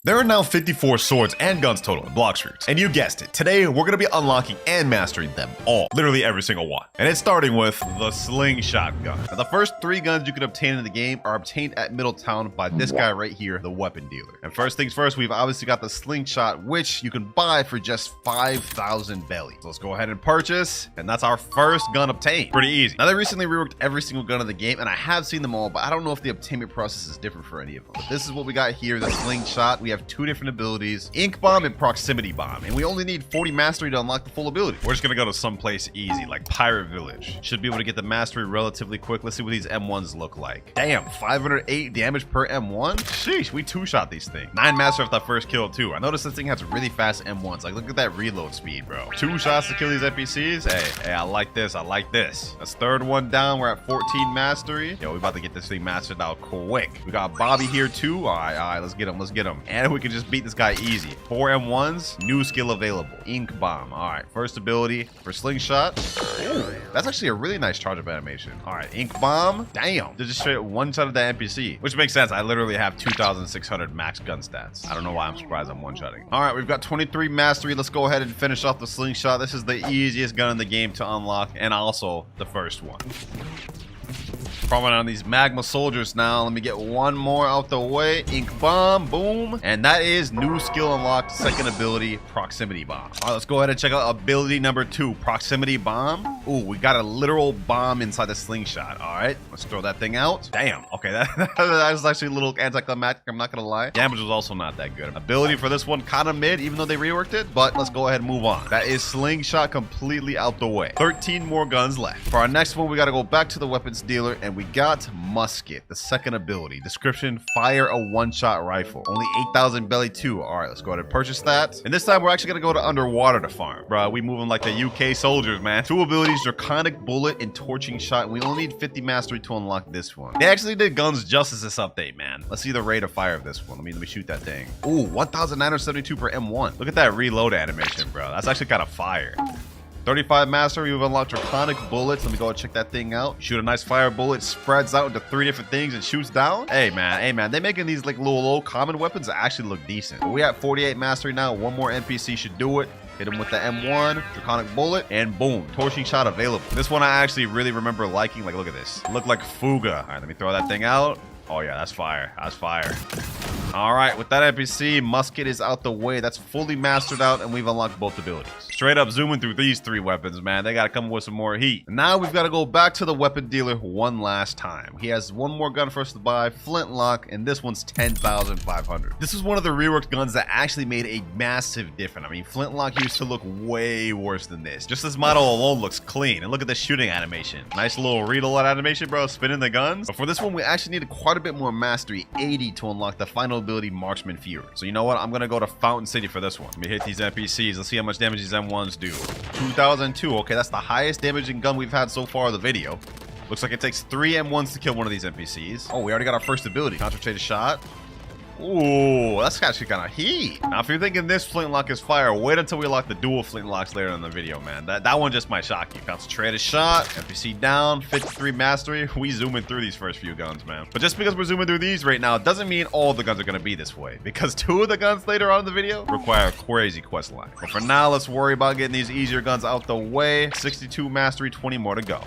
There are now 54 swords and guns total in Blox routes. And you guessed it, today we're gonna be unlocking and mastering them all. Literally every single one. And it's starting with the slingshot gun. Now, the first 3 guns you can obtain in the game are obtained at Middletown by this guy right here, the weapon dealer. And first things first, we've obviously got the slingshot, which you can buy for just 5,000 belly. So let's go ahead and purchase. And that's our first gun obtained. Pretty easy. Now they recently reworked every single gun in the game, and I have seen them all, but I don't know if the obtainment process is different for any of them. But this is what we got here, the slingshot. We have 2 different abilities, ink bomb and proximity bomb, and we only need 40 mastery to unlock the full ability. We're just gonna go to someplace easy like Pirate Village. Should be able to get the mastery relatively quick. Let's see what these M1s look like. Damn, 508 damage per M1. Sheesh, we 2-shot these things. 9 mastery off that first kill too. I noticed this thing has really fast M1s. Like, look at that reload speed, bro. 2 shots to kill these NPCs. Hey, I like this. I like this. That's third one down. We're at 14 mastery. Yo, we about to get this thing mastered out quick. We got Bobby here too. All right, let's get him. Let's get him. And we can just beat this guy easy. 4 M1s, new skill available. Ink bomb. All right, first ability for slingshot. Ooh, that's actually a really nice charge up animation. All right, ink bomb. Damn, just straight one shot of that NPC, which makes sense. I literally have 2,600 max gun stats. I don't know why I'm surprised I'm one-shotting. All right, we've got 23 mastery. Let's go ahead and finish off the slingshot. This is the easiest gun in the game to unlock, and also the first one. Probably on these magma soldiers now. Let me get one more out the way. Ink bomb, boom. And that is new skill unlocked, second ability, proximity bomb. All right, let's go ahead and check out ability number 2, proximity bomb. Ooh, we got a literal bomb inside the slingshot. All right, let's throw that thing out. Damn, okay, that was actually a little anticlimactic, I'm not gonna lie. Damage was also not that good. Ability for this one, kind of mid, even though they reworked it, but let's go ahead and move on. That is slingshot completely out the way. 13 more guns left. For our next one, we gotta go back to the weapons dealer, and we got musket, the second ability. Description: fire a one-shot rifle. Only 8,000 belly too. All right, let's go ahead and purchase that. And this time we're actually gonna go to underwater to farm. Bro, we moving like the UK soldiers, man. 2 abilities: draconic bullet and torching shot. And we only need 50 mastery to unlock this one. They actually did guns justice this update, man. Let's see the rate of fire of this one. Let me shoot that thing. Ooh, 1,972 per M1. Look at that reload animation, bro. That's actually kind of fire. 35 mastery, we've unlocked draconic bullets. Let me go and check that thing out. Shoot a nice fire bullet, spreads out into 3 different things and shoots down. Hey man, they're making these like little low common weapons that actually look decent. But we have 48 mastery now. 1 more NPC should do it. Hit him with the M1, draconic bullet, and boom, torching shot available. This one I actually really remember liking. Like, look at this. Look like Fuga. All right, let me throw that thing out. Oh yeah, that's fire. That's fire. All right, with that NPC, musket is out the way. That's fully mastered out, and we've unlocked both abilities. Straight up zooming through these 3 weapons, man. They gotta come with some more heat. Now we've got to go back to the weapon dealer one last time. He has 1 more gun for us to buy, flintlock, and this one's 10,500. This is one of the reworked guns that actually made a massive difference. I mean, flintlock used to look way worse than this. Just this model alone looks clean, and look at the shooting animation. Nice little reload animation, bro, spinning the guns. But for this one, we actually needed quite a bit more mastery, 80 to unlock the final ability, Marksman Fury. So you know what? I'm gonna go to Fountain City for this one. Let me hit these NPCs. Let's see how much damage these M1s do. 2,002. Okay, that's the highest damaging gun we've had so far in the video. Looks like it takes 3 M1s to kill one of these NPCs. Oh, we already got our first ability. Concentrated shot. Ooh, that's actually kind of heat. Now, if you're thinking this flintlock is fire, wait until we lock the dual flintlocks later in the video, man. That one just might shock you. Concentrated shot, NPC down, 53 mastery. We zooming through these first few guns, man. But just because we're zooming through these right now doesn't mean all the guns are going to be this way, because 2 of the guns later on in the video require a crazy quest line. But for now, let's worry about getting these easier guns out the way. 62 mastery, 20 more to go.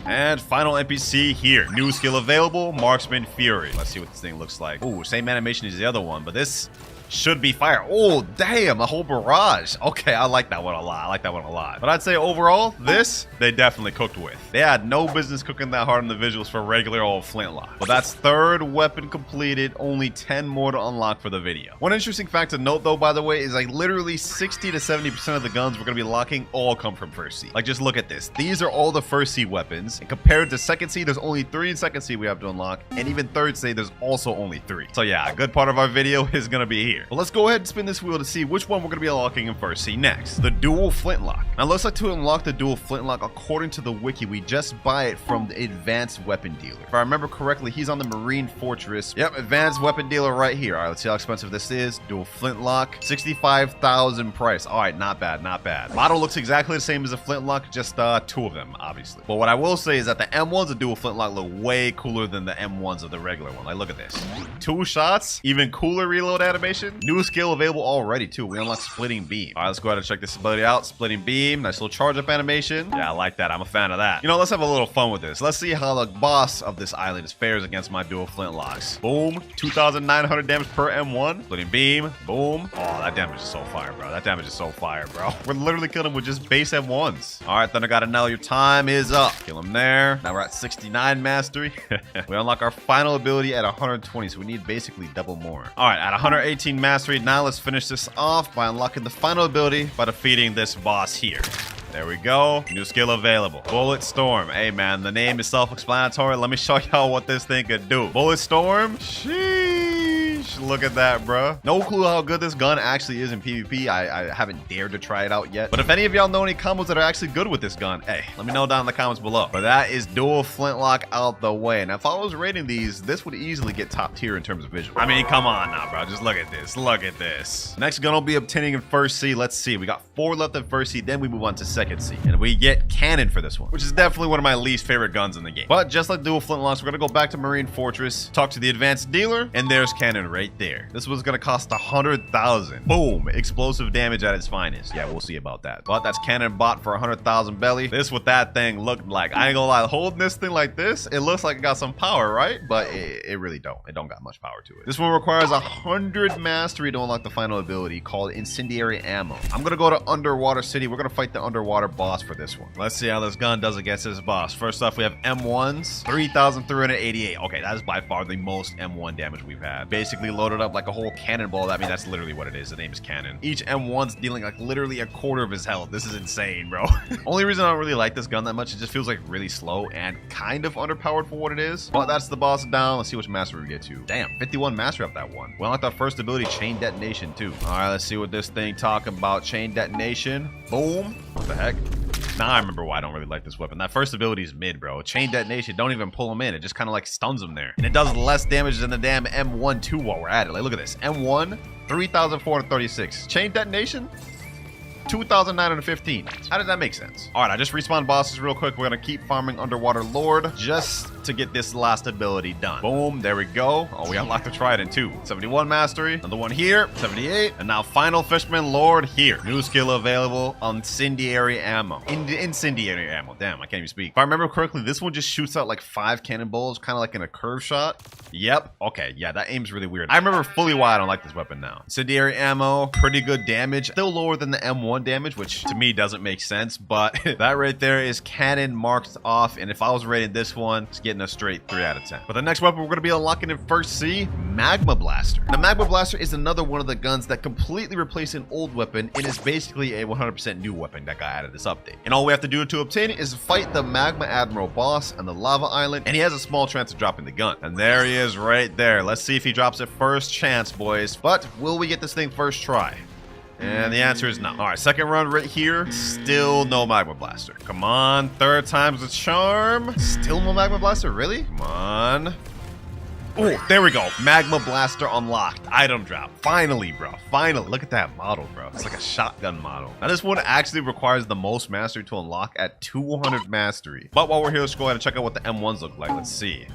And final NPC here. New skill available, Marksman Fury. Let's see what this thing looks like. Ooh, same animation as the other one, but this should be fire. Oh, damn, a whole barrage. Okay, I like that one a lot. But I'd say overall, this, they definitely cooked with. They had no business cooking that hard on the visuals for regular old flintlock. But that's 3rd weapon completed. Only 10 more to unlock for the video. One interesting fact to note, though, by the way, is like literally 60 to 70% of the guns we're going to be locking all come from first seed. Like, just look at this. These are all the first seed weapons. And compared to second seed, there's only 3 in second seed we have to unlock. And even third seed, there's also only 3. So yeah, a good part of our video is going to be here. here. But let's go ahead and spin this wheel to see which one we're going to be unlocking in first. See, next, the dual flintlock. Now, it looks like to unlock the dual flintlock, according to the wiki, we just buy it from the advanced weapon dealer. If I remember correctly, he's on the Marine Fortress. Yep, advanced weapon dealer right here. All right, let's see how expensive this is. Dual flintlock, 65,000 price. All right, not bad, not bad. Model looks exactly the same as a flintlock, just two of them, obviously. But what I will say is that the M1s of dual flintlock look way cooler than the M1s of the regular one. Like, look at this. 2 shots, even cooler reload animation. New skill available already, too. We unlock splitting beam. All right, let's go ahead and check this ability out. Splitting beam, nice little charge up animation. Yeah, I like that. I'm a fan of that. You know, let's have a little fun with this. Let's see how the boss of this island fares against my dual flintlocks. Boom, 2,900 damage per M1. Splitting beam, boom. Oh, that damage is so fire, bro. That damage is so fire, bro. We're literally killing him with just base M1s. All right, Thunder God Anel, your time is up. Kill him there. Now we're at 69 mastery. We unlock our final ability at 120, so we need basically double more. All right, at 118 mastery, now let's finish this off by unlocking the final ability by defeating this boss here. There we go. New skill available. Bullet Storm. Hey, man, the name is self-explanatory. Let me show y'all what this thing could do. Bullet Storm. Sheesh. Look at that, bro. No clue how good this gun actually is in PvP. I haven't dared to try it out yet. But if any of y'all know any combos that are actually good with this gun, hey, let me know down in the comments below. But that is dual flintlock out the way. And if I was rating these, this would easily get top tier in terms of visual. I mean, come on now, bro. Just look at this. Look at this. Next gun will be obtaining in first C. Let's see. We got 4 left in first C. Then we move on to second C. And we get cannon for this one, which is definitely one of my least favorite guns in the game. But just like dual flintlocks, we're going to go back to Marine Fortress, talk to the advanced dealer, and there's cannon right there. This was going to cost 100,000. Boom. Explosive damage at its finest. Yeah, we'll see about that. But that's cannon bought for 100,000 belly. This what that thing looked like. I ain't gonna lie. Holding this thing like this, it looks like it got some power, right? But it really don't. It don't got much power to it. This one requires 100 mastery to unlock the final ability called Incendiary Ammo. I'm going to go to Underwater City. We're going to fight the underwater boss for this one. Let's see how this gun does against this boss. First off, we have M1s, 3,388. Okay, that is by far the most M1 damage we've had. Basically loaded up like a whole cannonball. I mean, that's literally what it is. The name is cannon. Each M1's dealing like literally a quarter of his health. This is insane, bro. Only reason I don't really like this gun that much, it just feels like really slow and kind of underpowered for what it is. But that's the boss down. Let's see which mastery we get to. Damn, 51 mastery off that one. We unlocked our first ability, Chain Detonation, too. All right, let's see what this thing talking about. Chain Detonation. Boom. What the heck? Now I remember why I don't really like this weapon. That first ability is mid, bro. Chain Detonation, don't even pull him in. It just kind of like stuns him there. And it does less damage than the damn M1 too while we're at it. Like, look at this. M1, 3,436. Chain Detonation, 2,915. How does that make sense? All right, I just respawned bosses real quick. We're gonna keep farming Underwater Lord just to get this last ability done. Boom, there we go. Oh, we unlocked the Trident too. 71 mastery, another one here, 78, and now Final Fisherman Lord here. New skill available, Incendiary Ammo. Incendiary Ammo, damn, I can't even speak. If I remember correctly, this one just shoots out like 5 cannonballs, kind of like in a curve shot. Yep, okay, yeah, that aim's really weird. I remember fully why I don't like this weapon now. Incendiary Ammo, pretty good damage. Still lower than the M1 damage, which to me doesn't make sense, but that right there is cannon marked off, and if I was rating this one, it's getting a straight 3 out of 10. But the next weapon we're going to be unlocking in first C, Magma Blaster. The Magma Blaster is another one of the guns that completely replaced an old weapon and is basically a 100% new weapon that got added this update. And all we have to do to obtain it is fight the Magma Admiral boss on the Lava Island, and he has a small chance of dropping the gun. And there he is right there. Let's see if he drops it first chance, boys. But will we get this thing first try? And the answer is no. All right, second run right here. Still no Magma Blaster. Come on, third time's the charm. Still no Magma Blaster, really? Come on. Oh, there we go. Magma Blaster unlocked. Item drop. Finally, bro. Finally. Look at that model, bro. It's like a shotgun model. Now, this one actually requires the most mastery to unlock at 200 mastery. But while we're here, let's go ahead and check out what the M1s look like. Let's see.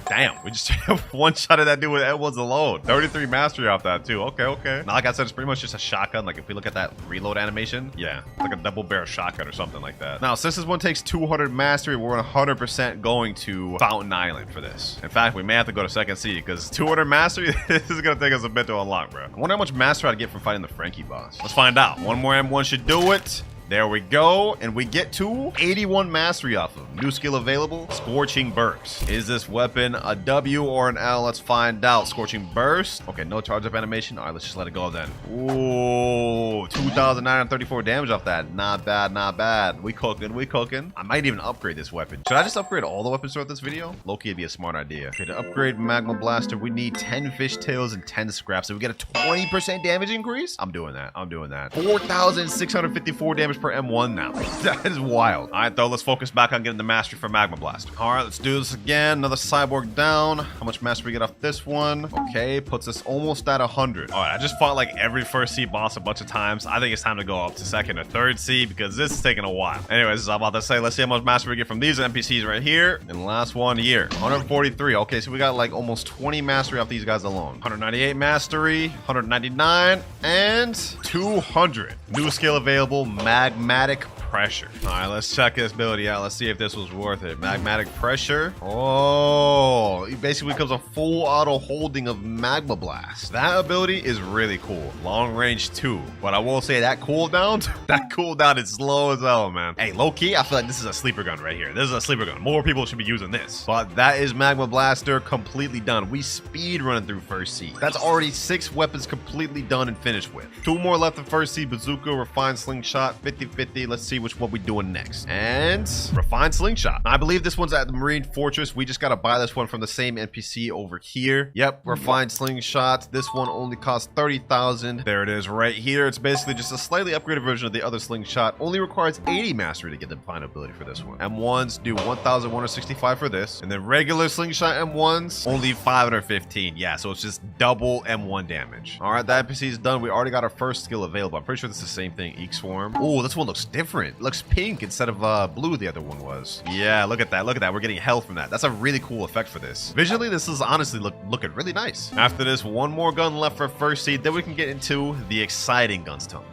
Damn, we just one shot of that dude with M1s alone. 33 mastery off that too. Okay, okay. Now, like I said, it's pretty much just a shotgun. Like if we look at that reload animation, yeah, it's like a double barrel shotgun or something like that. Now, since this one takes 200 mastery, we're 100% going to Fountain Island for this. In fact, we may have to go to second C because 200 mastery, this is gonna take us a bit to unlock, bro. I wonder how much mastery I'd get from fighting the Frankie boss. Let's find out. One more M1 should do it. There we go. And we get to 81 mastery off of him. New skill available, Scorching Burst. Is this weapon a W or an L? Let's find out. Scorching Burst. Okay, no charge up animation. All right, let's just let it go then. Ooh, 2,934 damage off that. Not bad, not bad. We cooking, we cooking. I might even upgrade this weapon. Should I just upgrade all the weapons throughout this video? Low-key, it'd be a smart idea. Okay, to upgrade Magma Blaster, we need 10 fishtails and 10 scraps. So we get a 20% damage increase? I'm doing that. I'm doing that. 4,654 damage per M1 now. That is wild. All right, though, let's focus back on getting the mastery for Magma Blaster. All right, let's do this again. Another cyborg down. How much mastery we get off this one? Okay, puts us almost at 100. All right, I just fought like every first C boss a bunch of times. I think it's time to go up to second or third C because this is taking a while. Anyways, I'm about to say, let's see how much mastery we get from these NPCs right here. And the last one here, 143. Okay, so we got like almost 20 mastery off these guys alone. 198 mastery, 199, and 200. New skill available, Magmatic Pressure. All right, let's check this ability out. Let's see if this was worth it. Magmatic Pressure. Oh, it basically becomes a full auto holding of Magma Blast. That ability is really cool. Long range 2. But I will say that cooldown is slow as hell, man. Hey, low key, I feel like this is a sleeper gun right here. This is a sleeper gun. More people should be using this. But that is Magma Blaster completely done. We speed running through first C. That's already 6 weapons completely done and finished with. 2 more left in first C. Bazooka, Refined Slingshot, 50-50. Let's see which one we doing next. And Refined Slingshot. I believe this one's at the Marine Fortress. We just gotta buy this one from the same NPC over here. Yep, Refined Slingshot. This one only costs 30,000. There it is right here. It's basically just a slightly upgraded version of the other Slingshot. Only requires 80 mastery to get the final ability for this one. M1s do 1,165 for this. And then regular Slingshot M1s, only 515. Yeah, so it's just double M1 damage. All right, that NPC is done. We already got our first skill available. I'm pretty sure this is the same thing. Eek Swarm. Oh, this one looks different. It looks pink instead of blue the other one was. Yeah, look at that. Look at that. We're getting health from that. That's a really cool effect for this. Visually, this is honestly looking really nice. After this, one more gun left for first seed. Then we can get into the exciting guns to unlock.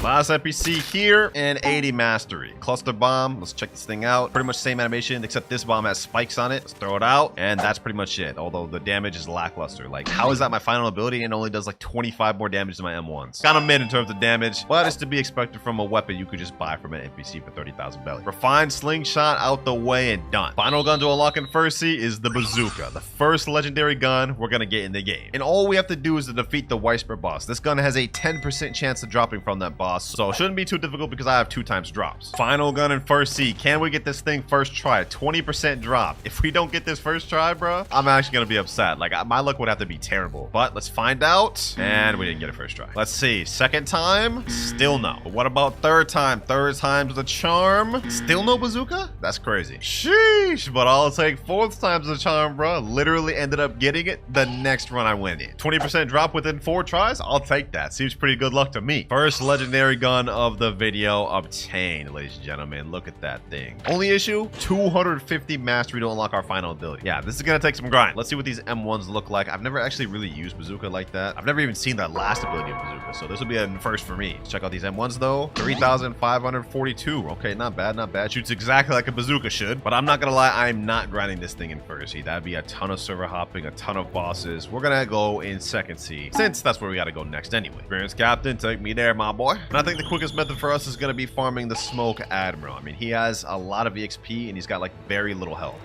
Last NPC here, and 80 mastery. Cluster bomb. Let's check this thing out. Pretty much same animation, except this bomb has spikes on it. Let's throw it out, and that's pretty much it. Although the damage is lackluster. Like, how is that my final ability and only does like 25 more damage than my M1s? Kind of mid in terms of damage, but it's to be expected from a weapon you could just buy from an NPC for 30,000 belly. Refined Slingshot out the way and done. Final gun to unlock in first C is the Bazooka, the first legendary gun we're gonna get in the game. And all we have to do is to defeat the Whisper boss. This gun has a 10% chance of dropping from that boss. So it shouldn't be too difficult because I have 2 times drops. Final gun in first C. Can we get this thing first try? 20% drop. If we don't get this first try, bro, I'm actually gonna be upset. Like, my luck would have to be terrible. But let's find out. And we didn't get it first try. Let's see. Second time, still no. But what about third time? Third time's the charm. Still no Bazooka? That's crazy. Sheesh. But I'll take 4th time's the charm, bro. Literally ended up getting it the next run I went in. 20% drop within 4 tries? I'll take that. Seems pretty good luck to me. First legendary gun of the video obtained, ladies and gentlemen. Look at that thing. Only issue, 250 mastery to unlock our final ability. Yeah, this is gonna take some grind. Let's see what these M1s look like. I've never actually really used Bazooka like that. I've never even seen that last ability of Bazooka, so this will be a first for me. Let's check out these M1s though. 3,542. Okay, not bad, not bad. Shoots exactly like a Bazooka should, but I'm not gonna lie, I'm not grinding this thing in first C. That'd be a ton of server hopping, a ton of bosses. We're gonna go in second C, since that's where we gotta go next anyway. Experienced Captain, take me there, my boy. And I think the quickest method for us is going to be farming the Smoke Admiral. I mean, he has a lot of EXP and he's got like very little health.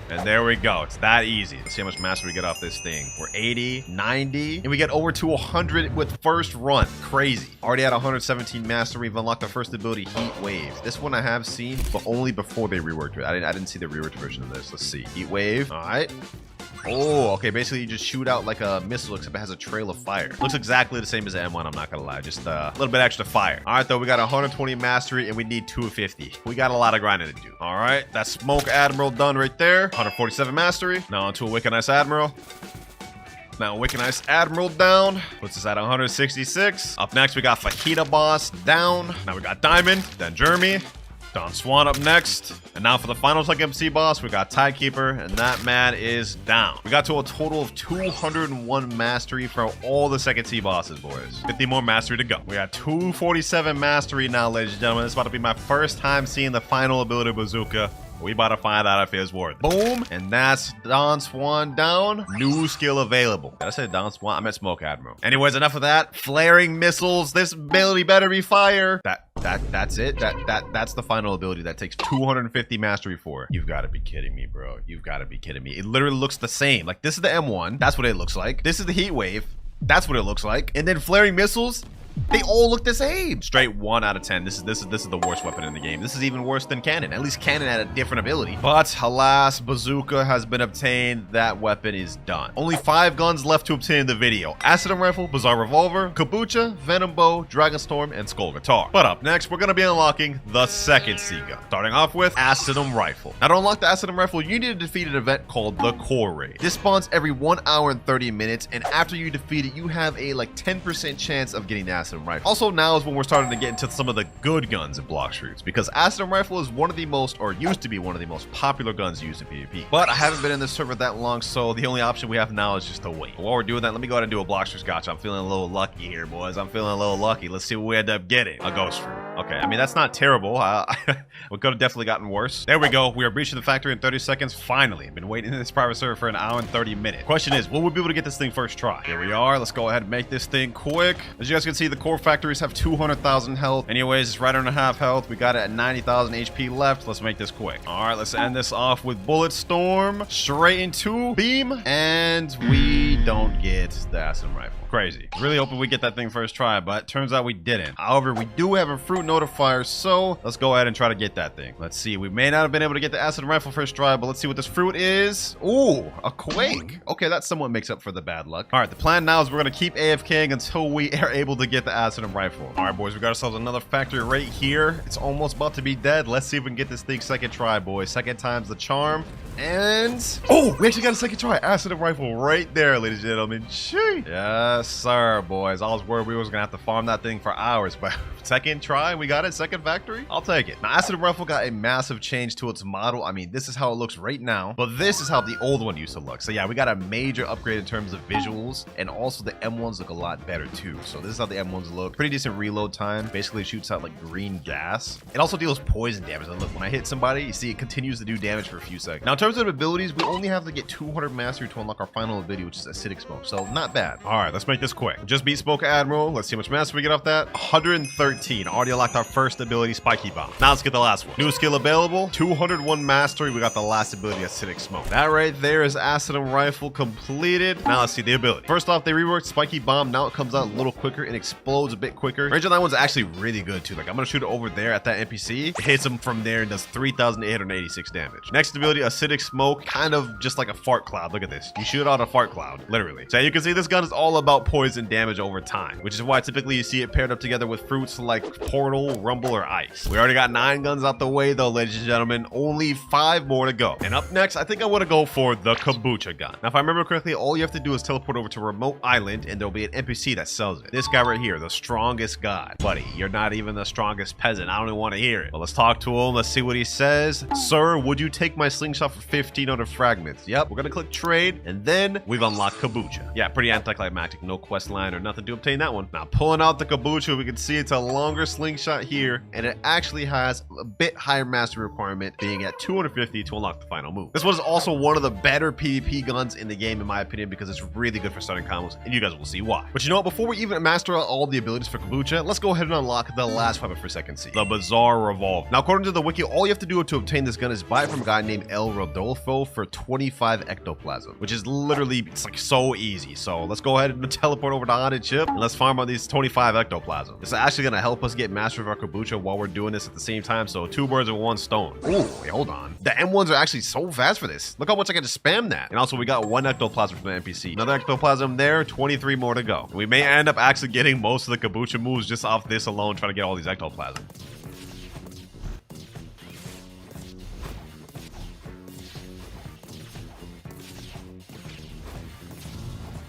And there we go. It's that easy. Let's see how much mastery we get off this thing. We're 80, 90, and we get over to 100 with first run. Crazy. Already at 117 mastery. We've unlocked the first ability, Heat Wave. This one I have seen, but only before they reworked it. I didn't see the reworked version of this. Let's see. Heat Wave. All right. Oh, okay. Basically, you just shoot out like a missile, except it has a trail of fire. Looks exactly the same as the M1, I'm not gonna lie. Just a little bit extra fire. All right, though, we got 120 mastery, and we need 250. We got a lot of grinding to do. All right, that Smoke Admiral done right there. 147 mastery. Now onto a Wicked Ice Admiral. Now Wicked Ice Admiral down. Puts us at 166. Up next, we got Fajita Boss down. Now we got Diamond, then Jeremy. Don Swan up next. And now for the final Tech MC boss, we got Tidekeeper, and that man is down. We got to a total of 201 mastery for all the second C bosses, boys. 50 more mastery to go. We got 247 mastery now, ladies and gentlemen. This is about to be my first time seeing the final ability Bazooka. We about to find out if it's worth it. Boom. And that's Don Swan down. New skill available. Did I say Don Swan? I meant Smoke Admiral. Anyways, enough of that. Flaring missiles. This ability better be fire. That's it. That's the final ability that takes 250 mastery for. You've got to be kidding me, bro. You've got to be kidding me. It literally looks the same. Like, this is the M1. That's what it looks like. This is the heat wave. That's what it looks like. And then flaring missiles, they all look the same. Straight 1 out of 10. This is the worst weapon in the game. This is even worse than cannon. At least cannon had a different ability. But alas, bazooka has been obtained. That weapon is done. Only 5 guns left to obtain in the video: Acid Rifle, Bizarre Revolver, Kabucha, Venom Bow, Dragon Storm, and Skull Guitar. But up next, we're gonna be unlocking the second C gun. Starting off with Acid Rifle. Now, to unlock the Acid Rifle, you need to defeat an event called the Core Raid. This spawns every 1 hour and 30 minutes, and after you defeat it, you have a like 10% chance of getting the Acid Rifle. Also, now is when we're starting to get into some of the good guns in Blox Fruits, because Acid Rifle is one of the most, or used to be one of the most popular guns used in PvP. But I haven't been in this server that long, so the only option we have now is just to wait. But while we're doing that, let me go ahead and do a Blox Fruits gotcha. I'm feeling a little lucky here, boys. I'm feeling a little lucky. Let's see what we end up getting. A Ghost Fruit. Okay, I mean, that's not terrible. We could have definitely gotten worse. There we go. We are breaching the factory in 30 seconds. Finally. I've been waiting in this private server for an hour and 30 minutes. Question is, will we be able to get this thing first try? Here we are. Let's go ahead and make this thing quick. As you guys can see, the core factories have 200,000 health. Anyways, it's right under half health. We got it at 90,000 HP left. Let's make this quick. All right, let's end this off with Bullet Storm. Straight into Beam. And we don't get the Acid Rifle. Crazy. Really hoping we get that thing first try, but turns out we didn't. However, we do have a fruit notifier, so let's go ahead and try to get that thing. Let's see. We may not have been able to get the Acid Rifle first try, but let's see what this fruit is. Ooh, a Quake. Okay, that somewhat makes up for the bad luck. All right, the plan now is we're going to keep AFKing until we are able to get the Acid Rifle. All right, boys, we got ourselves another factory right here. It's almost about to be dead. Let's see if we can get this thing second try, boys. Second time's the charm. And oh, we actually got a second try. Acid Rifle right there, ladies and gentlemen. Sheesh. Yes, sir, boys. I was worried we was gonna have to farm that thing for hours, but second try, we got it. Second factory, I'll take it. Now, Acid Rifle got a massive change to its model. I mean, this is how it looks right now, but this is how the old one used to look. So yeah, we got a major upgrade in terms of visuals, and also the M1s look a lot better too. So this is how the M1s look. Pretty decent reload time. Basically, it shoots out like green gas. It also deals poison damage. And look, when I hit somebody, you see it continues to do damage for a few seconds. Now, in terms of abilities, we only have to get 200 mastery to unlock our final ability, which is Acidic Smoke. So not bad. All right, let's make this quick. Just beat Smoke Admiral. Let's see how much mastery we get off that. 113. Already unlocked our first ability, Spiky Bomb. Now let's get the last one. New skill available. 201 mastery. We got the last ability, Acidic Smoke. That right there is Acid Rifle completed. Now let's see the ability. First off, they reworked Spiky Bomb. Now it comes out a little quicker and explodes a bit quicker. Range on that one's actually really good too. Like, I'm gonna shoot it over there at that NPC. It hits him from there and does 3,886 damage. Next ability, Acidic Smoke. Kind of just like a fart cloud. Look at this. You shoot out a fart cloud, literally. So you can see this gun is all about poison damage over time, which is why typically you see it paired up together with fruits like Portal, Rumble, or Ice. We already got 9 guns out the way though, ladies and gentlemen. Only 5 more to go. And up next, I think I want to go for the Kabucha gun. Now, if I remember correctly, all you have to do is teleport over to a remote island and there'll be an NPC that sells it. This guy right here, the strongest god. Buddy, you're not even the strongest peasant. I don't even want to hear it. But let's talk to him. Let's see what he says. Sir, would you take my slingshot for 1,500 fragments? Yep, we're gonna click trade, and then we've unlocked Kabucha. Yeah, pretty anticlimactic. No quest line or nothing to obtain that one. Now, pulling out the Kabucha, we can see it's a longer slingshot here, and it actually has a bit higher mastery requirement, being at 250 to unlock the final move. This one is also one of the better PvP guns in the game, in my opinion, because it's really good for starting combos, and you guys will see why. But you know what? Before we even master all the abilities for Kabucha, let's go ahead and unlock the last weapon for second C, the Bizarre Revolver. Now, according to the wiki, all you have to do to obtain this gun is buy it from a guy named El Rodolfo for 25 ectoplasm, which is literally, it's like so easy. So let's go ahead and teleport over to Haunted Chip and let's farm on these 25 ectoplasm. This is actually going to help us get mastery of our Kabucha while we're doing this at the same time. So 2 birds with 1 stone. Ooh, wait, hold on. The M1s are actually so fast for this. Look how much I can just spam that. And also we got 1 ectoplasm from the NPC. Another ectoplasm there, 23 more to go. We may end up actually getting most of the Kabucha moves just off this alone, trying to get all these ectoplasm.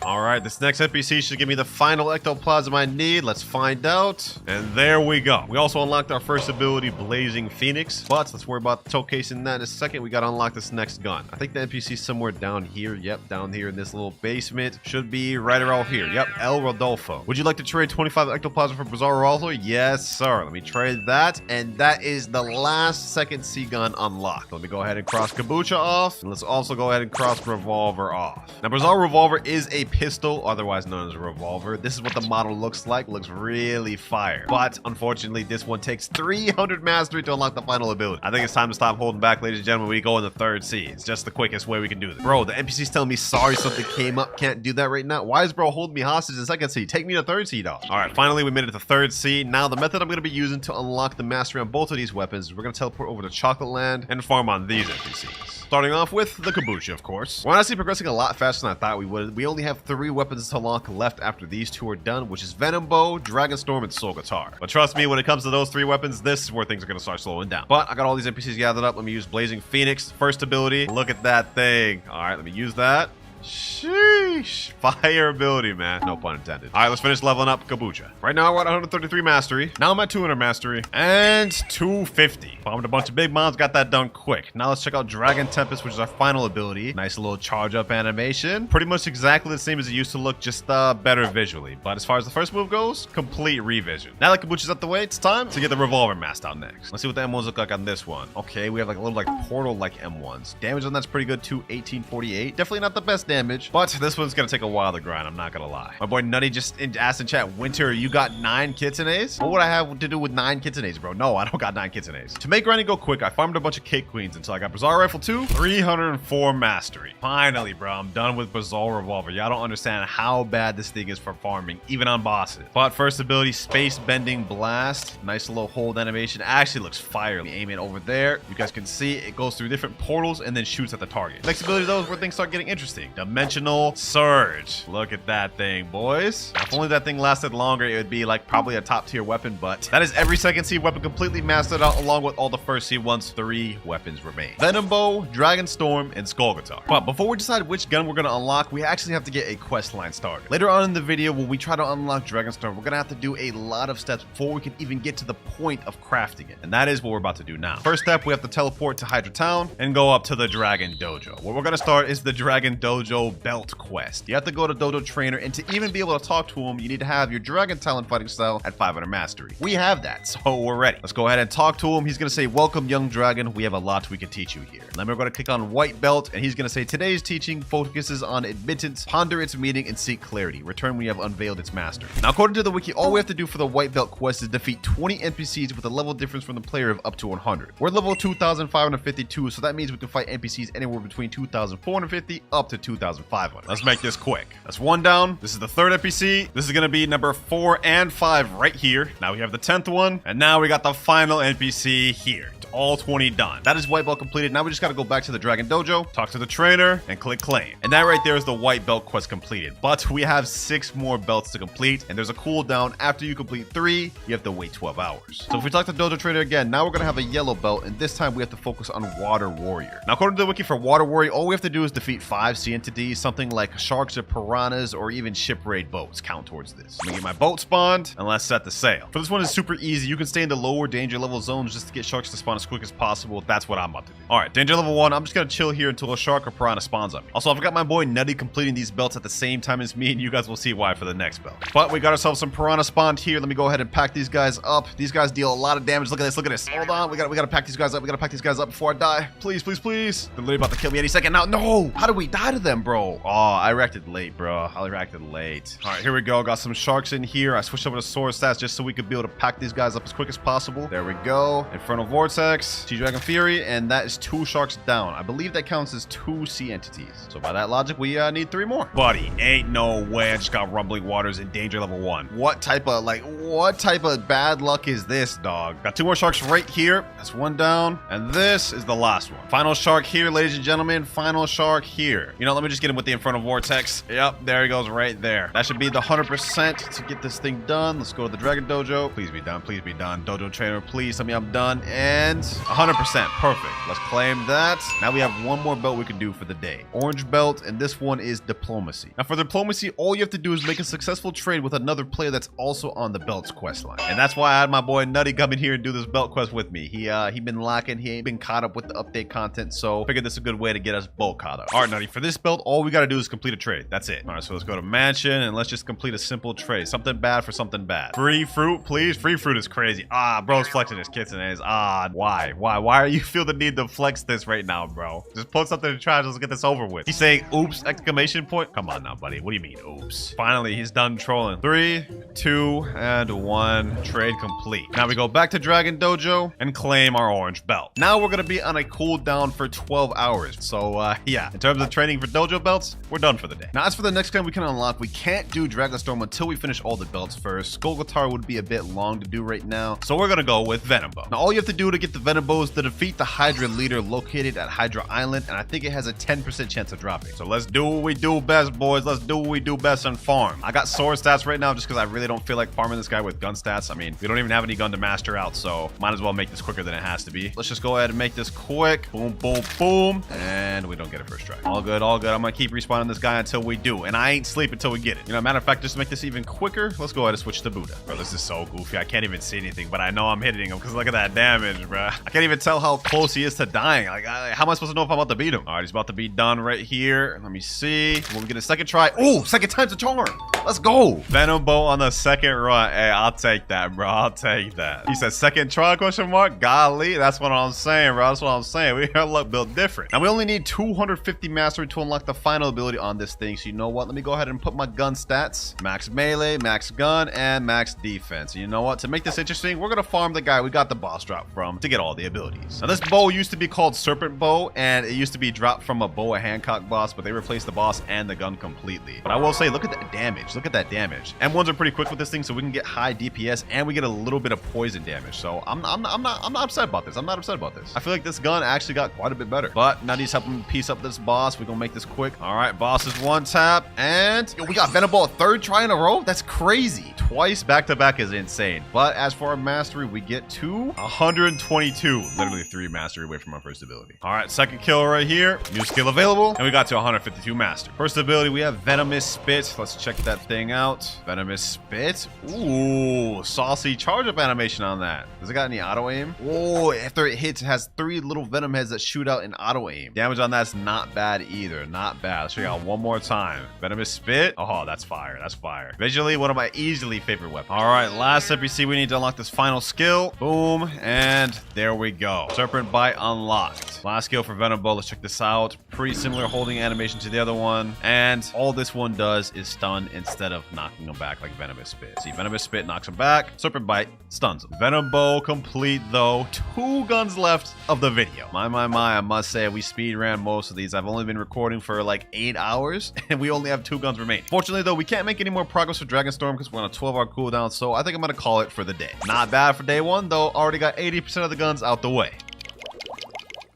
All right, this next NPC should give me the final ectoplasm I need. Let's find out. And there we go. We also unlocked our first ability, Blazing Phoenix. But let's worry about showcasing that in a second. We got to unlock this next gun. I think the NPC is somewhere down here. Yep, down here in this little basement. Should be right around here. Yep, El Rodolfo. Would you like to trade 25 ectoplasm for Bizarro Rodolfo? Yes, sir. Let me trade that. And that is the last second C gun unlocked. Let me go ahead and cross Kabucha off. And let's also go ahead and cross Revolver off. Now, Bizarro Revolver is a pistol, otherwise known as a revolver. This is what the model looks like. Looks really fire. But unfortunately, this one takes 300 mastery to unlock the final ability. I think it's time to stop holding back, ladies and gentlemen. We go in the third C. It's just the quickest way we can do this. Bro, the NPC's telling me sorry something came up. Can't do that right now. Why is bro holding me hostage in second C? Take me to third C, dog. All right, finally we made it to third C. Now the method I'm going to be using to unlock the mastery on both of these weapons, we're going to teleport over to Chocolate Land and farm on these NPCs. Starting off with the Kabucha, of course. We're honestly progressing a lot faster than I thought we would. We only have 3 weapons to unlock left after these 2 are done, which is Venom Bow, Dragon Storm, and Soul Guitar. But trust me, when it comes to those 3 weapons, this is where things are going to start slowing down. But I got all these NPCs gathered up. Let me use Blazing Phoenix, first ability. Look at that thing. All right, let me use that. Sheesh. Fire ability, man. No pun intended. All right, let's finish leveling up Kabucha. Right now, we're at 133 mastery. Now I'm at 200 mastery and 250. Farmed a bunch of big mobs, got that done quick. Now let's check out Dragon Tempest, which is our final ability. Nice little charge up animation. Pretty much exactly the same as it used to look, just better visually. But as far as the first move goes, complete revision. Now that Kabucha's out the way, it's time to get the Revolver Masked out next. Let's see what the M1s look like on this one. Okay, we have like a little like portal-like M1s. Damage on that's pretty good too, 1848. Definitely not the best damage, but this one's gonna take a while to grind, I'm not gonna lie. My boy Nutty just asked in chat, Winter, you got 9 kitsunes? What would I have to do with 9 kitsunes, bro? No, I don't got 9 kitsunes. To make grinding go quick, I farmed a bunch of Cake Queens until I got Bizarre Rifle 2, 304 mastery. Finally, bro, I'm done with Bizarre Revolver. Y'all don't understand how bad this thing is for farming, even on bosses. But first ability, Space Bending Blast. Nice little hold animation. Actually looks fire. Let me aim it over there. You guys can see it goes through different portals and then shoots at the target. Next ability, though, is where things start getting interesting. Dimensional Surge. Look at that thing, boys. If only that thing lasted longer, it would be like probably a top tier weapon, but that is every second C weapon completely mastered out along with all the first C ones. 3 weapons remain. Venom Bow, Dragon Storm, and Skull Guitar. But before we decide which gun we're going to unlock, we actually have to get a quest line started. Later on in the video, when we try to unlock Dragon Storm, we're going to have to do a lot of steps before we can even get to the point of crafting it. And that is what we're about to do now. First step, we have to teleport to Hydra Town and go up to the Dragon Dojo. Where we're going to start is the Dragon Dojo belt quest. You have to go to Dojo Trainer, and to even be able to talk to him, you need to have your Dragon Talent fighting style at 500 mastery. We have that, so we're ready. Let's go ahead and talk to him. He's going to say, welcome, young dragon. We have a lot we can teach you here. Then we're going to click on White Belt, and he's going to say, today's teaching focuses on admittance, ponder its meaning, and seek clarity. Return when you have unveiled its master. Now, according to the wiki, all we have to do for the White Belt quest is defeat 20 NPCs with a level difference from the player of up to 100. We're level 2,552, so that means we can fight NPCs anywhere between 2,450 up to 2,500. Let's make this quick. That's 1 down. This is the 3rd NPC. This is going to be number 4 and 5 right here. Now we have the 10th one, and now we got the final NPC here. All 20 done. That is White Belt completed. Now we just got to go back to the Dragon Dojo, talk to the trainer, and click claim. And that right there is the White Belt quest completed. But we have 6 more belts to complete, and there's a cooldown. After you complete 3, you have to wait 12 hours. So if we talk to Dojo Trainer again, now we're going to have a yellow belt, and this time we have to focus on Water Warrior. Now, according to the wiki for Water Warrior, all we have to do is defeat 5 sea entities, something like sharks or piranhas, or even shipwrecked boats count towards this. Let me get my boat spawned, and let's set the sail. For this one, is super easy. You can stay in the lower danger level zones just to get sharks to spawn as quick as possible. That's what I'm about to do. All right, danger level 1. I'm just gonna chill here until a shark or piranha spawns up. Also, I've got my boy Nutty completing these belts at the same time as me, and you guys will see why for the next belt. But we got ourselves some piranha spawned here. Let me go ahead and pack these guys up. These guys deal a lot of damage. Look at this. Look at this. Hold on. We gotta pack these guys up. We gotta pack these guys up before I die. Please, please, please. They're literally about to kill me any second now. No. How did we die to them, bro? Oh, I reacted late, bro. I reacted late. All right, here we go. Got some sharks in here. I switched over to sword stats just so we could be able to pack these guys up as quick as possible. There we go. Infernal Vortex, T-Dragon Fury, and that is 2 sharks down. I believe that counts as 2 sea entities. So by that logic, we need 3 more. Buddy, ain't no way I just got Rumbling Waters in danger level 1. What type of, like, What type of bad luck is this, dog? Got 2 more sharks right here. That's 1 down. And this is the last one. Final shark here, ladies and gentlemen. Final shark here. You know, let me just get him with the Infernal Vortex. Yep, there he goes right there. That should be the 100% to get this thing done. Let's go to the Dragon Dojo. Please be done. Please be done. Dojo trainer, please tell me I'm done. And 100%. Perfect. Let's claim that. Now we have 1 more belt we can do for the day. Orange belt, and this one is Diplomacy. Now for Diplomacy, all you have to do is make a successful trade with another player that's also on the belt's quest line. And that's why I had my boy Nutty come in here and do this belt quest with me. He been lacking. He ain't been caught up with the update content, so figured this is a good way to get us both caught up. All right, Nutty, for this belt, all we got to do is complete a trade. That's it. All right, so let's go to Mansion and let's just complete a simple trade. Something bad for something bad. Free fruit, please. Free fruit is crazy. Ah, bro's flexing his kits and his. Ah, why? Why are you feel the need to flex this right now, bro? Just put something in trash. Let's get this over with. He's saying, oops, exclamation point. Come on now, buddy. What do you mean, oops? Finally, he's done trolling. 3, 2, and 1. Trade complete. Now we go back to Dragon Dojo and claim our orange belt. Now we're going to be on a cooldown for 12 hours. So, yeah, in terms of training for dojo belts, we're done for the day. Now, as for the next gun we can unlock, we can't do Dragonstorm until we finish all the belts first. Skullguitar would be a bit long to do right now, so we're going to go with Venom Bow. Now, all you have to do to get the Venom Bow is to defeat the Hydra leader located at Hydra Island, and I think it has a 10% chance of dropping. So let's do what we do best, boys. Let's do what we do best and farm. I got sword stats right now just because I really don't feel like farming this guy with gun stats. I mean, we don't even have any gun to master out, so might as well make this quicker than it has to be. Let's just go ahead and make this quick. Boom, boom, boom. And we don't get it first try. All good, all good. I'm going to keep respawning this guy until we do, and I ain't sleep until we get it. You know, matter of fact, just to make this even quicker, let's go ahead and switch to Buddha. Bro, this is so goofy. I can't even see anything, but I know I'm hitting him because look at that damage, bro. I can't even tell how close he is to dying. Like, how am I supposed to know if I'm about to beat him? All right, he's about to be done right here. Let me see. Will we get a second try? Oh, second time's a charm. Let's go. Venom Bow on the second run. Hey, I'll take that, bro. I'll take that. He said second try, question mark? Golly, that's what I'm saying, bro. That's what I'm saying. We got luck built different. Now, we only need 250 mastery to unlock the final ability on this thing. So you know what? Let me go ahead and put my gun stats. Max melee, max gun, and max defense. You know what? To make this interesting, we're going to farm the guy we got the boss drop from to get all the abilities. Now, this bow used to be called Serpent Bow, and it used to be dropped from a Boa Hancock boss, but they replaced the boss and the gun completely. But I will say, look at that damage. Look at that damage. M1s are pretty quick with this thing, so we can get high DPS, and we get a little bit of poison damage. So I'm not upset about this. I'm not upset about this. I feel like this gun actually got quite a bit better. But now he's helping piece up this boss. We're going to make this quick. All right, boss is 1 tap, and yo, we got Venom Bow a 3rd try in a row? That's crazy. Twice back-to-back is insane. But as for our mastery, we get to 122. Literally 3 mastery away from our first ability. All right, second kill right here. New skill available. And we got to 152 master. First ability, we have Venomous Spit. Let's check that thing out. Venomous Spit. Ooh, saucy charge-up animation on that. Does it got any auto-aim? Oh, after it hits, it has 3 little venom heads that shoot out in auto-aim. Damage on that's not bad either. Not bad. Let's check it out one more time. Venomous Spit. Oh, that's fire. That's fire. Visually, one of my easily favorite weapons. All right, last NPC, we need to unlock this final skill. Boom, and there we go. Serpent Bite unlocked. Last skill for Venom Bow. Let's check this out. Pretty similar holding animation to the other one, and all this one does is stun instead of knocking him back like Venomous Spit. See, Venomous Spit knocks him back. Serpent Bite stuns him. Venom Bow complete though. 2 guns left of the video. My, I must say we speed ran most of these. I've only been recording for like 8 hours, and we only have 2 guns remaining. Fortunately though, we can't make any more progress with Dragonstorm because we're on a 12-hour cooldown, so I think I'm gonna call it for the day. Not bad for day 1 though. Already got 80% of the guns out the way.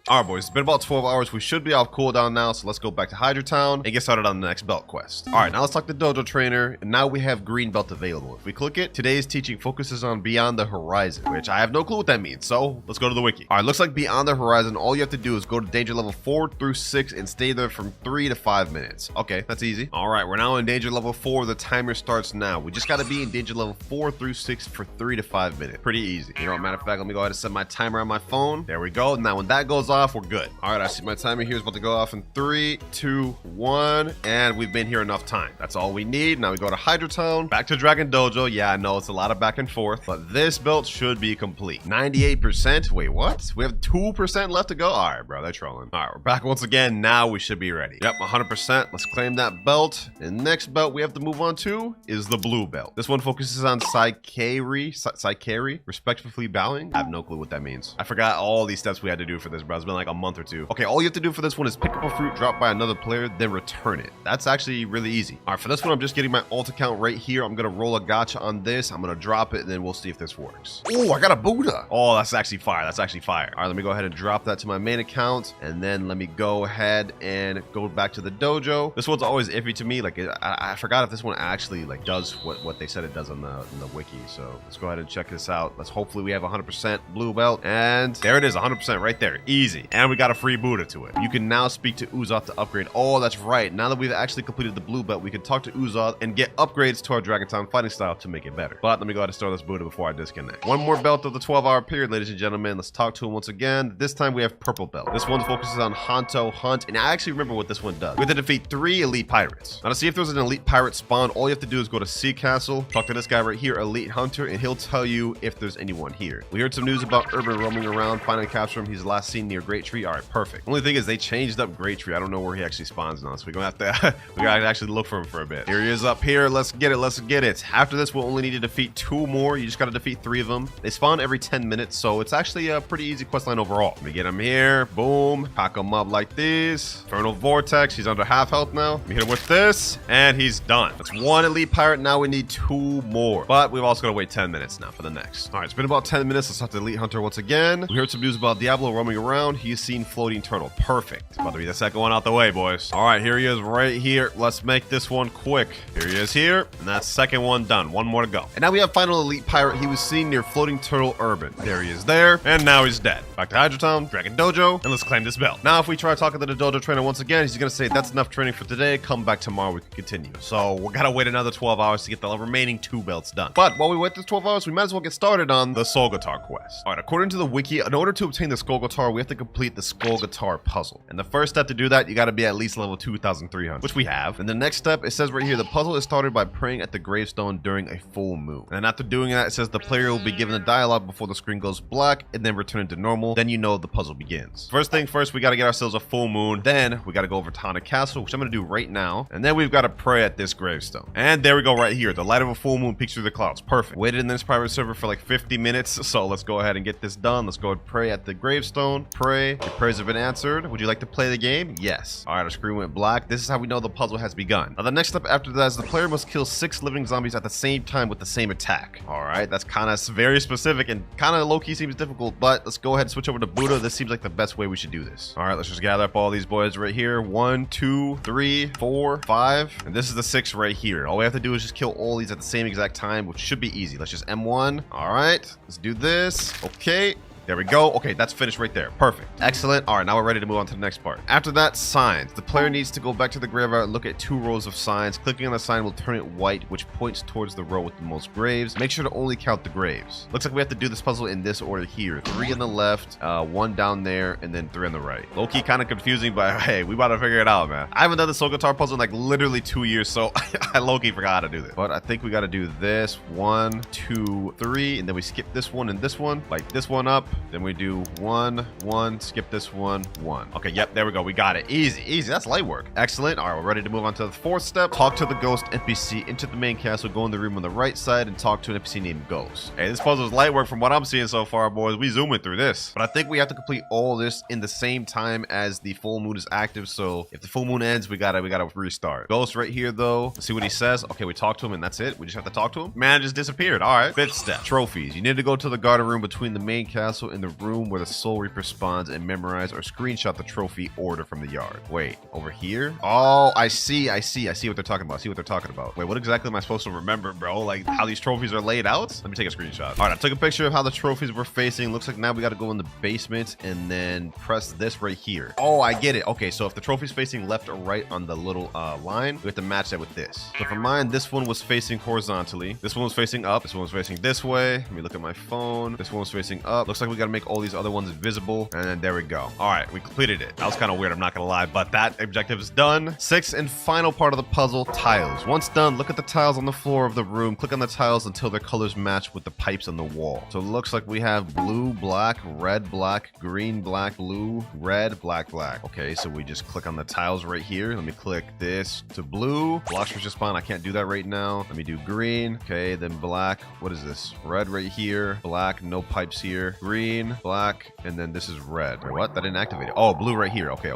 Alright boys, it's been about 12 hours. We should be off cooldown now, so let's go back to Hydra Town and get started on the next belt quest. Alright, now let's talk to Dojo Trainer, and now we have green belt available. If we click it, today's teaching focuses on Beyond the Horizon, which I have no clue what that means, so let's go to the wiki. Alright, looks like Beyond the Horizon, all you have to do is go to danger level 4 through 6 and stay there from 3 to 5 minutes. Okay, that's easy. Alright, we're now in danger level 4. The timer starts now. We just gotta be in danger level 4 through 6 for 3 to 5 minutes. Pretty easy. You know what, matter of fact, let me go ahead and set my timer on my phone. There we go. Now when that goes off, we're good. Alright, I see my timer here is about to go off in 3, 2, 1, and we've been here enough time. That's all we need. Now we go to Hydra Town, back to Dragon Dojo. Yeah, I know it's a lot of back and forth, but this belt should be complete. 98%. Wait, what? We have 2% left to go? Alright, bro, they're trolling. Alright, we're back once again. Now we should be ready. Yep, 100%. Let's claim that belt. And next belt we have to move on to is the blue belt. This one focuses on Saikari, respectfully bowing. I have no clue what that means. I forgot all these steps we had to do for this, bro. It's been like a month or two. Okay, all you have to do for this one is pick up a fruit dropped by another player, then return it. That's actually really easy. All right, for this one, I'm just getting my alt account right here. I'm gonna roll a gacha on this. I'm gonna drop it, and then we'll see if this works. Oh, I got a Buddha. Oh, that's actually fire. That's actually fire. All right, let me go ahead and drop that to my main account, and then let me go ahead and go back to the dojo. This one's always iffy to me. Like, I forgot if this one actually like does what they said it does on the wiki. So let's go ahead and check this out. Let's hopefully we have 100% blue belt, and there it is, 100% right there, easy. And we got a free Buddha to it. You can now speak to Uzoth to upgrade. Oh, that's right. Now that we've actually completed the blue belt, we can talk to Uzoth and get upgrades to our Dragon Town fighting style to make it better. But let me go ahead and store this Buddha before I disconnect. One more belt of the 12-hour period, ladies and gentlemen. Let's talk to him once again. This time we have purple belt. This one focuses on Hanto Hunt, and I actually remember what this one does. We have to defeat 3 elite pirates. Now to see if there's an elite pirate spawn, all you have to do is go to Sea Castle, talk to this guy right here, Elite Hunter, and he'll tell you if there's anyone here. We heard some news about Urban roaming around, finding and capture him. He's last seen near Great Tree. All right, perfect. Only thing is they changed up Great Tree. I don't know where he actually spawns now, so we're gonna have to we gotta actually look for him for a bit. Here he is up here. Let's get it. Let's get it. After this, we'll only need to defeat 2 more. You just gotta defeat 3 of them. They spawn every 10 minutes, so it's actually a pretty easy questline overall. Let me get him here. Boom. Pack him up like this. Infernal Vortex. He's under half health now. Let me hit him with this, and he's done. That's 1 elite pirate. Now we need 2 more, but we've also got to wait 10 minutes now for the next. All right, it's been about 10 minutes. Let's talk to Elite Hunter once again. We heard some news about Diablo roaming around. He's seen floating turtle. Perfect. About to be the second one out the way, boys. All right, here he is right here. Let's make this one quick. Here he is here, and that's second one done. 1 more to go. And now we have final elite pirate. He was seen near floating turtle urban. There he is there, and now he's dead. Back to Hydro Town, Dragon Dojo, and let's claim this belt. Now, if we try talking to the dojo trainer once again, he's gonna say that's enough training for today. Come back tomorrow, we can continue. So we gotta wait another 12 hours to get the remaining 2 belts done. But while we wait this 12 hours, we might as well get started on the Soul Guitar quest. All right, according to the wiki, in order to obtain the Skull Guitar, we have to complete the Skull Guitar puzzle. And the first step to do that, you gotta be at least level 2,300, which we have. And the next step, it says right here, the puzzle is started by praying at the gravestone during a full moon. And after doing that, it says the player will be given a dialogue before the screen goes black and then return to normal. Then you know the puzzle begins. First thing first, we gotta get ourselves a full moon. Then we gotta go over to Tana Castle, which I'm gonna do right now. And then we've gotta pray at this gravestone. And there we go right here. The light of a full moon peeks through the clouds. Perfect. Waited in this private server for like 50 minutes. So let's go ahead and get this done. Let's go and pray at the gravestone. Pray. Your prayers have been answered. Would you like to play the game? Yes. All right, our screen went black. This is how we know the puzzle has begun. Now the next step after that is the player must kill 6 living zombies at the same time with the same attack. All right, that's kind of very specific and kind of low-key seems difficult, but let's go ahead and switch over to Buddha. This seems like the best way we should do this. All right, let's just gather up all these boys right here. 1, 2, 3, 4, 5, and this is the 6 right here. All we have to do is just kill all these at the same exact time, which should be easy. Let's just M1. All right, let's do this. Okay. There we go. Okay, that's finished right there. Perfect. Excellent. All right, now we're ready to move on to the next part. After that, signs. The player needs to go back to the graveyard and look at 2 rows of signs. Clicking on the sign will turn it white, which points towards the row with the most graves. Make sure to only count the graves. Looks like we have to do this puzzle in this order here. 3 on the left, 1 down there, and then 3 on the right. Low-key kind of confusing, but hey, we about to figure it out, man. I haven't done the Soul Guitar puzzle in like literally 2 years, so I low-key forgot how to do this. But I think we got to do this. 1, 2, 3, and then we skip this one and this one. Light this one up. Then we do 1, 1, skip this 1, 1. Okay, yep, there we go. We got it. Easy, easy. That's light work. Excellent. All right, we're ready to move on to the 4th step. Talk to the ghost NPC, enter the main castle, go in the room on the right side, and talk to an NPC named Ghost. Hey, this puzzle is light work from what I'm seeing so far, boys. We zooming through this. But I think we have to complete all this in the same time as the full moon is active, so if the full moon ends, we gotta restart. Ghost right here, though. Let's see what he says. Okay, we talked to him, and that's it. We just have to talk to him. Man, it just disappeared. All right. 5th step. Trophies. You need to go to the garden room between the main castle and the room where the Soul Reaper spawns and memorize or screenshot the trophy order from the yard. Wait, over here? Oh, I see what they're talking about. Wait, what exactly am I supposed to remember, bro? Like how these trophies are laid out? Let me take a screenshot. All right, I took a picture of how the trophies were facing. Looks like now we got to go in the basement and then press this right here. Oh, I get it. Okay, so if the trophy's facing left or right on the little line, we have to match that with this. So for mine, this one was facing horizontally. This one was facing up. This one was facing this way. Let me look at my phone. This one was facing up. Looks like we got to make all these other ones invisible, and then there we go. All right, we completed it. That was kind of weird, I'm not gonna lie, but that objective is done. 6th and final part of the puzzle, tiles. Once done, look at the tiles on the floor of the room. Click on the tiles until their colors match with the pipes on the wall. So it looks like we have blue, black, red, black, green, black, blue, red, black, black. Okay, so we just click on the tiles right here. Let me click this to blue. Blox was just spawn. I can't do that right now. Let me do green. Okay, then black. What is this? Red right here. Black, no pipes here. Green. green, black, and then this is red. Wait, what? That didn't activate it. Oh, blue right here. Okay.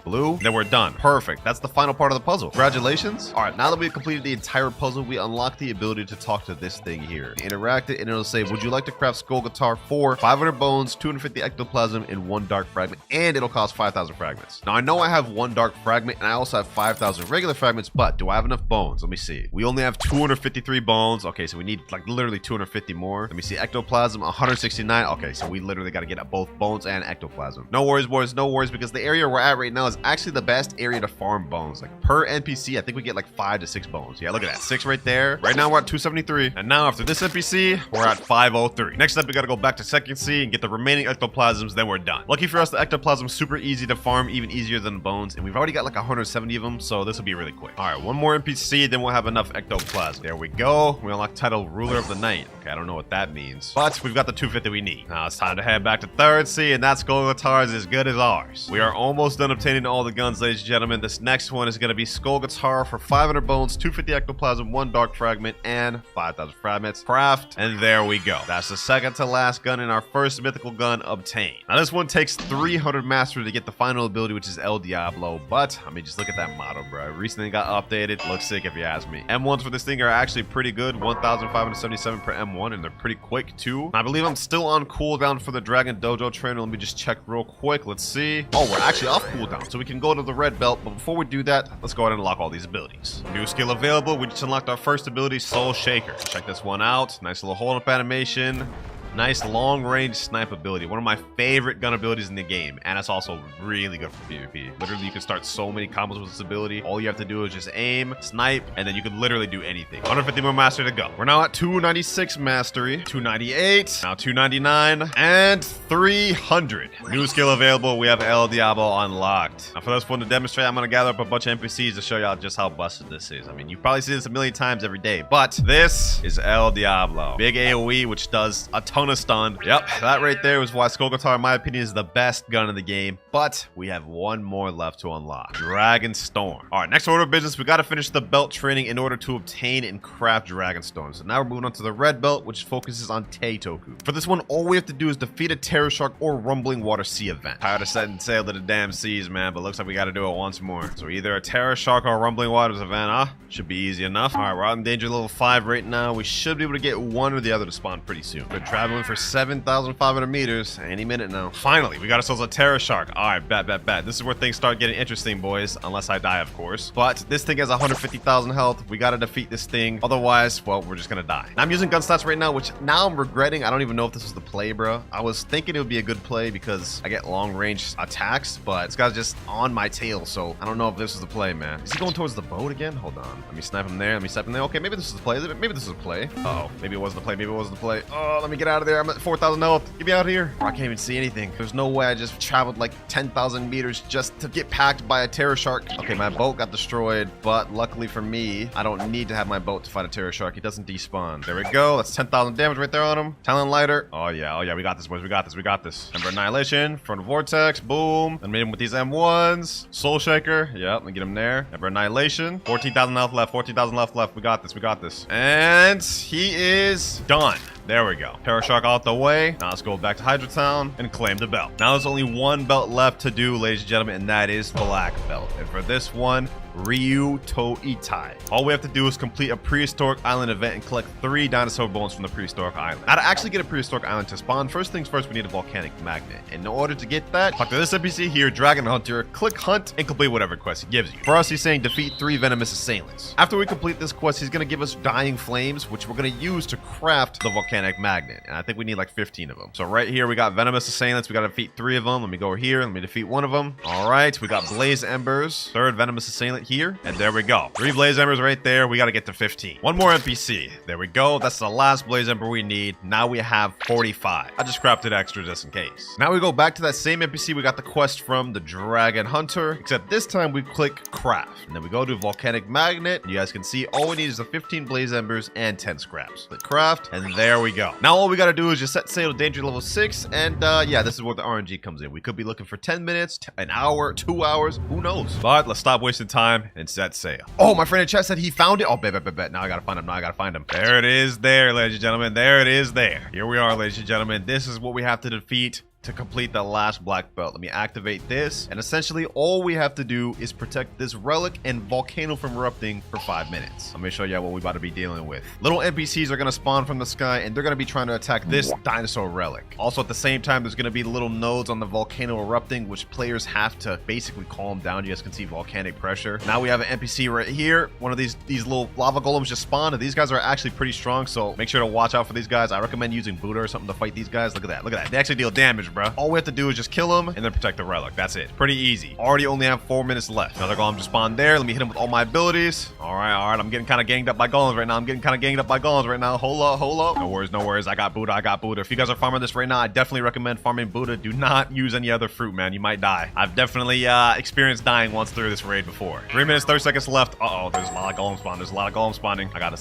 Blue. Then we're done. Perfect. That's the final part of the puzzle. Congratulations. All right, now that we've completed the entire puzzle, we unlock the ability to talk to this thing here. Interact it, and it'll say, would you like to craft skull guitar for 500 bones, 250 ectoplasm, and 1 dark fragment, and it'll cost 5,000 fragments. Now, I know I have 1 dark fragment, and I also have 5,000 regular fragments, but do I have enough bones? Let me see. We only have 253 bones. Okay, so we need like literally 250 more. Let me see. Ectoplasm, 169. Okay, so we literally got to get both bones and ectoplasm. No worries, boys. No worries, because the area we're at right now is actually the best area to farm bones. Like per NPC, I think we get like 5 to 6 bones. Yeah, look at that. 6 right there. Right now we're at 273. And now after this NPC, we're at 503. Next up, we got to go back to second C and get the remaining ectoplasms, then we're done. Lucky for us, the ectoplasm is super easy to farm, even easier than the bones, and we've already got like 170 of them, so this will be really quick. All right, one more NPC, then we'll have enough ectoplasm. There we go. We unlock title Ruler of the Night. Okay, I don't know what that means, but we've got the 250 we need. Now it's time to head back to third C, and that skull guitar is as good as ours. We are almost done obtaining all the guns, ladies and gentlemen. This next one is going to be skull guitar for 500 bones, 250 ectoplasm, 1 dark fragment, and 5,000 fragments. Craft, and there we go. That's the second to last gun in our first mythical gun obtained. Now this one takes 300 mastery to get the final ability, which is El Diablo, but I mean, just look at that motto, bro. It recently got updated. Looks sick if you ask me. M1s for this thing are actually pretty good, 1,577 per M1, and they're pretty quick too. I believe I'm still on cooldown for the Dragon Dojo trainer. Let me just check real quick. Let's see. Oh, we're actually off cooldown, so we can go to the red belt, but before we do that, let's go ahead and unlock all these abilities. New skill available. We just unlocked our first ability, Soul Shaker. Check this one out. Nice little hold up animation. Nice long-range snipe ability. One of my favorite gun abilities in the game. And it's also really good for PvP. Literally, you can start so many combos with this ability. All you have to do is just aim, snipe, and then you can literally do anything. 150 more mastery to go. We're now at 296 mastery, 298, now 299, and 300. New skill available. We have El Diablo unlocked. Now, for this one to demonstrate, I'm going to gather up a bunch of NPCs to show y'all just how busted this is. I mean, you probably see this a million times every day, but this is El Diablo. Big AoE, which does a ton of stun. Yep, that right there was why skull guitar, in my opinion, is the best gun in the game. But we have one more left to unlock. Dragon Storm. All right, next order of business, we got to finish the belt training in order to obtain and craft Dragon Storm. So now we're moving on to the red belt, which focuses on Teitoku. For this one, all we have to do is defeat a Terror Shark or Rumbling Water Sea event. Tired of setting sail to the damn seas, man, but looks like we got to do it once more. So either a Terror Shark or a Rumbling Waters event, should be easy enough. All right, we're out in danger level 5 right now. We should be able to get one or the other to spawn pretty soon. We're traveling for 7,500 meters any minute now. Finally, we got ourselves a Terror Shark. All right, bet. This is where things start getting interesting, boys, unless I die, of course. But this thing has 150,000 health. We got to defeat this thing. Otherwise, well, we're just going to die. Now, I'm using gun stats right now, which now I'm regretting. I don't even know if this was the play, bro. I was thinking it would be a good play because I get long range attacks, but this guy's just on my tail, so I don't know if this was the play, man. Is he going towards the boat again? Hold on. Let me snipe him there. Let me snipe him there. Okay, maybe this is the play. Maybe this is a play. Uh-oh. Maybe it wasn't the play. Maybe it wasn't the play. Oh, let me get out of there. I'm at 4,000 health. Get me out of here. I can't even see anything. There's no way I just traveled like 10,000 meters just to get packed by a Terror Shark. Okay, my boat got destroyed, but luckily for me, I don't need to have my boat to fight a Terror Shark. He doesn't despawn. There we go. That's 10,000 damage right there on him. Talon Lighter. Oh yeah. We got this, boys. We got this. Ember Annihilation. Front Vortex. Boom. And made him with these M1s. Soul Shaker. Yep. Let me get him there. Ember Annihilation. 14,000 health left. 14,000 left. We got this. And he is done. There we go. Terror Shark out the way. Now let's go back to Hydra Town and claim the belt. Now there's only one belt left to do, ladies and gentlemen, and that is Black Belt. And for this one, Ryu to Itai. All we have to do is complete a prehistoric island event and collect 3 dinosaur bones from the prehistoric island. Now to actually get a prehistoric island to spawn, first things first, we need a volcanic magnet. And in order to get that, talk to this NPC here, Dragon Hunter, click hunt and complete whatever quest he gives you. For us, he's saying defeat 3 venomous assailants. After we complete this quest, he's going to give us dying flames, which we're going to use to craft the volcanic magnet. And I think we need like 15 of them. So right here, we got venomous assailants. We got to defeat 3 of them. Let me go over here. Let me defeat 1 of them. All right. We got blaze embers, 3rd venomous assailant here. And there we go. 3 blaze embers right there. We got to get to 15. 1 more NPC. There we go. That's the last blaze ember we need. Now we have 45. I just crafted extra just in case. Now we go back to that same NPC. We got the quest from the Dragon Hunter, except this time we click craft. And then we go to volcanic magnet. You guys can see all we need is the 15 blaze embers and 10 scraps. Click craft. And there we go. Now all we got to do is just set sail to danger level 6. And yeah, this is where the RNG comes in. We could be looking for 10 minutes, an hour, 2 hours. Who knows? But let's stop wasting time time and set sail. Oh, my friend in chat said he found it. Oh, bet. Now I gotta find him. Now I gotta find him. There it is there, ladies and gentlemen. There it is there. Here we are, ladies and gentlemen. This is what we have to defeat to complete the last black belt. Let me activate this, and essentially all we have to do is protect this relic and volcano from erupting for 5 minutes. Let me show you what we're about to be dealing with. Little NPCs are going to spawn from the sky, and they're going to be trying to attack this dinosaur relic. Also, at the same time, there's going to be little nodes on the volcano erupting, which players have to basically calm down. You guys can see volcanic pressure. Now we have an NPC right here. One of these little lava golems just spawned, and these guys are actually pretty strong, so make sure to watch out for these guys. I recommend using Buddha or something to fight these guys. Look at that. Look at that. They actually deal damage, bro. All we have to do is just kill him and then protect the relic. That's it. Pretty easy. Already only have 4 minutes left. Another golem just spawned there. Let me hit him with all my abilities. All right. I'm getting kind of ganged up by golems right now. Hold up. No worries. I got Buddha. If you guys are farming this right now, I definitely recommend farming Buddha. Do not use any other fruit, man. You might die. I've definitely experienced dying once through this raid before. 3 minutes, 30 seconds left. Uh-oh, there's a lot of golems spawning. I got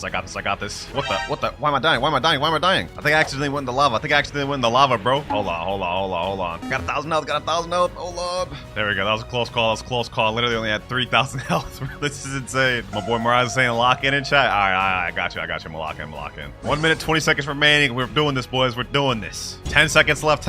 this. What the? Why am I dying? I think I accidentally went in the lava, bro. Hold on. Got 1,000 health. Hold up. There we go. That was a close call. Literally only had 3,000 health. This is insane. My boy Mirage is saying lock in chat. All right. I got you. I'm lock in. 1 minute, 20 seconds remaining. We're doing this, boys. We're doing this. 10 seconds left.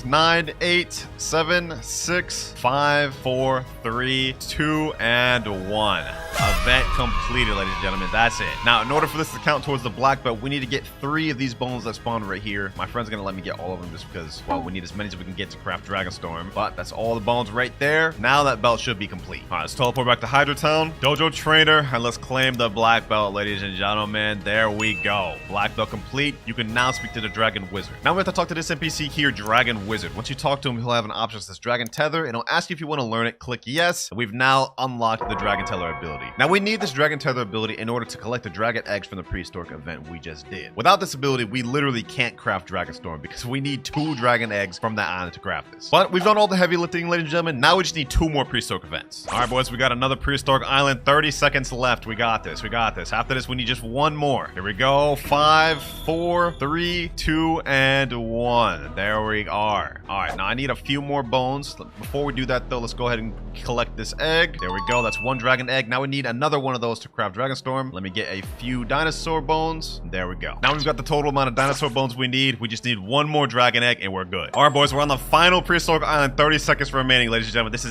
9, 8, 7, 6, 5, 4, 3, 2, and 1. Event completed, ladies and gentlemen. That's it. Now, in order for this to count towards the black belt, we need to get 3 of these bones that spawned right here. My friend's gonna let me get all of them just because, well, we need as many as we can get to craft Dragonstorm. But that's all the bones right there. Now that belt should be complete. All right, let's teleport back to Hydra Town, Dojo Trainer, and let's claim the black belt, ladies and gentlemen. There we go. Black belt complete. You can now speak to the Dragon Wizard. Now we have to talk to this NPC here, Dragon Wizard. Once you talk to him, he'll have an option that says Dragon Tether, and he'll ask you if you want to learn it. Click yes. We've now unlocked the Dragon Tether ability. Now we need this Dragon Tether ability in order to collect the dragon eggs from the prehistoric event we just did. Without this ability, we literally can't craft Dragonstorm because we need 2 dragon eggs from that island to craft this. But we've done all the heavy lifting, ladies and gentlemen. Now we just need 2 more prehistoric events. All right, boys, we got another prehistoric island. 30 seconds left. We got this. After this, we need just 1 more. Here we go. 5, 4, 3, 2, and 1. There we are. All right, now I need a few more bones. Before we do that, though, let's go ahead and collect this egg. There we go. That's 1 dragon egg. Now we need another one of those to craft Dragonstorm. Let me get a few dinosaur bones. There we go. Now we've got the total amount of dinosaur bones we need. We just need 1 more dragon egg and we're good. All right, boys, we're on the final prehistoric island. 30 seconds remaining, ladies and gentlemen. This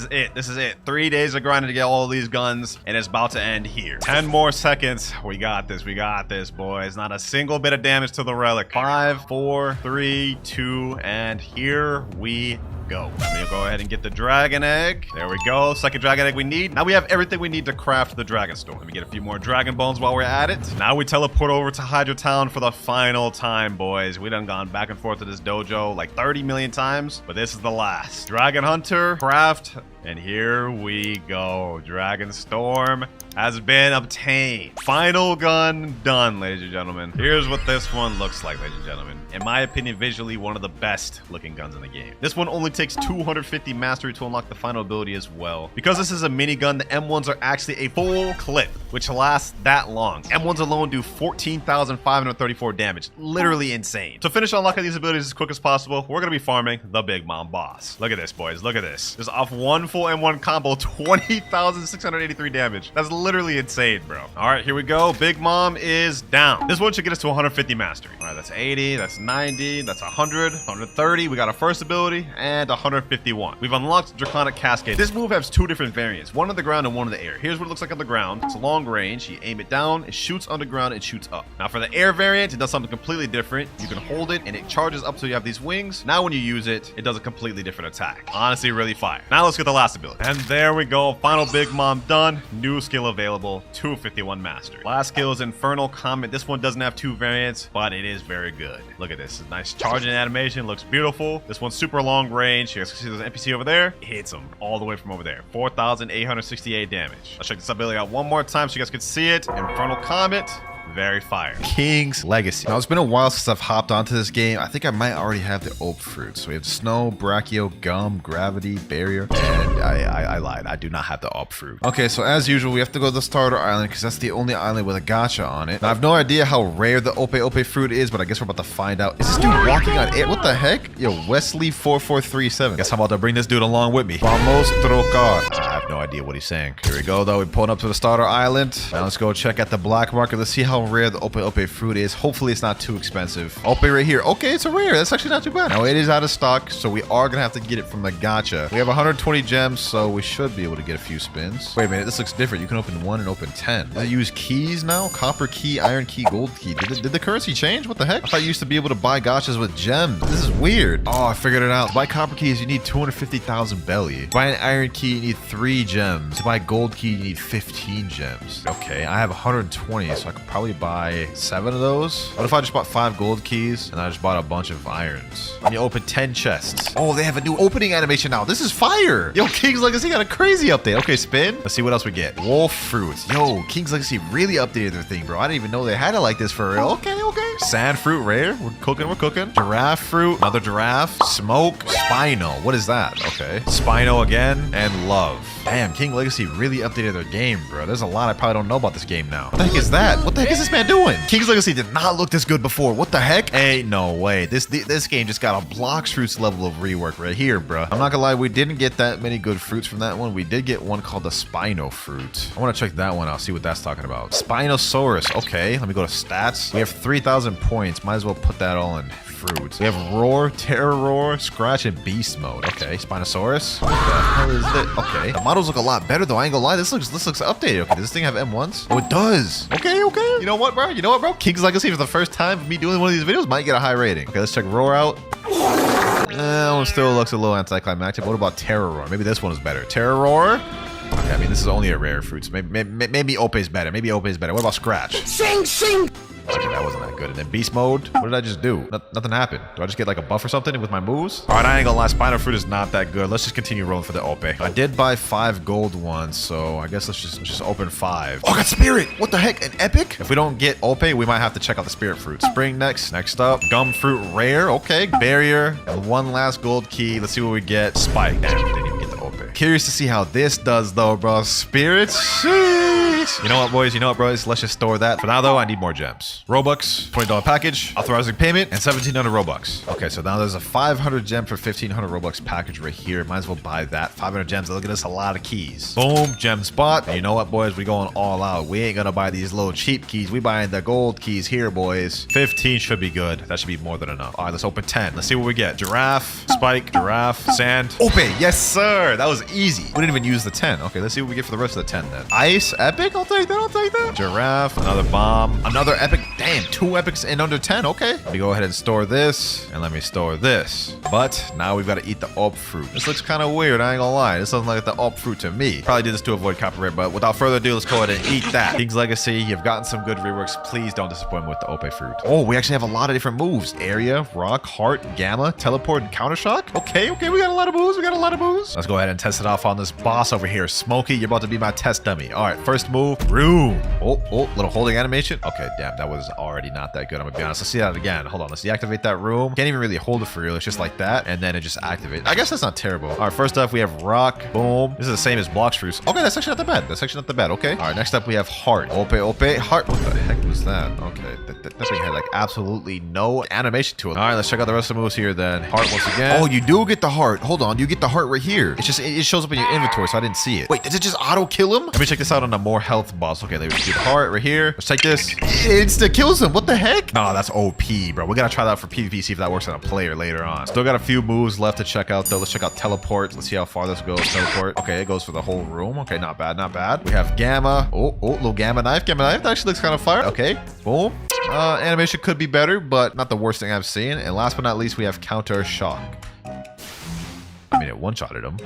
is it. 3 days of grinding to get all these guns, and it's about to end here. 10 more seconds. We got this, boys. Not a single bit of damage to the relic. 5, 4, 3, 2, and here we go. Let me go ahead and get the dragon egg. There we go. Second dragon egg we need. Now we have everything we need to craft the Dragonstorm. Let me get a few more dragon bones while we're at it. Now we teleport over to Hydra Town for the final time, boys. We done gone back and forth to this dojo like 30 million times, but this is the last. Dragon Hunter, craft, and here we go. Dragonstorm has been obtained. Final gun done, ladies and gentlemen. Here's what this one looks like, ladies and gentlemen. In my opinion, visually one of the best looking guns in the game. This one only takes 250 mastery to unlock the final ability as well. Because this is a minigun, the M1s are actually a full clip, which lasts that long. M1s alone do 14,534 damage. Literally insane. To finish unlocking these abilities as quick as possible, we're gonna be farming the Big Mom boss. Look at this, boys. Look at this. Just off 1 full M1 combo, 20,683 damage. That's literally insane, bro. All right, here we go. Big Mom is down. This one should get us to 150 mastery. All right, that's 80, that's 90, that's 100, 130. We got our first ability, and 151. We've unlocked Draconic Cascade. This move has 2 different variants, one on the ground and one in the air. Here's what it looks like on the ground. It's long range. You aim it down, it shoots underground, and shoots up. Now for the air variant, it does something completely different. You can hold it, and it charges up till you have these wings. Now when you use it, it does a completely different attack. Honestly, really fire. Now let's get the last ability. And there we go. Final Big Mom done. New skill available. 251 mastery. Last skill is Infernal Comet. This one doesn't have 2 variants, but it is very good. Look at this. Nice charging animation. Looks beautiful. This one's super long range. You guys can see there's an NPC over there. It hits him all the way from over there. 4,868 damage. Let's check this ability out one more time so you guys can see it. Infernal Comet. Very fire. King's Legacy. Now, it's been a while since I've hopped onto this game. I think I might already have the Oak fruit. So we have Snow, Brachio, Gum, Gravity, Barrier, and I lied. I do not have the Oak fruit. Okay, so as usual, we have to go to the Starter Island because that's the only island with a gacha on it. Now, I have no idea how rare the Ope fruit is, but I guess we're about to find out. Is this dude walking on air? What the heck? Yo, Wesley 4437. Guess I'm about to bring this dude along with me. Vamos trocar. I have have no idea what he's saying. Here we go, though. We're pulling up to the starter island. Now let's go check at the black market. Let's see how rare the Ope fruit is. Hopefully it's not too expensive. Ope right here. Okay, it's a rare. That's actually not too bad. Now it is out of stock, so we are gonna have to get it from the gacha. We have 120 gems, so we should be able to get a few spins. Wait a minute, this looks different. You can open 1 and open 10. Does it use keys now? Copper key, iron key, gold key. Did the currency change? What the heck? I thought you used to be able to buy gachas with gems. This is weird. Oh, I figured it out. To buy copper keys, you need 250,000 belly. To buy an iron key, you need 3 gems. To buy gold key, you need 15 gems. Okay, I have 120, so I could probably buy 7 of those. What if I just bought 5 gold keys and I just bought a bunch of irons? And you open 10 chests. Oh, they have a new opening animation now. This is fire. Yo, King's Legacy got a crazy update. Okay, spin. Let's see what else we get. Wolf fruits. Yo, King's Legacy really updated their thing, bro. I didn't even know they had it like this for real. Okay, okay. Sand fruit rare. We're cooking, we're cooking. Giraffe fruit. Another giraffe. Smoke. Spino. What is that? Okay. Spino again. And love. Damn, King Legacy really updated their game, bro. There's a lot I probably don't know about this game now. What the heck is that? What the heck is this man doing? King's Legacy did not look this good before. What the heck? Ain't no way. This game just got a Blox fruits level of rework right here, bro. I'm not gonna lie, we didn't get that many good fruits from that one. We did get one called the Spino fruit. I want to check that one out, see what that's talking about. Spinosaurus. Okay, let me go to stats. We have 3,000 points. Might as well put that all in fruits. We have Roar, Terror Roar, Scratch, and Beast mode. Okay, Spinosaurus. What the hell is this? Okay, the models look a lot better though. I ain't gonna lie. This looks updated. Okay, does this thing have M1s? Oh, it does. Okay, okay. You know what, bro? You know what, bro? King's Legacy for the first time of me doing one of these videos might get a high rating. Okay, let's check Roar out. That one still looks a little anticlimactic. What about Terror Roar? Maybe this one is better. Terror Roar. Okay, I mean, this is only a rare fruit, so maybe Ope is better. Maybe Ope is better. What about Scratch? Sing, sing. Okay, that wasn't that good. And then Beast mode. What did I just do? Nothing happened. Do I just get like a buff or something with my moves? All right, I ain't gonna lie. Spino fruit is not that good. Let's just continue rolling for the Ope. I did buy 5 gold ones, so I guess let's just open 5. Oh, I got Spirit. What the heck? An epic? If we don't get Ope, we might have to check out the Spirit fruit. Spring next. Next up, Gum fruit rare. Okay, barrier. And 1 last gold key. Let's see what we get. Spike. Damn, we didn't even get the Ope. Curious to see how this does though, bro. Spirit. Sheesh. You know what, boys? You know what, bros? Let's just store that. For now, though, I need more gems. Robux, $20 package, authorizing payment, and 1,700 Robux. Okay, so now there's a 500 gem for 1,500 Robux package right here. Might as well buy that. 500 gems. That'll get us a lot of keys. Boom, gem spot. And you know what, boys? We going all out. We ain't gonna buy these little cheap keys. We buying the gold keys here, boys. 15 should be good. That should be more than enough. All right, let's open 10. Let's see what we get. Giraffe, spike, giraffe, sand. Open. Yes, sir. That was easy. We didn't even use the 10. Okay, let's see what we get for the rest of the 10 then. Ice, epic. I'll take that. I'll take that. Giraffe, another bomb, another epic. Damn, 2 epics in under 10. Okay. Let me go ahead and store this, and let me store this. But now we've got to eat the up fruit. This looks kind of weird. I ain't gonna lie. This doesn't look like the up fruit to me. Probably did this to avoid copyright, but without further ado, let's go ahead and eat that. King's Legacy, you've gotten some good reworks. Please don't disappoint me with the Ope fruit. Oh, we actually have a lot of different moves. Area, rock, heart, gamma, teleport, and counter shock. Okay, okay, we got a lot of moves. We got a lot of moves. Let's go ahead and test it off on this boss over here. Smokey, you're about to be my test dummy. All right, first move, room. Oh, little holding animation. Okay, damn, that was already not that good. I'm gonna be honest. Let's see that again. Hold on, let's deactivate that room. Can't even really hold it for real. It's just like that, and then it just activates. I guess that's not terrible. All right, first up, we have rock. Boom. This is the same as Blox fruits. Okay, that's actually not that bad. That's actually not that bad. Okay. All right, next up, we have heart. Ope, heart. What the heck was that? Okay, that thing had like absolutely no animation to it. All right, let's check out the rest of the moves here then. Heart once again. Oh, you do get the heart. Hold on, you get the heart right here. It's just, it shows up in your inventory, so I didn't see it. Wait, does it just auto kill him? Let me check this out on a more health boss. Okay, there we go. The heart right here. Let's take this. It insta kills him. What the heck? No, that's OP, bro. We gotta try that for PvP, see if that works on a player later on. Still got a few moves left to check out though. Let's check out teleport. Let's see how far this goes. Teleport. Okay, it goes for the whole room. Okay, not bad, not bad. We have gamma. Oh, little gamma knife. Gamma knife. That actually looks kind of fire. Okay, boom. Animation could be better, but not the worst thing I've seen. And last but not least, we have counter shock. I mean, it one-shotted him.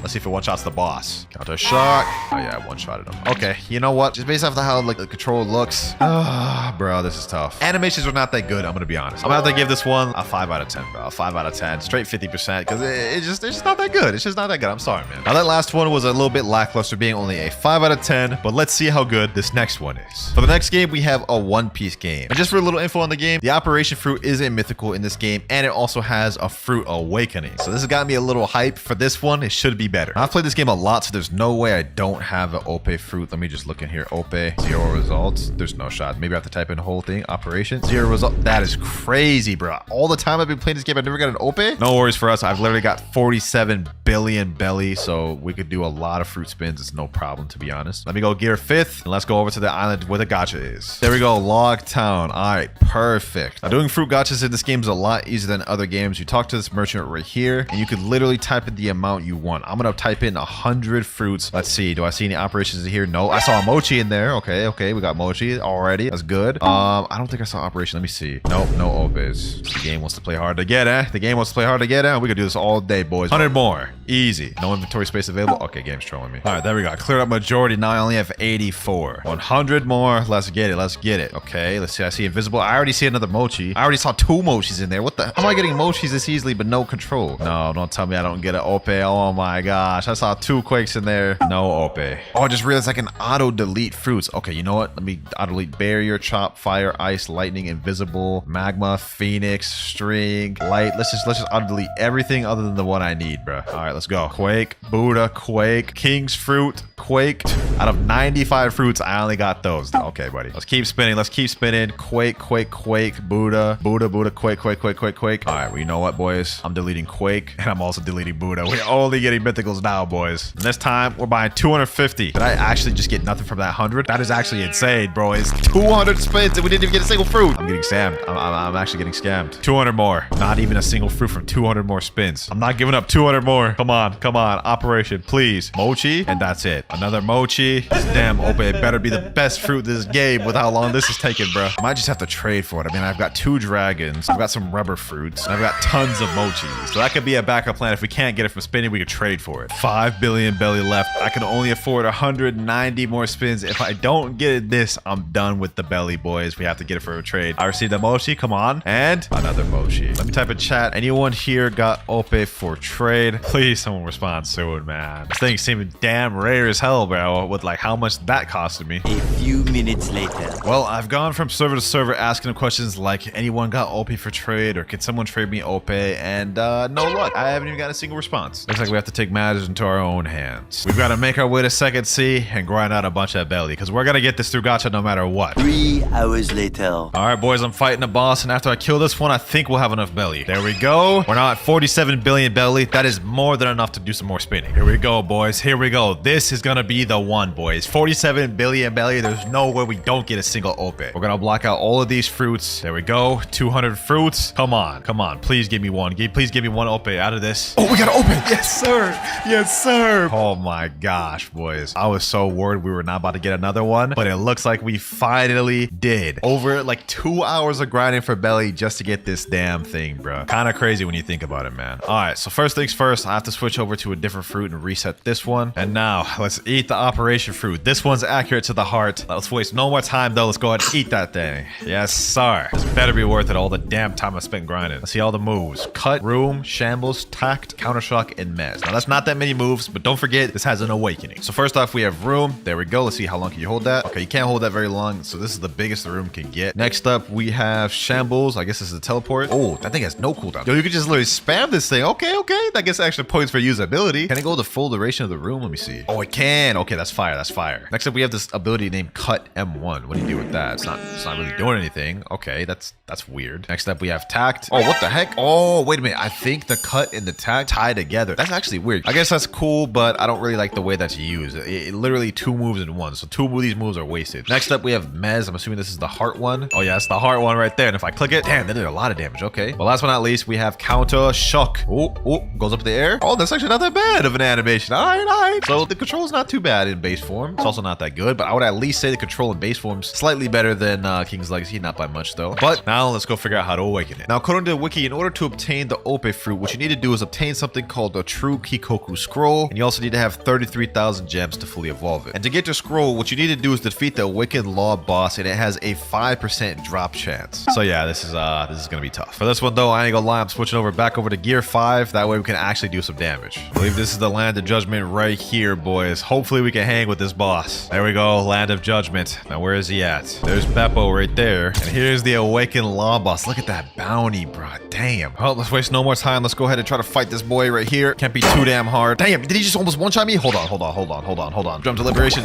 Let's see if it one-shots the boss. Counter shock. Oh yeah, it one-shotted him. Okay, you know what? Just based off of how like the control looks. Bro, this is tough. Animations are not that good. I'm gonna be honest. I'm gonna have to give this one a 5 out of 10, bro. A 5 out of 10, straight 50%, because it's just not that good. It's just not that good. I'm sorry, man. Now that last one was a little bit lackluster, being only a 5 out of 10. But let's see how good this next one is. For the next game, we have a One Piece game. And just for a little info on the game, the Operation Fruit is a mythical in this game, and it also has a Fruit Awakening. So this has got me a little little hype for this one, it should be better. I've played this game a lot, so there's no way I don't have an OP fruit. Let me just look in here. OP, 0 results. There's no shot. Maybe I have to type in the whole thing. Operation, 0 result. That is crazy, bro. All the time I've been playing this game, I've never got an OP. No worries for us. I've literally got 47 billion belly, so we could do a lot of fruit spins. It's no problem, to be honest. Let me go gear 5th, and let's go over to the island where the gacha is. There we go, Log Town. All right, perfect. Now, doing fruit gachas in this game is a lot easier than other games. You talk to this merchant right here, and you could literally type in the amount you want. I'm gonna type in 100 fruits. Let's see. Do I see any operations in here? No. I saw a mochi in there. Okay, we got mochi already. That's good. I don't think I saw operation. Let me see. Nope, no opes. The game wants to play hard to get, eh? The game wants to play hard to get, eh? We could do this all day, boys. 100 more. Easy. No inventory space available. Okay, game's trolling me. All right, there we go. I cleared up majority. Now I only have 84. 100 more. Let's get it. Let's get it. Okay, let's see. I see invisible. I already see another mochi. I already saw 2 mochis in there. What the? How am I getting mochis this easily but no control? No, don't tell me I don't get an OP. Oh my gosh. I saw 2 quakes in there. No OP. Oh, I just realized I can auto delete fruits. Okay, you know what? Let me auto delete barrier, chop, fire, ice, lightning, invisible, magma, phoenix, string, light. Let's just auto delete everything other than the one I need, bro. All right, let's go. Quake, Buddha, quake, king's fruit, quake. Out of 95 fruits, I only got those. Okay, buddy. Let's keep spinning. Let's keep spinning. Quake, quake, quake, Buddha, Buddha, Buddha, quake, quake, quake, quake, quake. All right, well, you know what, boys? I'm deleting quake, and I'm also deleting Buddha. We're only getting mythicals now, boys. And this time, we're buying 250. Did I actually just get nothing from that 100? That is actually insane, bro. It's 200 spins, and we didn't even get a single fruit. I'm getting scammed. I'm actually getting scammed. 200 more. Not even a single fruit from 200 more spins. I'm not giving up 200 more. Come on, come on. Operation, please. Mochi, and that's it. Another mochi. This damn OP better be the best fruit this game with how long this is taking, bro. I might just have to trade for it. I mean, I've got 2 dragons. I've got some rubber fruits. And I've got tons of mochis. So that could be a backup plan. If we can't get it from spinning, we could trade for it. 5 billion belly left. I can only afford 190 more spins. If I don't get this, I'm done with the belly, boys. We have to get it for a trade. I received a mochi. Come on. And another mochi. Let me type in chat. Anyone here got OP for trade? Please, someone respond soon, man. This thing seemed damn rare as hell, bro, with like how much that costed me. A few minutes later. Well, I've gone from server to server asking them questions like, anyone got OP for trade, or could someone trade me OP? And no luck. I haven't even got a single response. Looks like we have to take matters into our own hands. We've got to make our way to second C and grind out a bunch of belly, because we're gonna get this through gacha no matter what. 3 hours later. All right, boys, I'm fighting a boss, and after I kill this one, I think we'll have enough belly. There we go. We're now at 47 billion belly. That is more than enough to do some more spinning. Here we go, boys. Here we go. This is gonna be the one, boys. 47 billion belly. There's no way we don't get a single OP. We're gonna block out all of these fruits. There we go. 200 fruits. Come on. Come on. Please give me one. Please give me one OP out of this. Oh, we got an OP. Yes, sir. Yes, sir. Oh my gosh, boys. I was so worried we were not about to get another one, but it looks like we finally did. Over like 2 hours of grinding for belly just to get this damn thing, bro. Kind of crazy when you think about it, man. All right, so first things first, I have to switch over to a different fruit and reset this one. And now let's eat the operation fruit. This one's accurate to the heart. Let's waste no more time though. Let's go ahead and eat that thing. Yes, sir. This better be worth it, all the damn time I spent grinding. Let's see all the moves. Cut, room, shambles, tact, countershock, and mess. Now that's not that many moves, but don't forget, this has an awakening. So first off, we have room. There we go. Let's see how long can you hold that. Okay, you can't hold that very long, so this is the biggest the room can get. Next up, we have shambles. I guess this is a teleport. Oh, that thing has no cooldown. Yo, you can just literally spam this thing. Okay. That gets extra points for usability. Can it go the full duration of the room? Let me see. Oh, it can. Okay, that's fire. That's fire. Next up, we have this ability named Cut M1. What do you do with that? It's not really doing anything. Okay, that's weird. Next up, we have Tact. Oh, what the heck? Oh, wait a minute. I think the Cut and the Tact tie together. That's actually weird. I guess that's cool, but I don't really like the way that's used. It literally 2 moves in one, so 2 of these moves are wasted. Next up, we have Mez. I'm assuming this is the heart one. Oh, yeah, it's the heart one right there. And if I click it, damn, that did a lot of damage. Okay. Well, last but not least, we have Counter Shock. Oh, goes up in the air. Oh, that's actually not that bad of an animation. All right. So the control is not too bad in base form. It's also not that good, but I would at least say the control in base form's slightly better than King's Legacy. Not by much, though. But now let's go figure out how to awaken it. Now, according to the wiki, in order to obtain the Ope fruit, what you need to do is obtain something called the True Kikoku Scroll, and you also need to have 33,000 gems to fully evolve it. And to get your scroll, what you need to do is defeat the Awakened Law boss, and it has a 5% drop chance. So yeah, this is gonna be tough. For this one though, I ain't gonna lie, I'm switching back over to gear 5. That way we can actually do some damage. I believe this is the Land of Judgment right here, boys. Hopefully we can hang with this boss. There we go, Land of Judgment. Now where is he at? There's Beppo right there. And here's the Awakened Law boss. Look at that bounty, bro. Damn. Well, let's waste no more time. Let's go ahead and try to fight fight this boy right here. Can't be too damn hard. Damn, did he just almost one-shot me? Hold on. Jump to liberation.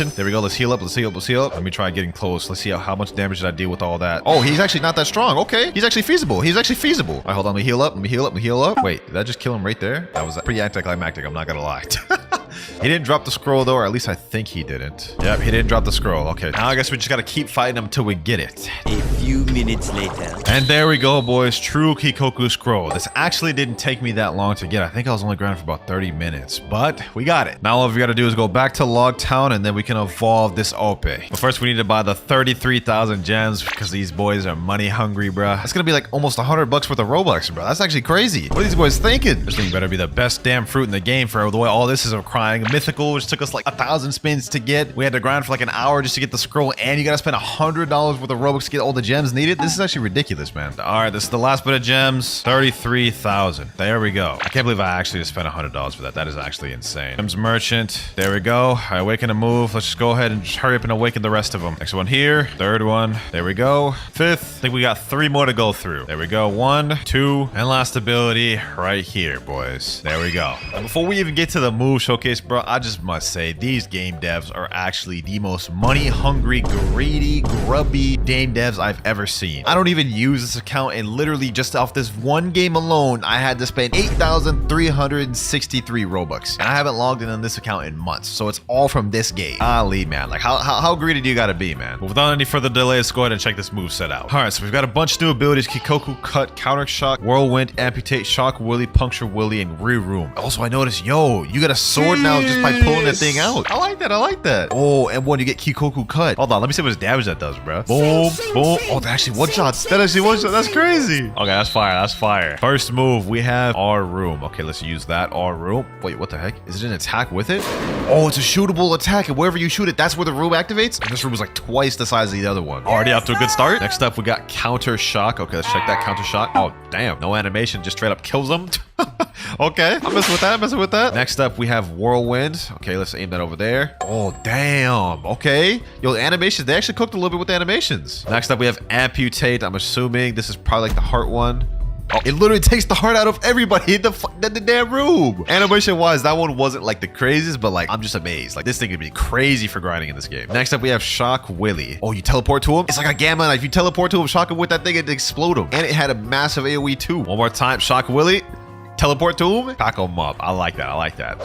There we go. Let's heal up. Let me try getting close. Let's see how much damage did I deal with all that. Oh, he's actually not that strong. Okay. He's actually feasible. All right, hold on. Let me heal up. Wait, did I just kill him right there? That was pretty anticlimactic. I'm not gonna lie. He didn't drop the scroll though, or at least I think he didn't. Yep, he didn't drop the scroll. Okay, now I guess we just gotta keep fighting him until we get it. A few minutes later. And there we go, boys. True Kikoku scroll. This actually didn't take me that long to get. I think I was only grinding for about 30 minutes, but we got it. Now all we gotta do is go back to Log Town, and then we can evolve this Ope. But first we need to buy the 33,000 gems because these boys are money hungry, bruh. That's gonna be like almost $100 worth of Robux, bro. That's actually crazy. What are these boys thinking? This thing better be the best damn fruit in the game for the way all this is crying. Mythical, which took us like 1,000 spins to get. We had to grind for like an hour just to get the scroll, and you gotta spend $100 worth of Robux to get all the gems needed. This is actually ridiculous, man. All right, this is the last bit of gems. 33,000. There we go. I can't believe I actually just spent $100 for that. That is actually insane. Gems merchant. There we go. All right, awaken and move. Let's just go ahead and just hurry up and awaken the rest of them. Next one here. Third one. There we go. Fifth. I think we got 3 more to go through. There we go. 1, 2, and last ability right here, boys. There we go. Now, before we even get to the move showcase, bro, I just must say these game devs are actually the most money hungry, greedy, grubby game devs I've ever seen. I don't even use this account, and literally just off this one game alone, I had to spend 8,363 Robux. And I haven't logged in on this account in months, so it's all from this game. Golly, man. Like, how greedy do you gotta be, man? But without any further delay, let's go ahead and check this move set out. All right, so we've got a bunch of new abilities: Kikoku Cut, Counter Shock, Whirlwind, Amputate, Shock Willy, Puncture Willy, and Re-Room. Also, I noticed, yo, you got a sword now just by pulling that thing out. I like that. Oh, and when you get Kikoku Cut. Hold on, let me see what damage that does, bro. Boom, boom. Oh, that actually one-shots. That's crazy. Okay, that's fire. First move, we have our room. Okay, let's use that. Our room. Wait, what the heck? Is it an attack with it? Oh, it's a shootable attack, and wherever you shoot it, that's where the room activates. And this room is like twice the size of the other one. Already off to a good start. Next up, we got Counter Shock. Okay, let's check that Counter Shock. Oh, damn. No animation, just straight up kills them. Okay, I'm messing with that. Next up, we have Whirlwind. Okay, let's aim that over there. Oh, damn. Okay. Yo, the animations, they actually cooked a little bit with the animations. Next up, we have Amputate. I'm assuming this is probably like the heart one. Oh, it literally takes the heart out of everybody in the damn room. Animation-wise, that one wasn't like the craziest, but like, I'm just amazed. Like, this thing could be crazy for grinding in this game. Next up, we have Shock Willy. Oh, you teleport to him? It's like a gamma knife. You teleport to him, shock him with that thing, it explode him. And it had a massive AoE too. One more time, Shock Willy. Teleport to him, pack him up. I like that.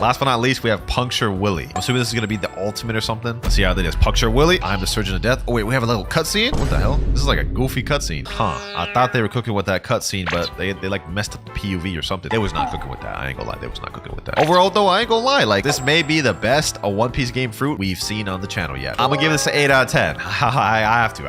Last but not least, we have Puncture Willy. I'm assuming this is gonna be the ultimate or something. Let's see how that is. Puncture Willy. I'm the Surgeon of Death. Oh wait, we have a little cutscene. What the hell? This is like a goofy cutscene. Huh? I thought they were cooking with that cutscene, but they like messed up the PUV or something. They was not cooking with that. I ain't gonna lie. They was not cooking with that. Overall, though, I ain't gonna lie. Like, this may be the best One Piece game fruit we've seen on the channel yet. I'm gonna give this an 8 out of 10. I have to.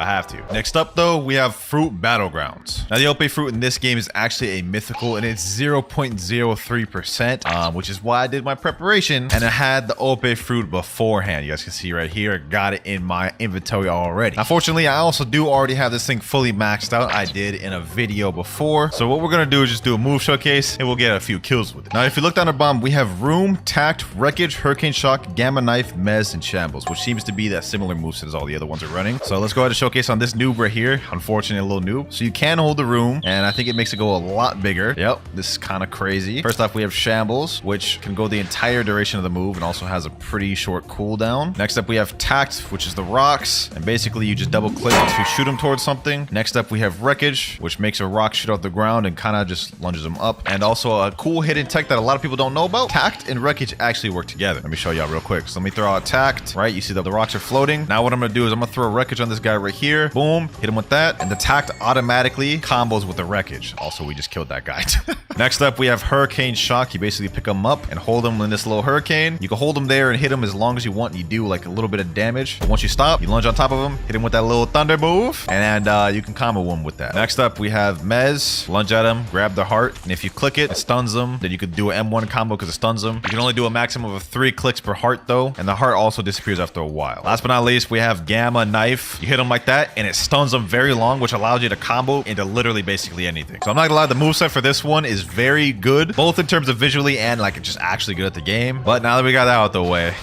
Next up, though, we have Fruit Battlegrounds. Now, the Ope fruit in this game is actually a mythical, and it's 0.03%, which is why I did my preparation, and I had the Ope fruit beforehand. You guys can see right here, got it in my inventory already. Unfortunately, I also do already have this thing fully maxed out. I did in a video before. So what we're gonna do is just do a move showcase, and we'll get a few kills with it. Now, if you look down the bottom, we have Room, Tact, Wreckage, Hurricane Shock, Gamma Knife, Mez, and Shambles, which seems to be that similar moveset as all the other ones are running. So let's go ahead and showcase on this noob right here. Unfortunately, a little noob. So you can hold the room, and I think it makes it go a lot bigger. Yep, this is kind of crazy. First off, we have Shambles, which can go the entire duration of the move and also has a pretty short cooldown. Next up, we have Tact, which is the rocks, and basically you just double click to shoot them towards something. Next up, we have Wreckage, which makes a rock shoot off the ground and kind of just lunges them up. And also a cool hidden tech that a lot of people don't know about. Tact and Wreckage actually work together. Let me show y'all real quick. So let me throw out Tact, right? You see that the rocks are floating. Now what I'm gonna do is I'm gonna throw a Wreckage on this guy right here. Boom, hit him with that. And the Tact automatically combos with the Wreckage. Also, we just killed that guy. Next up, we have Hurricane Shock. You basically pick him up and hold him in this little hurricane. You can hold him there and hit him as long as you want. You do like a little bit of damage. But once you stop, you lunge on top of him, hit him with that little thunder move, and you can combo him with that. Next up, we have Mez. Lunge at him, grab the heart, and if you click it, it stuns him. Then you could do an M1 combo because it stuns him. You can only do a maximum of 3 clicks per heart though, and the heart also disappears after a while. Last but not least, we have Gamma Knife. You hit him like that, and it stuns him very long, which allows you to combo into literally basically anything. So I'm not gonna lie, the moveset for this one is very good, both in terms of visually and like just actually good at the game. But now that we got that out the way,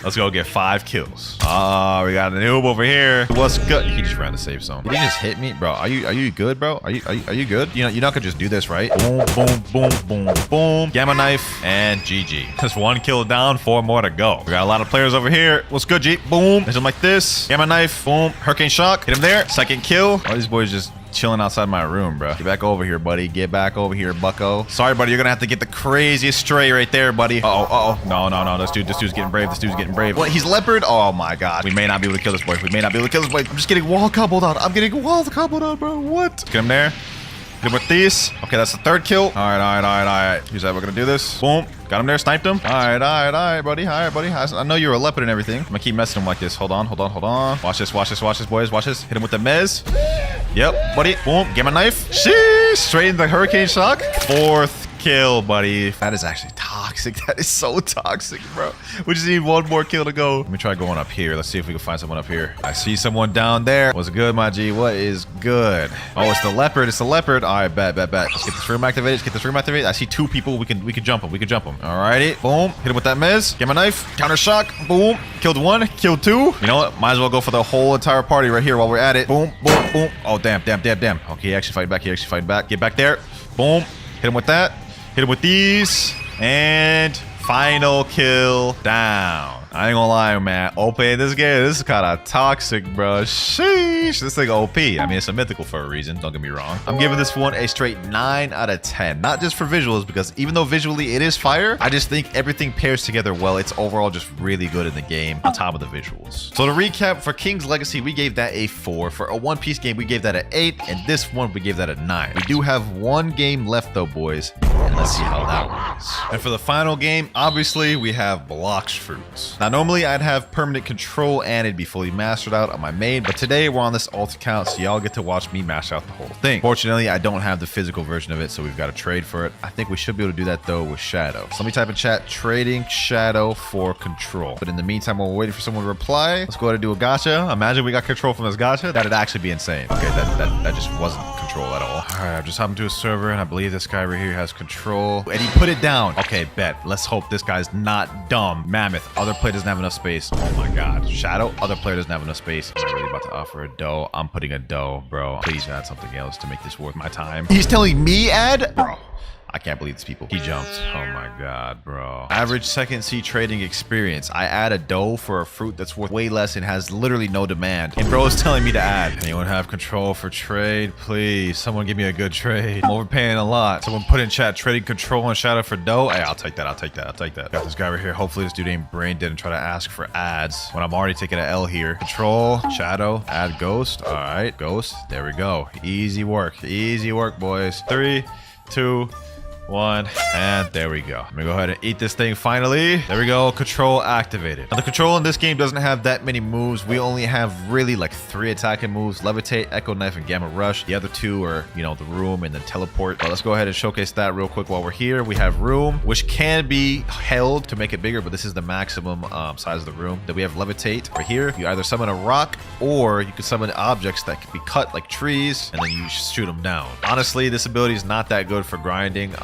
let's go get 5 kills. Oh, we got a noob over here. What's good? He just ran the safe zone. Did he just hit me, bro? Are you good, bro? Are you good? You know, you're not gonna just do this, right? Boom, boom, boom, boom, boom. Gamma knife and GG. Just 1 kill down, 4 more to go. We got a lot of players over here. What's good, G? Boom. Hit him like this. Gamma knife. Boom. Hurricane shock. Hit him there. 2nd kill. All these boys just chilling outside my room, bro. Get back over here, buddy. Get back over here, bucko. Sorry, buddy. You're gonna have to get the craziest stray right there, buddy. Uh-oh. No. This dude's getting brave. This dude's getting brave. What? He's leopard? Oh my god. We may not be able to kill this boy. I'm just getting wall coupled on. Bro. What? Get him there. Get him with these. Okay, that's the 3rd kill. All right. Here's that. We're gonna do this. Boom. Got him there. Sniped him. All right, buddy. All right, buddy. I know you're a leopard and everything. I'm gonna keep messing him like this. Hold on. Watch this, boys. Watch this. Hit him with the mez. Yep, buddy. Boom. Gamma knife. Sheesh. Straight in the hurricane shock. 4th kill, buddy. That is actually toxic. That is so toxic, bro. We just need 1 more kill to go. Let me try going up here. Let's see if we can find someone up here. I see someone down there. What's good, my G? What is good? Oh, it's the leopard. All right, bet. Let's get this room activated. I see 2 people. We can jump them. Alrighty. Boom. Hit him with that miz. Get my knife. Counter shock. Boom. Killed 1. Killed 2. You know what? Might as well go for the whole entire party right here while we're at it. Boom. Oh, damn. Okay, he actually fighting back. Get back there. Boom. Hit him with that. Hit him with these. And final kill down. I ain't gonna lie, man. OP in this game, this is kind of toxic, bro. Sheesh. This thing OP. I mean, it's a mythical for a reason. Don't get me wrong. I'm giving this one a straight 9 out of 10. Not just for visuals, because even though visually it is fire, I just think everything pairs together well. It's overall just really good in the game on top of the visuals. So to recap, for King's Legacy, we gave that a 4. For a One Piece game, we gave that an 8. And this one, we gave that a 9. We do have 1 game left, though, boys. And let's see how that works. And for the final game, obviously, we have Blox fruits. Now, normally I'd have permanent control and it'd be fully mastered out on my main, but today we're on this alt account, so y'all get to watch me mash out the whole thing. Fortunately, I don't have the physical version of it, so we've got to trade for it. I think we should be able to do that though with Shadow. So let me type in chat, trading Shadow for control. But in the meantime, while we're waiting for someone to reply, let's go ahead and do a gacha. Imagine we got control from this gacha. That'd actually be insane. Okay, that just wasn't control at all. All right, I've just hopped into a server and I believe this guy right here has control. And he put it down. Okay, bet. Let's hope this guy's not dumb. Mammoth. Other player doesn't have enough space. Oh my god. Shadow. Other player doesn't have enough space. I'm really about to offer a dough. I'm putting a dough, bro. Please add something else to make this worth my time. He's telling me add? Bro. I can't believe these people. He jumped. Oh my god, bro. Average second C trading experience. I add a dough for a fruit that's worth way less and has literally no demand. And bro is telling me to add. Anyone have control for trade? Please. Someone give me a good trade. I'm overpaying a lot. Someone put in chat trading control and Shadow for dough. Hey, I'll take that. Got this guy right here. Hopefully this dude ain't brain dead and try to ask for ads when I'm already taking an L here. Control, Shadow, add ghost. All right, ghost. There we go. Easy work, boys. 3, 2, 1, and there we go. I'm gonna go ahead and eat this thing finally. There we go. Control activated. Now the control in this game doesn't have that many moves. We only have really like 3 attacking moves: levitate, echo knife, and gamma rush. The other 2 are, you know, the room and then teleport. But let's go ahead and showcase that real quick while we're here. We have room, which can be held to make it bigger, but this is the maximum size of the room. Then we have levitate right here. You either summon a rock or you can summon objects that can be cut like trees and then you shoot them down. Honestly, this ability is not that good for grinding.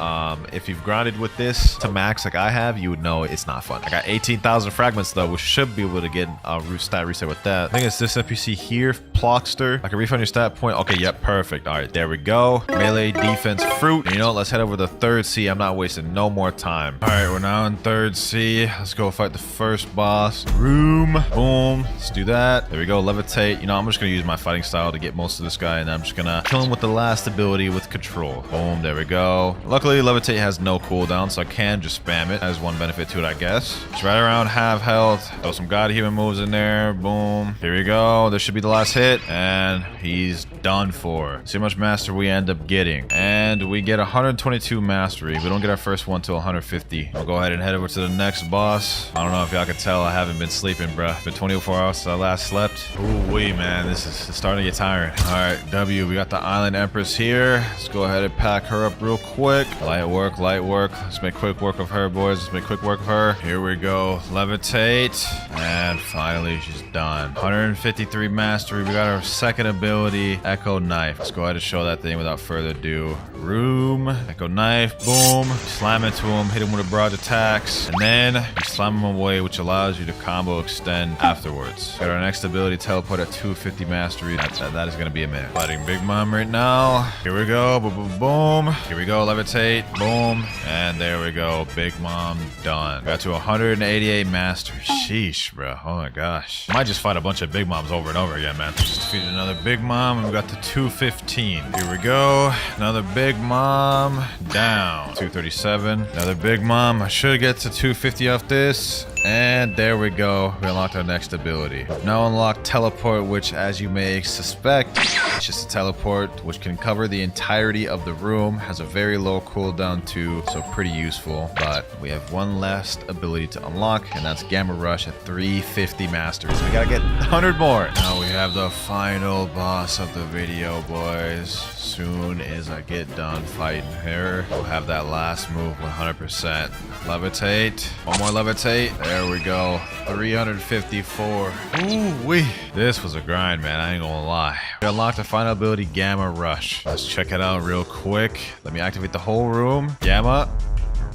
If you've grinded with this to max like I have, you would know it's not fun. I got 18,000 fragments though, which should be able to get a stat reset with that. I think it's this NPC here, Plockster. I can refund your stat point. Okay, yep, perfect. All right, there we go. Melee, defense, fruit. You know what? Let's head over to 3rd C. I'm not wasting no more time. All right, we're now in 3rd C. Let's go fight the first boss. Room. Boom. Let's do that. There we go. Levitate. You know, I'm just gonna use my fighting style to get most of this guy, and I'm just gonna kill him with the last ability with control. Boom. There we go. Luckily, levitate has no cooldown, so I can just spam it. That is one benefit to it, I guess. It's right around half health. Throw some god human moves in there. Boom. Here we go. This should be the last hit, and he's done for. See how much master we end up getting. And we get 122 mastery. We don't get our first one till 150. I'll go ahead and head over to the next boss. I don't know if y'all can tell I haven't been sleeping, bruh. It's been 24 hours since I last slept. Ooh wee, man. This is starting to get tiring. All right, W. We got the Island Empress here. Let's go ahead and pack her up real quick. Light work, light work. Let's make quick work of her, boys. Let's make quick work of her. Here we go. Levitate. And finally, she's done. 153 mastery. We got our second ability, Echo Knife. Let's go ahead and show that thing without further ado. Room, Echo Knife, boom. Slam into him, hit him with a barrage attacks. And then you slam him away, which allows you to combo extend afterwards. Got our next ability, Teleport at 250 mastery. That is going to be a minute. Fighting Big Mom right now. Here we go. Boom, boom, boom. Here we go. Levitate. Boom. And there we go. Big Mom done. Got to 188 mastery. Sheesh, bro. Oh my gosh. Might just fight a bunch of Big Moms over and over again, man. Just defeated another Big Mom, and we got to 215. Here we go. Another Big Mom down. 237. Another Big Mom. I should get to 250 off this. And there we go. We unlocked our next ability. Now unlock Teleport, which, as you may suspect, it's just a teleport which can cover the entirety of the room. Has a very low cooldown too, so pretty useful. But we have one last ability to unlock, and that's Gamma Rush at 350 masteries. We gotta get 100 more. Now we have the final boss of the video, boys. Soon as I get done fighting her, we'll have that last move 100%. Levitate. One more levitate. There we go. 354. Ooh wee. This was a grind, man. I ain't gonna lie. We unlocked the final ability, Gamma Rush. Let's check it out real quick. Let me activate the whole room. Gamma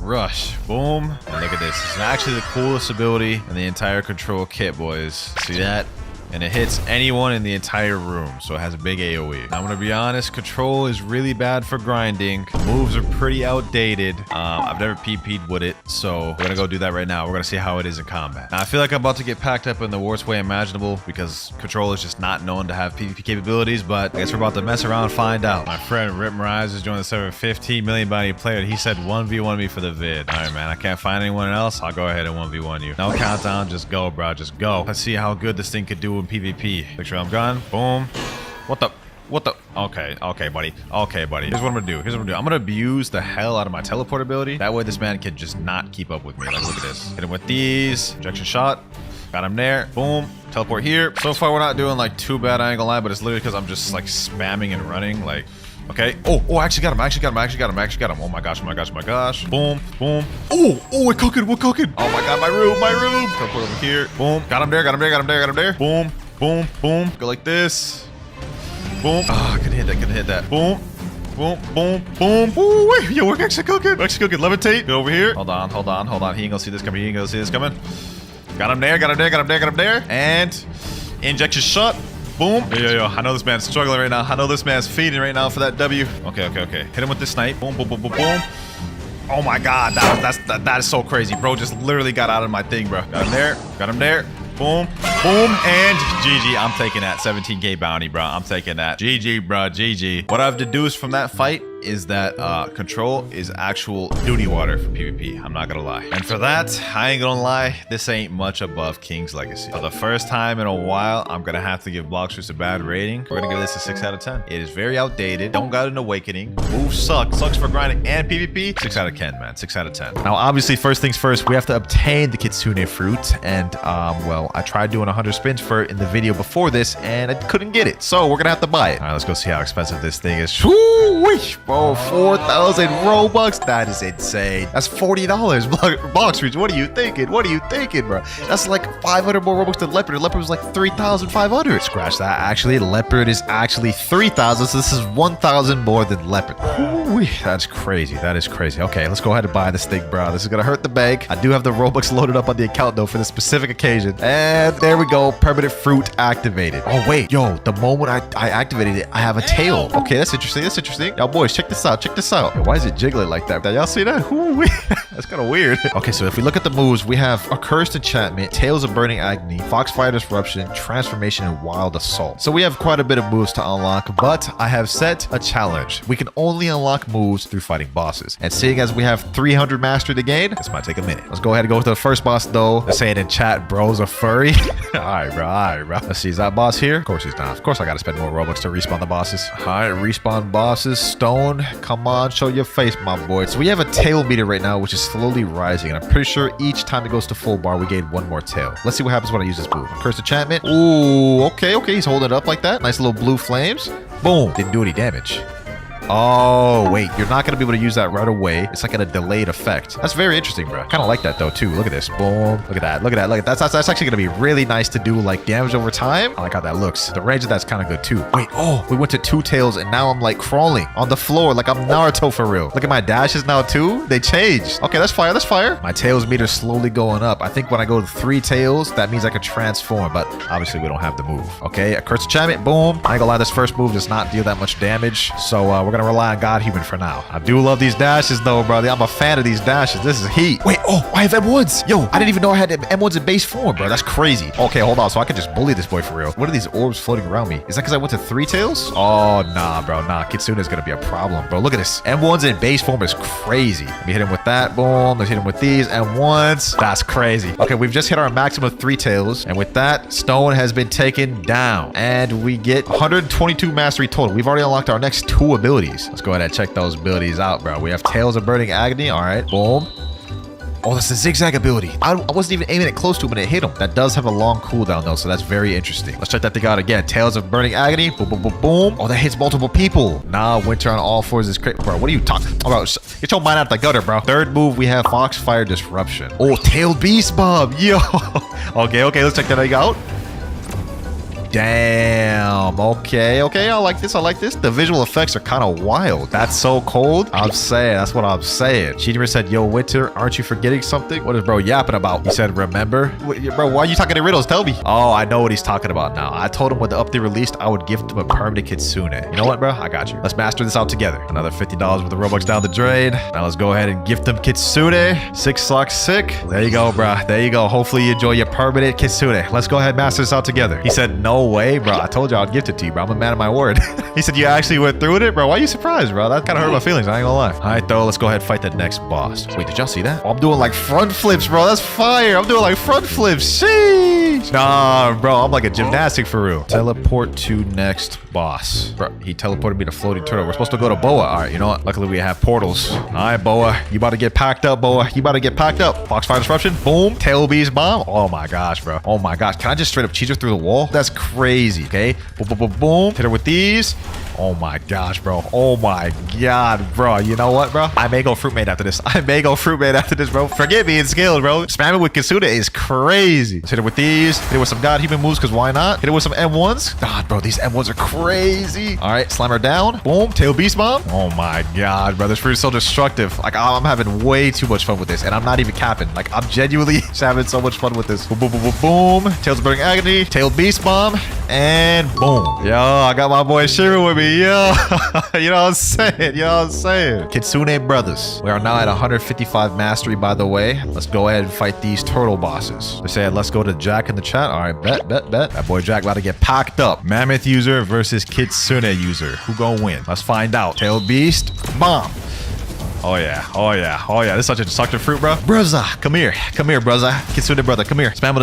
Rush. Boom. And look at this. This is actually the coolest ability in the entire control kit, boys. See that? And it hits anyone in the entire room, so it has a big AoE. I'm gonna be honest, control is really bad for grinding. Moves are pretty outdated. I've never PP'd with it, so we're gonna go do that right now. We're gonna see how it is in combat. Now, I feel like I'm about to get packed up in the worst way imaginable because control is just not known to have PvP capabilities, but I guess we're about to mess around and find out. My friend Rip Mirage is joining the server, 15 million bounty player. He said 1v1 me for the vid. All right, man, I can't find anyone else. I'll go ahead and 1v1 you. No countdown, just go, bro, just go. Let's see how good this thing could do in PvP. Make sure I'm gone. Boom. What the? Okay, buddy. Okay, buddy. Here's what I'm gonna do. I'm gonna abuse the hell out of my teleport ability. That way this man can just not keep up with me. Like, look at this. Hit him with these. Injection shot. Got him there. Boom. Teleport here. So far, we're not doing like too bad, I ain't gonna lie, but it's literally because I'm just like spamming and running. Like, okay. Oh, I actually got him. Oh my gosh. Boom, boom. Oh, we're cooking. Oh my god, my room. Teleport over here. Boom. Got him there. Boom, boom. Go like this. Boom. Oh, I couldn't hit that. Boom. Ooh, wait. Yo, we're actually cooking. Levitate. Get over here. Hold on. He ain't gonna see this coming. Got him there. And injection shot. Boom. Yo. I know this man's struggling right now. I know this man's feeding right now for that W. Okay. Hit him with this snipe. Boom. Oh my god. That is so crazy, bro. Just literally got out of my thing, bro. Got him there. Boom, and GG. I'm taking that 17k bounty, bro. I'm taking that. GG, bro. GG. What I've deduced from that fight is that control is actual duty water for PvP. I'm not gonna lie. And for that, I ain't gonna lie, this ain't much above King's Legacy. For the first time in a while, I'm gonna have to give Blox a bad rating. We're gonna give this a 6 out of 10. It is very outdated. Don't got an awakening. Moves sucks for grinding and PvP. 6 out of 10, man. 6 out of 10. Now, obviously, first things first, we have to obtain the Kitsune fruit. And, well, I tried doing 100 spins for it in the video before this, and I couldn't get it. So we're gonna have to buy it. All right, let's go see how expensive this thing is. Woo-wee! Bro, 4,000 Robux. That is insane. That's $40. Blox, what are you thinking, bro? That's like 500 more Robux than Leopard. Leopard was like 3,500. Scratch that. Actually, Leopard is actually 3,000. So this is 1,000 more than Leopard. Ooh, that's crazy. That is crazy. Okay, let's go ahead and buy this thing, bro. This is gonna hurt the bank. I do have the Robux loaded up on the account though for this specific occasion. And there we go. Permanent fruit activated. Oh wait, yo, the moment I activated it, I have a tail. Okay, that's interesting. Y'all boys, check this out. Yo, why is it jiggling like that? Y'all see that? Ooh, that's kind of weird. Okay, so if we look at the moves, we have Accursed Enchantment, Tales of Burning Agony, Foxfire Disruption, Transformation, and Wild Assault. So we have quite a bit of moves to unlock, but I have set a challenge. We can only unlock moves through fighting bosses. And seeing as we have 300 mastery to gain, this might take a minute. Let's go ahead and go to the first boss though. They're saying in chat, bro's a furry. All right, bro. Let's see, is that boss here? Of course he's not. Of course I gotta spend more Robux to respawn the bosses. All right, respawn bosses. Stone, come on, show your face, my boy. So we have a tail meter right now, which is slowly rising. And I'm pretty sure each time it goes to full bar, we gain one more tail. Let's see what happens when I use this move. Cursed Enchantment. Ooh, okay. He's holding it up like that. Nice little blue flames. Boom. Didn't do any damage. Oh, wait. You're not going to be able to use that right away. It's like at a delayed effect. That's very interesting, bro. Kind of like that, though, too. Look at this. Boom. Look at that. Look at that. Look at that. That's actually going to be really nice to do, like, damage over time. I like how that looks. The range of that's kind of good, too. Wait. Oh, we went to 2 tails, and now I'm, like, crawling on the floor like I'm Naruto for real. Look at my dashes now, too. They changed. Okay, that's fire. That's fire. My tails meter slowly going up. I think when I go to 3 tails, that means I can transform, but obviously we don't have the move. Okay, a curse enchantment. Boom. I ain't gonna lie, this first move does not deal that much damage, so we're gonna rely on God Human for now. I do love these dashes, though, brother. I'm a fan of these dashes. This is heat. Wait, oh, I have M1s. Yo, I didn't even know I had M1s in base form, bro. That's crazy. Okay, hold on. So I can just bully this boy for real. What are these orbs floating around me? Is that because I went to 3 tails? Oh, nah, bro. Nah, Kitsune is gonna be a problem, bro. Look at this. M1s in base form is crazy. Let me hit him with that. Boom. Let's hit him with these M1s. That's crazy. Okay, we've just hit our maximum of 3 tails, and with that, Stone has been taken down, and we get 122 mastery total. We've already unlocked our next 2 abilities. Let's go ahead and check those abilities out, bro. We have Tails of Burning Agony. All right, boom. Oh, that's the zigzag ability. I wasn't even aiming it close to him when it hit him. That does have a long cooldown, though, so that's very interesting. Let's check that thing out again. Tails of Burning Agony. Boom, boom, boom, boom. Oh, that hits multiple people. Nah, Winter on all 4s is crazy. Bro, what are you talking about? Get your mind out the gutter, bro. Third move, we have Foxfire Disruption. Oh, Tailed Beast Bomb. Yo. Okay, let's check that thing out. Damn. Okay. I like this. The visual effects are kind of wild. That's so cold. I'm saying. That's what I'm saying. Cheater said, yo, Winter, aren't you forgetting something? What is bro yapping about? He said, remember? Wait, bro, why are you talking in riddles? Tell me. Oh, I know what he's talking about now. I told him when the update released, I would gift him a permanent Kitsune. You know what, bro? I got you. Let's master this out together. Another $50 worth of Robux down the drain. Now let's go ahead and gift him Kitsune. 6 socks sick. There you go, bro. There you go. Hopefully you enjoy your permanent Kitsune. Let's go ahead and master this out together. He said, no way, bro. I told you I'd gift it to you, bro. I'm a man of my word. He said you actually went through with it, bro. Why are you surprised, bro? That kind of hurt my feelings. I ain't gonna lie. All right, though. Let's go ahead and fight the next boss. Wait, did y'all see that? Oh, I'm doing like front flips, bro. That's fire. I'm doing like front flips. Sheesh. Nah, bro. I'm like a gymnastic for real. Teleport to next boss. Bro, he teleported me to Floating Turtle. We're supposed to go to Boa. All right, you know what? Luckily, we have portals. All right, Boa. You about to get packed up, Boa. You about to get packed up. Foxfire Disruption. Boom. Tail Beast Bomb. Oh, my gosh, bro. Oh, my gosh. Can I just straight up cheese her through the wall? That's crazy, okay? Boom, boom, boom, boom. Hit her with these. Oh my gosh, bro. Oh my god, bro. You know what, bro? I may go fruit made after this. Bro. Forget being skilled, bro. Spamming with Kitsune is crazy. Let's hit it with these. Hit it with some God Human moves, because why not? Hit it with some M1s. God, bro, these M1s are crazy. All right, slam her down. Boom. Tail Beast Bomb. Oh my god, bro. This fruit is so destructive. Like, I'm having way too much fun with this, and I'm not even capping. Like, I'm genuinely having so much fun with this. Boom, boom, boom, boom, boom. Tails of Burning Agony. Tail Beast Bomb. And boom. Yo, I got my boy Shiru with me. Yo, you know what I'm saying? Kitsune brothers. We are now at 155 mastery, by the way. Let's go ahead and fight these turtle bosses. They said, let's go to Jack in the chat. All right, bet. That boy Jack about to get packed up. Mammoth user versus Kitsune user. Who gonna win? Let's find out. Tail Beast. Bomb. Oh yeah. This is such a destructive fruit, bro. Bruzza, come here, bruzza. Kitsune brother, come here. Spam him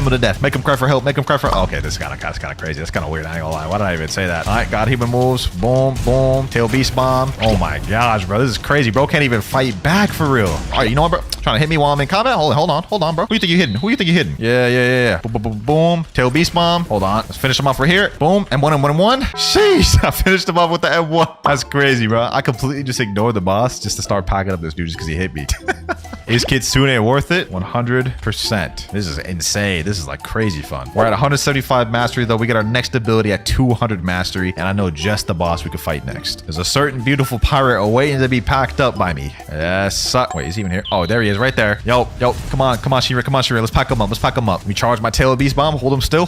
to death. Make him cry for help. Okay, this is kind of crazy. That's kind of weird. I ain't gonna lie. Why did I even say that? All right, God Human moves. Boom, boom. Tail Beast Bomb. Oh my gosh, bro. This is crazy. Bro can't even fight back for real. All right, you know what, bro? Trying to hit me while I'm in combat? Hold on, bro. Who you think you hitting? Yeah. Boom, boom, boom, boom. Tail Beast Bomb. Hold on. Let's finish him off right here. Boom. M1. Sheesh. I finished him off with the M1. That's crazy, bro. I completely just ignored the boss just to start packing up this dude just because he hit me. Is Kitsune worth it? 100%. This is insane. This is like crazy fun. We're at 175 mastery, though. We get our next ability at 200 mastery, and I know just the boss we could fight next. There's a certain beautiful pirate awaiting to be packed up by me. Yes. Wait, is he even here? Oh, there he is right there. Yo. Come on, Shira. Let's pack him up. Let me charge my Tail Beast Bomb. Hold him still.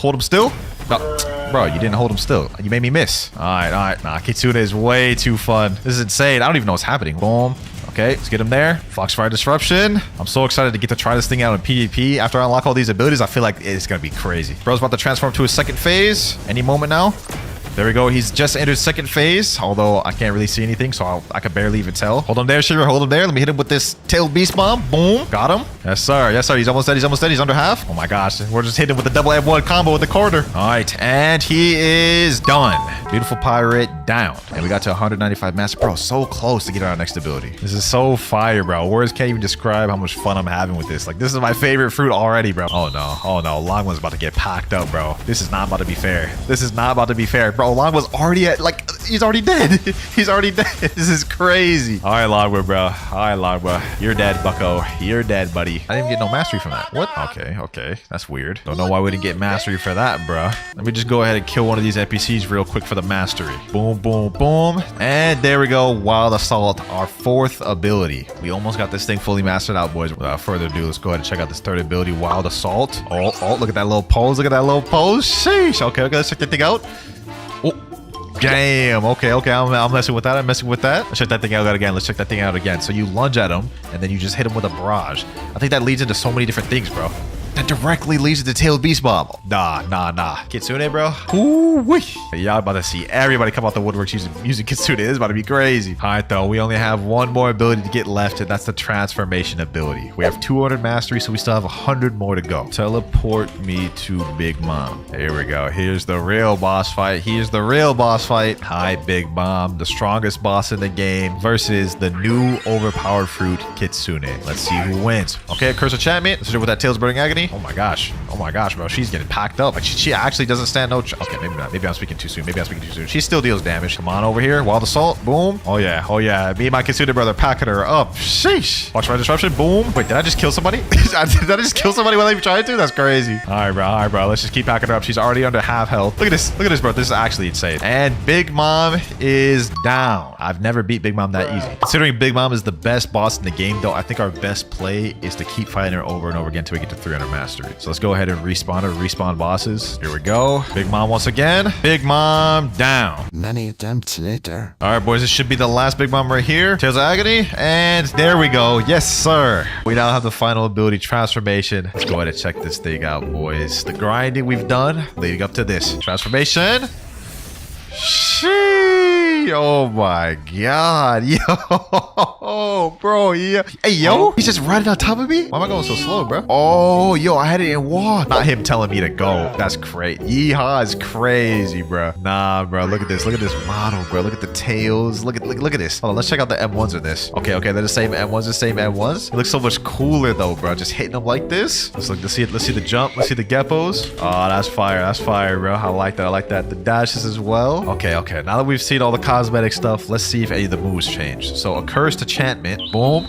No. Bro, you didn't hold him still. You made me miss. All right. Nah, Kitsune is way too fun. This is insane. I don't even know what's happening. Boom. Okay, let's get him there. Foxfire Disruption. I'm so excited to get to try this thing out in PvP. After I unlock all these abilities, I feel like it's going to be crazy. Bro's about to transform to his second phase. Any moment now. There we go. He's just entered second phase, although I can't really see anything, so I could barely even tell. Hold him there, Shira. Hold him there. Let me hit him with this Tail Beast Bomb. Boom. Got him. Yes, sir. He's almost dead. He's under half. Oh, my gosh. We're just hitting him with the double M1 combo with the corner. All right, and he is done. Beautiful pirate down. And we got to 195 master. Bro, so close to getting our next ability. This is so fire, bro. Words can't even describe how much fun I'm having with this. Like, this is my favorite fruit already, bro. Oh, no. Long one's about to get packed up, bro. This is not about to be fair. Bro, Long was already at, like, He's already dead. He's already dead. This is crazy. All right, Logwood, bro. All right, Logwood. You're dead, bucko. You're dead, buddy. I didn't get no mastery from that. What? Okay. That's weird. Don't know why we didn't get mastery for that, bro. Let me just go ahead and kill one of these NPCs real quick for the mastery. Boom, boom, boom. And there we go. Wild Assault, our 4th ability. We almost got this thing fully mastered out, boys. Without further ado, let's go ahead and check out this 3rd ability, Wild Assault. Oh, look at that little pose. Look at that little pose. Sheesh. Okay, let's check that thing out. Oh, damn. Okay. I'm messing with that. Let's check that thing out again. So you lunge at him, and then you just hit him with a barrage. I think that leads into so many different things, bro. That directly leads to the tailed beast bomb. Nah. Kitsune, bro. Ooh-wee. Y'all about to see everybody come out the woodworks using Kitsune. This is about to be crazy. All right, though. We only have one more ability to get left, and that's the transformation ability. We have 200 mastery, so we still have 100 more to go. Teleport me to Big Mom. Here we go. Here's the real boss fight. Hi, Big Mom, the strongest boss in the game versus the new overpowered fruit, Kitsune. Let's see who wins. Okay, Curse of Enchantment. Let's do it with that Tails Burning Agony. Oh my gosh, bro. She's getting packed up. Like, she actually doesn't stand no chance. Okay, maybe not. Maybe I'm speaking too soon. She still deals damage. Come on over here. Wild Assault. Boom. Oh yeah. Me and my Kitsune brother packing her up. Sheesh. Watch my disruption. Boom. Wait, did I just kill somebody? Did I just kill somebody while I even tried to? That's crazy. All right, bro. Let's just keep packing her up. She's already under half health. Look at this, bro. This is actually insane. And Big Mom is down. I've never beat Big Mom that easy. Considering Big Mom is the best boss in the game, though, I think our best play is to keep fighting her over and over again until we get to 300 mastery. So let's go ahead and respawn bosses. Here we go. Big Mom once again. Big Mom down. Many attempts later. All right, boys. This should be the last Big Mom right here. Tails of Agony. And there we go. Yes, sir. We now have the final ability, Transformation. Let's go ahead and check this thing out, boys. The grinding we've done leading up to this. Transformation. Sheesh. Oh my god. Yo, bro. Yeah. Hey, yo. He's just riding on top of me? Why am I going so slow, bro? Oh, yo, I had it in walk. Not him telling me to go. That's crazy. Yeehaw is crazy, bro. Nah, bro. Look at this. Look at this model, bro. Look at the tails. Look at this. Hold on. Let's check out the M1s of this. Okay. They're the same M1s. It looks so much cooler, though, bro. Just hitting them like this. Let's see it. Let's see the jump. Let's see the geppos. Oh, that's fire, bro. I like that. The dashes as well. Okay. Now that we've seen all the cosmetic stuff, let's see if any of the moves change. So a cursed enchantment. Boom.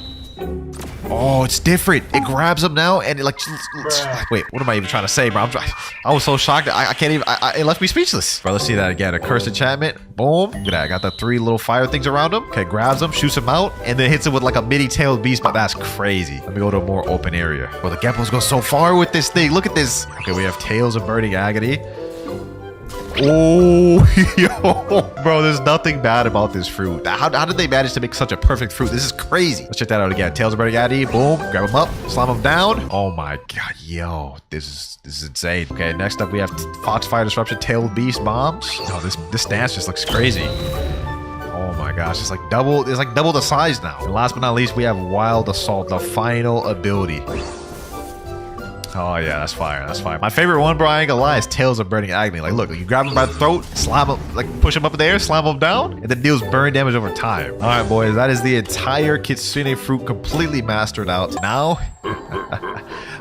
Oh, it's different. It grabs him now and it like... Wait, what am I even trying to say, bro? I was so shocked. I can't even... It left me speechless. Bro, let's see that again. A cursed enchantment. Boom. Look at that. I got the 3 little fire things around him. Okay, grabs him, shoots him out, and then hits him with like a mini-tailed beast. But that's crazy. Let me go to a more open area. Well, the geppos go so far with this thing. Look at this. Okay, we have Tails of Burning Agony. Oh, yo, bro, there's nothing bad about this fruit. How did they manage to make such a perfect fruit? This is crazy. Let's check that out again. Tails of Burning Agony. Boom. Grab him up. Slam him down. Oh my god, yo, this is insane. Okay, next up we have Foxfire Disruption, Tailed Beast Bomb. Oh, this stance just looks crazy. Oh my gosh, it's like double the size now. And last but not least, we have Wild Assault, the final ability. Oh yeah, that's fire. My favorite one, bro, I ain't gonna lie, is Tails of Burning Agony. Like, look, you grab him by the throat, slam him, like push him up in the air, slam him down, and then deals burn damage over time. All right, boys, that is the entire Kitsune fruit completely mastered out. Now,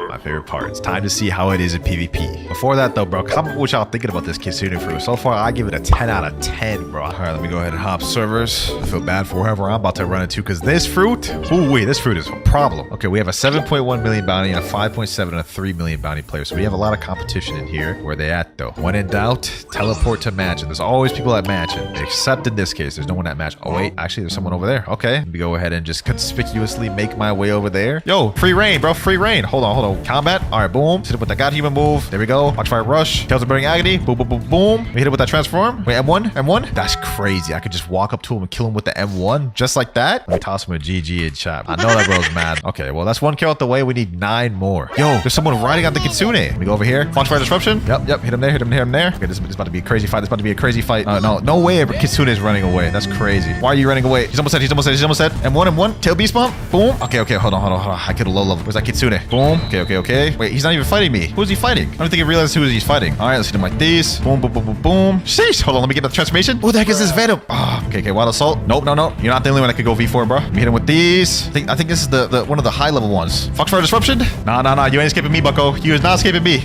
my favorite part. It's time to see how it is in PvP. Before that, though, bro, comment what y'all thinking about this Kitsune fruit. So far, I give it a 10 out of 10, bro. All right, let me go ahead and hop servers. I feel bad for whoever I'm about to run into, because this fruit, ooh, this fruit is a problem. Okay, we have a 7.1 million bounty and a 5.7 and a 3 million bounty player. So we have a lot of competition in here. Where they at, though? When in doubt, teleport to mansion. There's always people at mansion, except in this case, there's no one at mansion. Oh, wait, actually, there's someone over there. Okay, let me go ahead and just conspicuously make my way over there. Yo, free reign, bro, free reign. Hold on. Combat. All right, boom. Hit it with that God Human move. There we go. Watch fire rush. Tails of Burning Agony. Boom, boom, boom, boom. We hit it with that transform. Wait, M1. That's crazy. I could just walk up to him and kill him with the M1 just like that. Let me toss him a GG in chat. I know that bro's mad. Okay, well, that's 1 kill out the way. We need 9 more. Yo, there's someone riding on the Kitsune. Let me go over here. Launch fire disruption. Yep. Hit him there. Okay, this is about to be a crazy fight. No way Kitsune is running away. That's crazy. Why are you running away? He's almost dead. M1. Tail beast bump. Boom. Okay. Hold on. I killed a low level. Where's that Kitsune? Boom. Okay. Wait, he's not even fighting me. Who is he fighting? I don't think he realized who he's fighting. All right, let's hit him like these. Boom. Sheesh. Hold on. Let me get the transformation. Who the heck is this Venom? Oh, okay. Wild Assault. Nope. No. You're not the only one that could go V4, bro. Let me hit him with these. I think this is the one of the high level ones. Foxfire disruption. Nah. You ain't escaping me, bucko. You is not escaping me.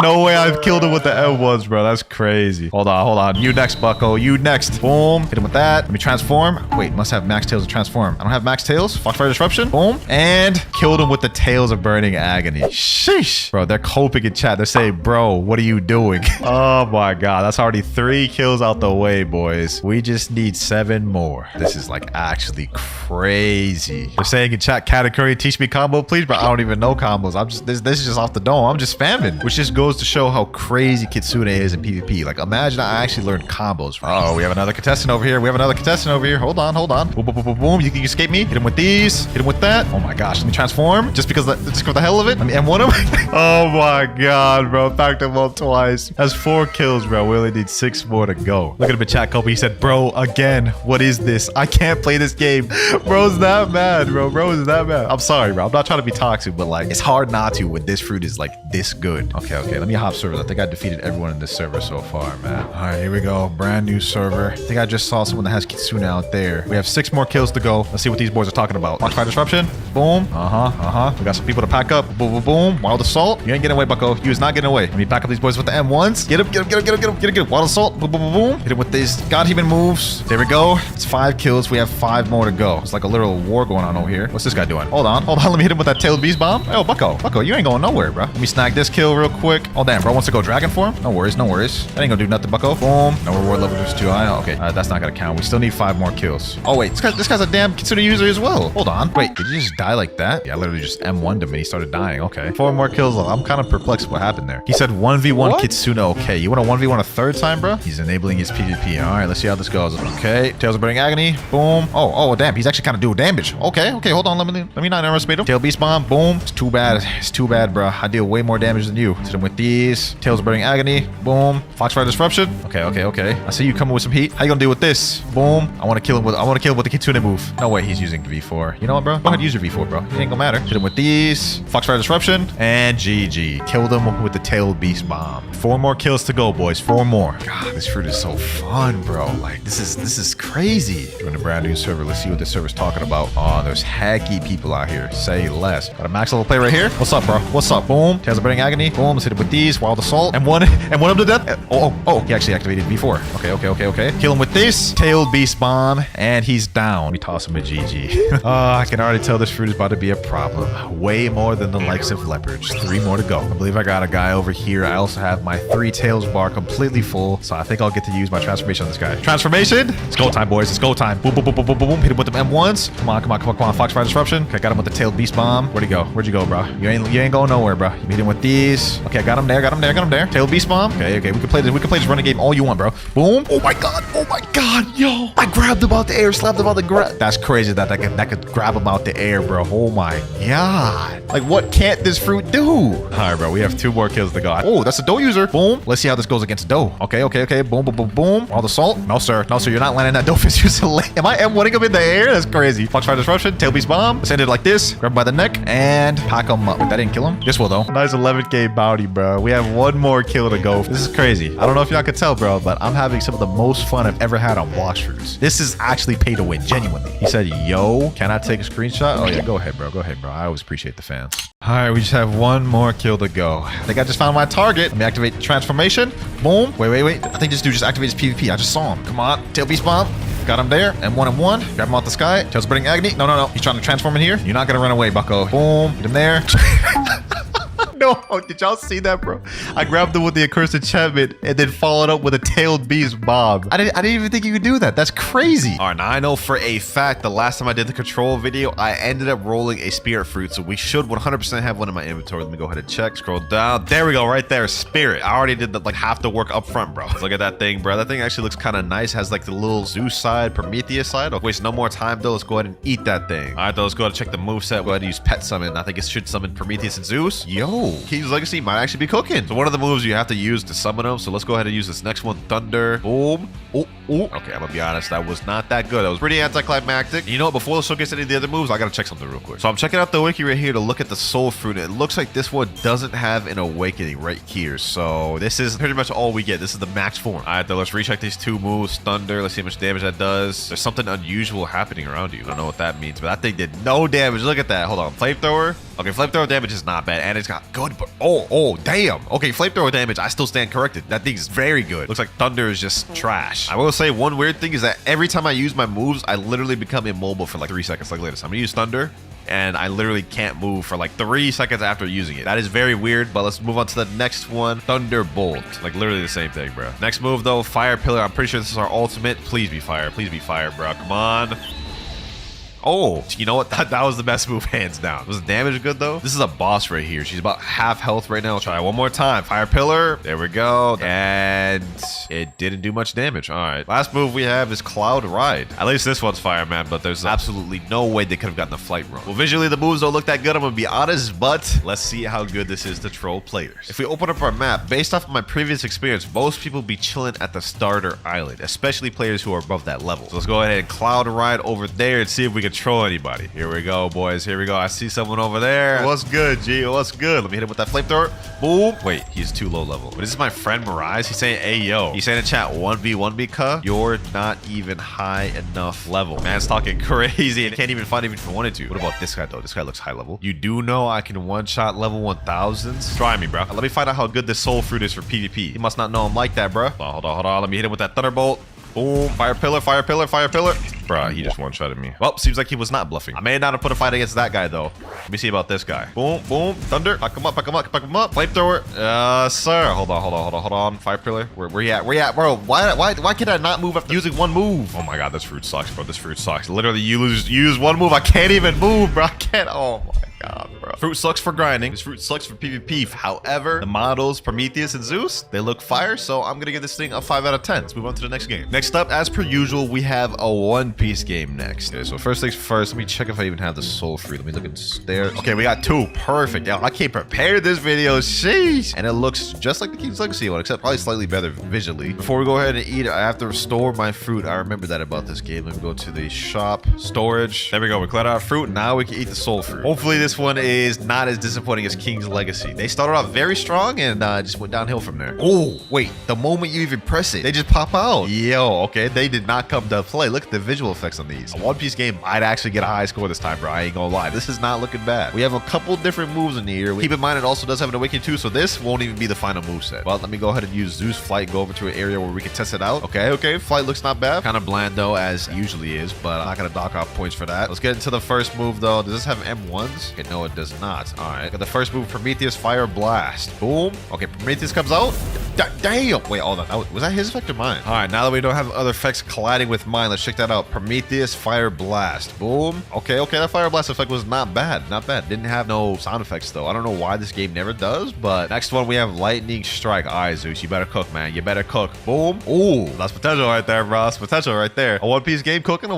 No way I've killed him with the M1s, bro. That's crazy. Hold on. You next, bucko. You next. Boom. Hit him with that. Let me transform. Wait, must have max tails to transform. I don't have max tails. Foxfire Disruption. Boom. And killed him with the Tails of Burning Agony. Sheesh. Bro, they're coping in chat. They're saying, bro, what are you doing? Oh my god. That's already 3 kills out the way, boys. We just need 7 more. This is like actually crazy. They're saying in chat, Cat and Curry, teach me combo, please, bro. I don't even know combos. I'm just this is just off the dome. I'm just spamming, which just goes to show how crazy Kitsune is in PvP. Like, imagine I actually learned combos. Oh, we have another contestant over here. Hold on. Boom, boom, boom, boom, boom. You can escape me. Hit him with these. Hit him with that. Oh my gosh. Let me transform. Just for the hell of it. Let me M1 him. Oh my god, bro. Backed him up twice. That's 4 kills, bro. We only need 6 more to go. Look at him in chat, Kobe. He said, bro, again, what is this? I can't play this game. Bro's that mad, bro. Bro is that mad. I'm sorry, bro. I'm not trying to be toxic, but like, it's hard not to when this fruit is like this good. Okay. Let me hop servers. I think I defeated everyone in this server so far, man. All right, here we go. Brand new server. I think I just saw someone that has Kitsune out there. We have 6 more kills to go. Let's see what these boys are talking about. Foxfire Disruption. Boom. We got some people to pack up. Boom, boom, boom. Wild Assault. You ain't getting away, bucko. You is not getting away. Let me back up these boys with the M1s. Get him. Wild Assault. Boom, boom, boom, boom. Hit him with these God-Human moves. There we go. It's 5 kills. We have 5 more to go. It's like a literal war going on over here. What's this guy doing? Hold on. Let me hit him with that Tailed Beast Bomb. Oh, bucko, you ain't going nowhere, bro. Let me snag this kill real quick. Oh, damn, bro wants to go Dragon Form? No worries. That ain't gonna do nothing, bucko. Boom. No reward level is too high. Okay, that's not gonna count. We still need 5 more kills. Oh, wait. This guy's a damn Kitsune user as well. Hold on. Wait, did you just die like that? Yeah, I literally just M1'd him and he started dying. Okay. 4 more kills. I'm kind of perplexed what happened there. He said 1v1 Kitsune. Okay, you want to 1v1 a 3rd time, bro? He's enabling his PvP. All right, let's see how this goes. Okay, Tails of Burning Agony. Boom. Oh, damn. He's actually kind of doing damage. Okay, hold on. Let me not underestimate him. Tail Beast Bomb. Boom. It's too bad, bro. I deal way more damage than you. Hit him with these. Tails of Burning Agony. Boom. Foxfire Disruption. Okay. I see you coming with some heat. How you gonna deal with this? Boom. I want to kill him with the Kitsune move. No way he's using V4. You know what, bro? Go ahead, use your V4, bro. It ain't gonna matter. Hit him with these. Foxfire Disruption. And GG. Killed him with the Tailed Beast Bomb. 4 more kills to go, boys. 4 more. God, this fruit is so fun, bro. Like, this is crazy. We're in a brand new server. Let's see what this server's talking about. Oh, there's hacky people out here. Say less. Got a max level play right here. What's up, bro? What's up? Boom. Tails of Burning Agony. Boom. Let's hit him with these. Wild Assault. And one of them to death. Oh. He actually activated V4. Okay. Kill him with this. Tailed Beast Bomb. And he's down. Let me toss him a GG. I can already tell this fruit is about to be a problem. Way more than the likes of leopards. 3 more to go. I believe I got a guy over here. I also have my 3 tails bar completely full. So I think I'll get to use my transformation on this guy. Transformation. It's go time, boys. It's go time. Boom. Hit him with them M1s. Come on. Foxfire Disruption. Okay, I got him with the Tailed Beast Bomb. Where'd you go, bro? You ain't going nowhere, bro. You hit him with these. Okay, I got him there. Tailed Beast Bomb. Okay. We can play this running game all you want, bro. Boom. Oh my god, yo. I grabbed him out the air, slapped him out the ground. That's crazy that I could grab him out the air, bro. Oh my god. Like, what can't this fruit do? All right, bro. We have 2 more kills to go. Oh, that's a dough user. Boom. Let's see how this goes against dough. Okay. Boom. All the salt. No, sir. You're not landing that dough fist user. Am I M1ing him in the air? That's crazy. Foxfire Disruption. Tail Beast Bomb. Let's end it like this. Grab him by the neck and pack him up. Wait, that didn't kill him. This will, though. Nice 11k bounty, bro. We have 1 more kill to go. This is crazy. I don't know if y'all can tell, bro, but I'm having some of the most fun I've ever had on Blox fruits. This is actually pay to win, genuinely. He said, yo, can I take a screenshot? Oh, yeah, go ahead, bro. I always appreciate the fans. All right, we just have 1 more kill to go. I think I just found my target. Let me activate transformation. Boom. Wait. I think this dude just activated his PvP. I just saw him. Come on. Tail Beast Bomb. Got him there. M1. Grab him out the sky. Tails Burning Agony. No. He's trying to transform in here. You're not going to run away, bucko. Boom. Get him there. No, did y'all see that, bro? I grabbed him with the accursed enchantment and then followed up with a Tailed Beast Bomb. I didn't even think you could do that. That's crazy. All right, now I know for a fact the last time I did the control video, I ended up rolling a spirit fruit, so we should 100% have one in my inventory. Let me go ahead and check. Scroll down. There we go, right there. Spirit. I already did like half the work up front, bro. Look at that thing, bro. That thing actually looks kind of nice. Has like the little Zeus side, Prometheus side. Okay, waste no more time though. Let's go ahead and eat that thing. All right, though. Let's go ahead and check the moveset. Go ahead and use Pet Summon. I think it should summon Prometheus and Zeus. Yo, King's Legacy might actually be cooking. So one of the moves you have to use to summon them. So let's go ahead and use this next one. Thunder. Boom. Oh. Okay, I'm gonna be honest. That was not that good. That was pretty anticlimactic. You know what? Before the show gets any of the other moves, I gotta check something real quick. So I'm checking out the wiki right here to look at the soul fruit. It looks like this one doesn't have an awakening right here. So this is pretty much all we get. This is the max form. All right, though. Let's recheck these 2 moves. Thunder. Let's see how much damage that does. There's something unusual happening around you. I don't know what that means, but that thing did no damage. Look at that. Hold on. Flamethrower. Okay, flamethrower damage is not bad, and it's got good, but oh, damn. Okay, flamethrower damage, I still stand corrected. That thing's very good. Looks like thunder is just trash. I will say one weird thing is that every time I use my moves, I literally become immobile for like 3 seconds. Like later, so I'm gonna use thunder, and I literally can't move for like 3 seconds after using it. That is very weird, but let's move on to the next one. Thunderbolt. Like literally the same thing, bro. Next move though, fire pillar. I'm pretty sure this is our ultimate. Please be fire. Please be fire, bro. Come on. Oh, you know what? That was the best move, hands down. Was the damage good, though? This is a boss right here. She's about half health right now. Try one more time. Fire pillar. There we go. And it didn't do much damage. All right. Last move we have is Cloud Ride. At least this one's fire, man, but there's absolutely no way they could have gotten the flight wrong. Well, visually, the moves don't look that good, I'm going to be honest, but let's see how good this is to troll players. If we open up our map, based off of my previous experience, most people be chilling at the starter island, especially players who are above that level. So let's go ahead and Cloud Ride over there and see if we can troll anybody. Here we go, boys. Here we go. I see someone over there. What's good, G? What's good? Let me hit him with that flamethrower. Boom. Wait, he's too low level. But this is my friend Mirage. He's saying, hey, yo. He's saying in chat, 1v1 cuh. You're not even high enough level. Man's talking crazy and can't even find him if he wanted to. What about this guy, though? This guy looks high level. You do know I can one-shot level 1000s? Try me, bro. Let me find out how good this soul fruit is for PvP. He must not know I'm like that, bro. Hold on. Let me hit him with that thunderbolt. Boom. Fire pillar, fire pillar, fire pillar. Bruh, he just one-shotted me. Well, seems like he was not bluffing. I may not have put a fight against that guy, though. Let me see about this guy. Boom, boom. Thunder. Pack him up, pack him up, pack him up. Flamethrower. Sir. Hold on. Fire pillar. Where you at? Where you at, bro? Why can I not move after using one move? Oh my god, this fruit sucks, bro. This fruit sucks. Literally, you use one move. I can't even move, bro. I can't. Oh my god, bro. Fruit sucks for grinding. This fruit sucks for PvP. However, the models Prometheus and Zeus, they look fire, so I'm gonna give this thing a 5 out of 10. Let's move on to the next game. Next up, as per usual, we have a One Piece game next. Okay, so first things first, let me check if I even have the soul fruit. Let me look and stare. Okay, we got 2. Perfect. Yo, I can't prepare this video. Sheesh. And it looks just like the King's Legacy one, except probably slightly better visually. Before we go ahead and eat it, I have to restore my fruit. I remember that about this game. Let me go to the shop, storage. There we go. We cleared out fruit. Now we can eat the soul fruit. Hopefully this one is not as disappointing as King's Legacy. They started off very strong and just went downhill from there. Oh, wait. The moment you even press it, they just pop out. Yo, okay. They did not come to play. Look at the visual effects on these. A One Piece game might actually get a high score this time, bro. I ain't gonna lie. This is not looking bad. We have a couple different moves in here. Keep in mind, it also does have an awakening too, so this won't even be the final move set. Well, let me go ahead and use Zeus Flight, go over to an area where we can test it out. Okay. Flight looks not bad. Kind of bland though, as it usually is, but I'm not gonna dock off points for that. Let's get into the first move though. Does this have M1s? Okay, no, it does not. All right. Got the first move, Prometheus Fire Blast. Boom. Okay, Prometheus comes out. Damn. Wait, hold on. Was that his effect or mine? All right, now that we don't have other effects colliding with mine, let's check that out. Prometheus Fire Blast. Boom. Okay. That Fire Blast effect was not bad. Didn't have no sound effects though. I don't know why this game never does, but next one we have Lightning Strike. All right, Zeus, you better cook, man. You better cook. Boom. Ooh, that's potential right there, bro. That's potential right there. A One Piece game cooking.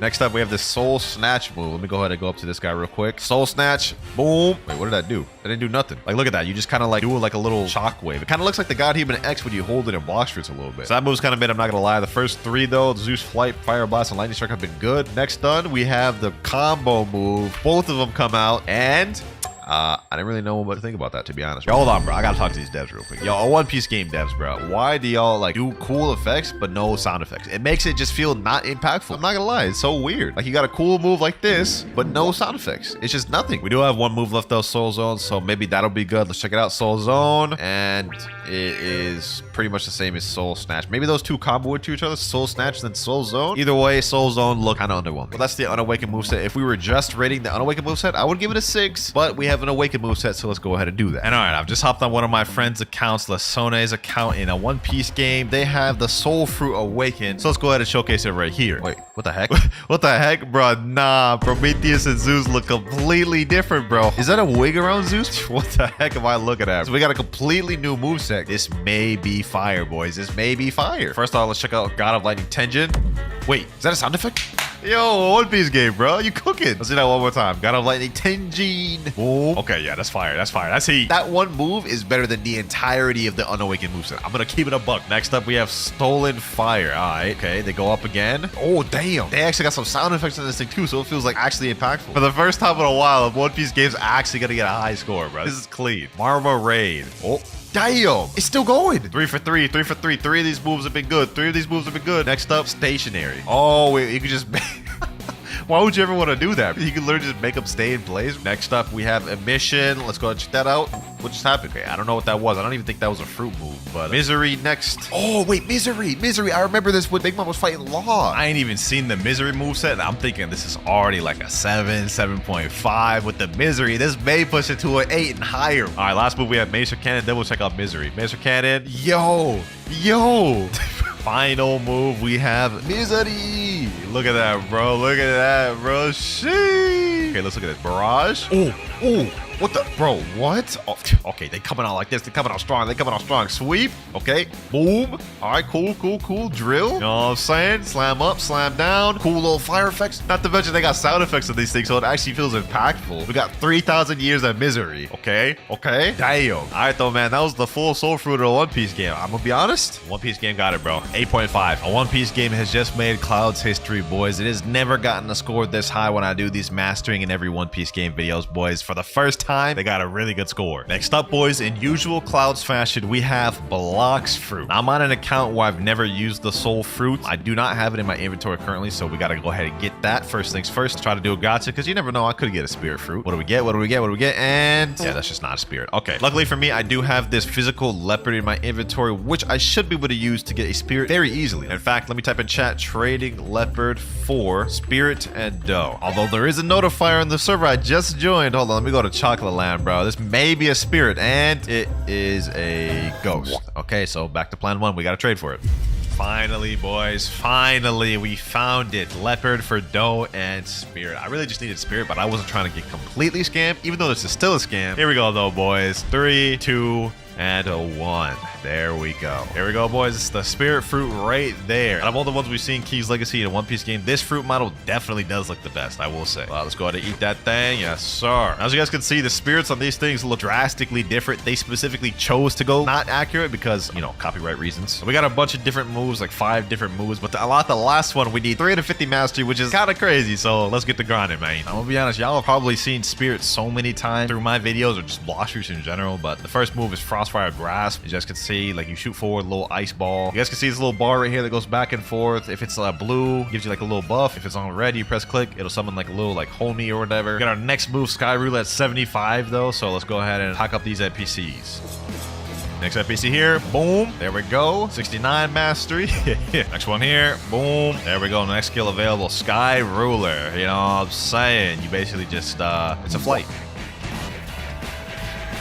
Next up, we have the Soul Snatch move. Let me go ahead and go up to this guy real quick. Soul Snatch. Boom. Wait, what did that do? That didn't do nothing. Like, look at that. You just kind of like do like a little shockwave. It kind of looks like the God Human X when you hold it in Blox fruits a little bit. So that move's kind of mid, I'm not gonna lie. The first 3 though, Zeus Flight, Fire Blast, and Lightning Strike have been good. Next done, we have the combo move. Both of them come out, and I didn't really know what to think about that, to be honest. Yo, hold on, bro. I gotta talk to these devs real quick. Yo, a One Piece game devs, bro. Why do y'all like do cool effects but no sound effects? It makes it just feel not impactful. I'm not gonna lie, it's so weird. Like, you got a cool move like this, but no sound effects. It's just nothing. We do have one move left though, Soul Zone, so maybe that'll be good. Let's check it out, Soul Zone, and it is pretty much the same as Soul Snatch. Maybe those two combo into each other, Soul Snatch and Soul Zone. Either way, Soul Zone look kind of underwhelming. But that's the Unawakened moveset. If we were just rating the Unawakened moveset, I would give it a 6, but we have an Awakened moveset, so let's go ahead and do that. And all right, I've just hopped on one of my friends' accounts, Lasone's account, in a One Piece game. They have the Soul Fruit Awakened, so let's go ahead and showcase it right here. Wait, what the heck? What the heck, bro? Nah, Prometheus and Zeus look completely different, bro. Is that a wig around Zeus? What the heck am I looking at? So we got a completely new moveset. This may be fire, boys. This may be fire. First off, let's check out God of Lightning Tenjin. Wait, is that a sound effect? Yo, One Piece game, bro. You cooking? Let's do that one more time. God of Lightning Tenjin. Boom. Okay, yeah, that's fire. That's heat. That one move is better than the entirety of the Unawakened moveset. I'm gonna keep it a buck. Next up, we have Stolen Fire. All right, okay, they go up again. Oh, damn. They actually got some sound effects in this thing too, so it feels like actually impactful. For the first time in a while, One Piece game's actually gonna get a high score, bro. This is clean. Marva Raid. Oh. Damn, it's still going. 3 for 3. 3 of these moves have been good. Next up, Stationary. Oh, wait, you could just Why would you ever want to do that? You can literally just make them stay in place. Next up, we have Emission. Let's go and check that out. What just happened? Okay, I don't know what that was. I don't even think that was a fruit move, but Misery next. Oh, wait, Misery. I remember this when Big Mom was fighting Law. I ain't even seen the Misery moveset, and I'm thinking this is already like a 7, 7.5 with the Misery. This may push it to an 8 and higher. All right, last move we have Macer Cannon, then we'll check out Misery. Macer Cannon, yo. Final move, we have Misery. Look at that, bro. Sheesh. Okay, let's look at this. Barrage. Oh. What the? Bro, what? Oh, okay, they coming out like this. They coming out strong. Sweep. Okay. Boom. All right, cool. Drill. You know what I'm saying? Slam up, slam down. Cool little fire effects. Not to mention they got sound effects of these things, so it actually feels impactful. We got 3,000 years of Misery. Okay. Damn. All right, though, man. That was the full soul fruit of a One Piece game. I'm gonna be honest. One Piece game got it, bro. 8.5. A One Piece game has just made Cloud's history, boys. It has never gotten a score this high when I do these mastering in every One Piece game videos, boys. For the first time, they got a really good score. Next up, boys, in usual Cloudz fashion, we have Blox fruit. I'm on an account where I've never used the soul fruit. I do not have it in my inventory currently, so we got to go ahead and get that. First things first, try to do a gotcha, because you never know, I could get a spirit fruit. What do we get? And yeah, that's just not a spirit. Okay, luckily for me, I do have this physical leopard in my inventory, which I should be able to use to get a spirit very easily. In fact, let me type in chat, trading leopard for spirit and dough. Although there is a notifier in the server I just joined. Hold on, let me go to Chocolate Land, bro. This may be a spirit, and it is a ghost. Okay, so back to plan 1. We got to trade for it. Finally, boys. Finally, we found it. Leopard for dough and spirit. I really just needed spirit, but I wasn't trying to get completely scammed, even though this is still a scam. Here we go, though, boys. 3, 2, and a 1. There we go. Here we go, boys. It's the spirit fruit right there. Out of all the ones we've seen Key's Legacy in a One Piece game, this fruit model definitely does look the best, I will say. Well, let's go ahead and eat that thing. Yes, sir. As you guys can see, the spirits on these things look drastically different. They specifically chose to go not accurate because, you know, copyright reasons. So we got a bunch of different moves, like 5 different moves, but the last one, we need 350 mastery, which is kind of crazy. So let's get to grinding, man. I'm gonna be honest, y'all have probably seen spirits so many times through my videos or just Blox fruits in general, but the first move is Frostfire Grasp. You guys can see, like, you shoot forward, little ice ball. You guys can see this little bar right here that goes back and forth. If it's blue, gives you like a little buff. If it's on red, you press click, it'll summon like a little like homie or whatever. We got our next move, Sky Roulette, 75 though, so let's go ahead and hack up these NPCs. Next NPC here, boom, there we go, 69 mastery. Next one here, boom, there we go. Next skill available, Sky Ruler. You know what I'm saying? You basically just it's a flight.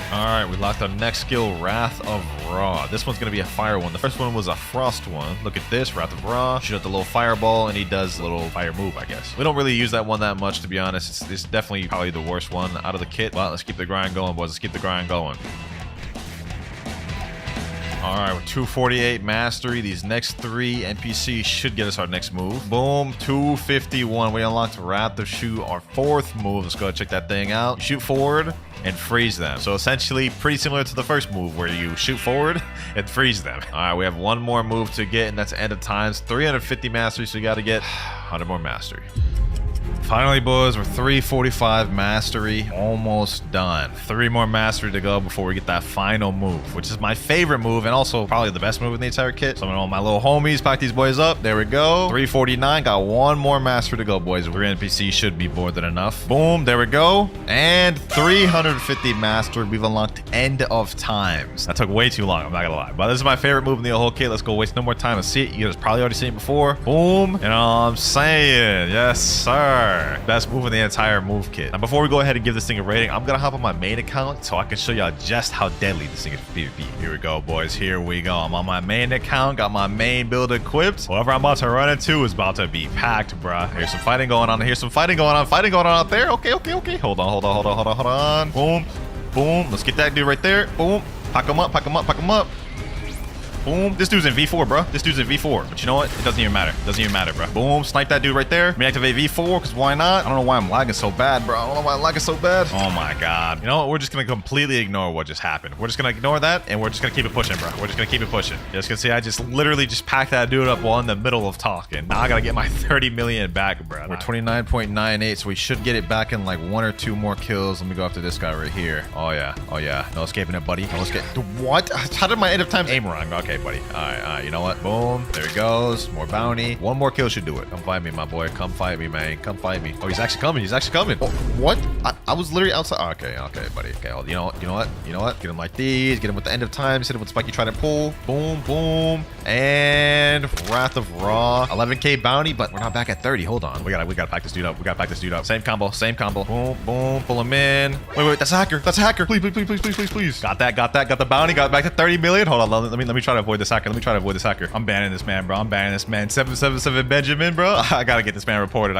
All right, we locked our next skill, Wrath of Ra. This one's gonna be a fire one. The first one was a frost one. Look at this, Wrath of Ra. Shoot at the little fireball, and he does a little fire move, I guess. We don't really use that one that much, to be honest. It's definitely probably the worst one out of the kit. Well, let's keep the grind going, boys. Let's keep the grind going. All right, with 248 mastery, these next 3 NPCs should get us our next move. Boom, 251. We unlocked Wrath of Shoot, our 4th move. Let's go ahead and check that thing out. Shoot forward and freeze them. So essentially pretty similar to the first move where you shoot forward and freeze them. All right, we have one more move to get, and that's End of Times. 350 mastery, so you got to get 100 more mastery. Finally, boys, we're 345 mastery, almost done. 3 more mastery to go before we get that final move, which is my favorite move and also probably the best move in the entire kit. So I'm gonna all my little homies, pack these boys up. There we go. 349, got 1 more mastery to go, boys. 3 NPCs should be more than enough. Boom, there we go. And 350 mastery. We've unlocked End of Times. That took way too long, I'm not gonna lie. But this is my favorite move in the whole kit. Let's go waste no more time and see it. You guys probably already seen it before. Boom. You know what I'm saying? Yes, sir. Best move in the entire move kit. Now, before we go ahead and give this thing a rating, I'm gonna hop on my main account so I can show y'all just how deadly this thing is for PvP. Here we go, boys. Here we go. I'm on my main account, got my main build equipped. Whoever I'm about to run into is about to be packed, bruh. Here's some fighting going on. Here's some fighting going on. Fighting going on out there. Okay. Hold on. Boom. Let's get that dude right there. Boom. Pack him up. Boom. This dude's in V4, bro. This dude's in V4. But you know what? It doesn't even matter, bro. Boom. Snipe that dude right there. Reactivate V4, because why not? I don't know why I'm lagging so bad, bro. Oh my god. You know what? We're just going to completely ignore what just happened. We're just going to ignore that, and we're just going to keep it pushing, bro. You guys can see I just literally just packed that dude up while in the middle of talking. Now I got to get my 30 million back, bro. We're 29.98, so we should get it back in like 1 or 2 more kills. Let me go after this guy right here. Oh, yeah. No escaping it, buddy. No escape. What? How did my End of Times aim wrong? Okay. Okay, buddy. All right. You know what? Boom. There he goes. More bounty. One more kill should do it. Come fight me, my boy. Come fight me, man. Come fight me. Oh, he's actually coming. He's actually coming. Oh, what? I was literally outside. Oh, okay, buddy. Okay, well, you know what? Get him like these. Get him with the end of time. Hit him with spiky trident pull. Boom, boom. And Wrath of Ra. 11k bounty, but we're not back at 30. Hold on. We gotta pack this dude up. We gotta pack this dude up. Same combo. Boom, boom. Pull him in. Wait. That's a hacker. Please. Got the bounty. Got back to 30 million. Hold on. Let me try to avoid this hacker. I'm banning this man, bro. 777 Benjamin, bro. I gotta get this man reported.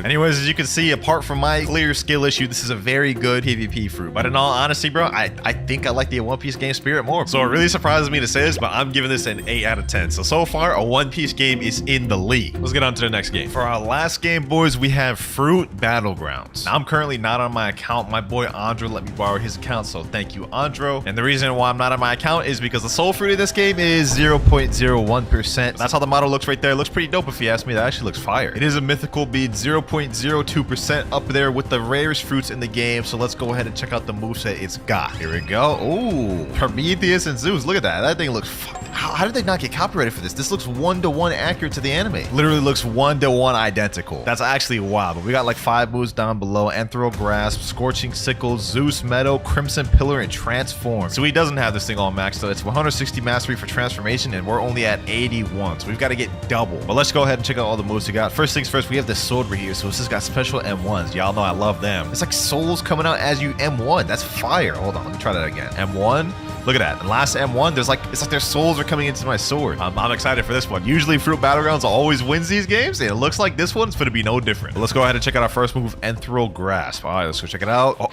Anyways, as you can see, apart from my clear skill issue, this is a very good PvP fruit. But in all honesty, bro, I think I like the One Piece game spirit more. So it really surprises me to say this, but I'm giving this an 8 out of 10. So far, a One Piece game is in the lead. Let's get on to the next game. For our last game, boys, we have Fruit Battlegrounds. Now, I'm currently not on my account. My boy Andro let me borrow his account, so thank you, Andro. And the reason why I'm not on my account is because the soul fruit of this game is 0.01%. That's how the model looks right there. It looks pretty dope if you ask me. That actually looks fire. It is a mythical bead, 0.02% up there with the rarest fruits in the game. So let's go ahead and check out the moveset it's got. Here we go. Ooh, Prometheus and Zeus. Look at that. That thing looks... How did they not get copyrighted for this? This looks 1-to-1 accurate to the anime. Literally looks 1-to-1 identical. That's actually wild. But we got like 5 moves down below. Enthral Grasp, Scorching Sickle, Zeus Meadow, Crimson Pillar, and Transform. So he doesn't have this thing all maxed out. It's 160 mastery for transformation, and we're only at 81. So we've got to get double. But let's go ahead and check out all the moves we got. First things first, we have this sword right here. So this has got special M1s. Y'all know I love them. It's like souls coming out as you M1. That's fire. Hold on, let me try that again. M1. Look at that. And last M1, it's like their souls are coming into my sword. I'm excited for this one. Usually Fruit Battlegrounds always wins these games, and it looks like this one's going to be no different. But let's go ahead and check out our first move, Enthral Grasp. All right, let's go check it out. Oh.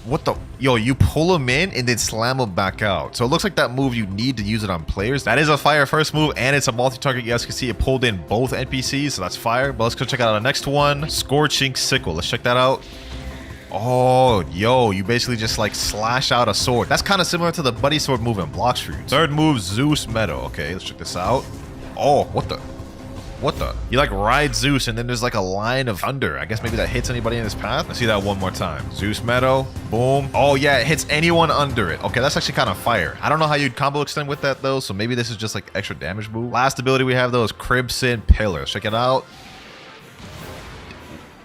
What the? Yo, you pull them in and then slam them back out. So it looks like that move, you need to use it on players. That is a fire first move, and it's a multi-target. You guys can see it pulled in both NPCs, so that's fire. But let's go check out the next one, Scorching Sickle. Let's check that out. Oh, yo, you basically just like slash out a sword. That's kind of similar to the buddy sword move in Blox fruits. Third move, Zeus Meadow. Okay, let's check this out. Oh, what the? You like ride Zeus and then there's like a line of thunder. I guess maybe that hits anybody in his path. Let's see that one more time. Zeus Meadow, boom. Oh yeah, it hits anyone under it. Okay, that's actually kind of fire. I don't know how you'd combo extend with that though, so maybe this is just like extra damage move. Last ability we have though is Crimson Pillar. Check it out.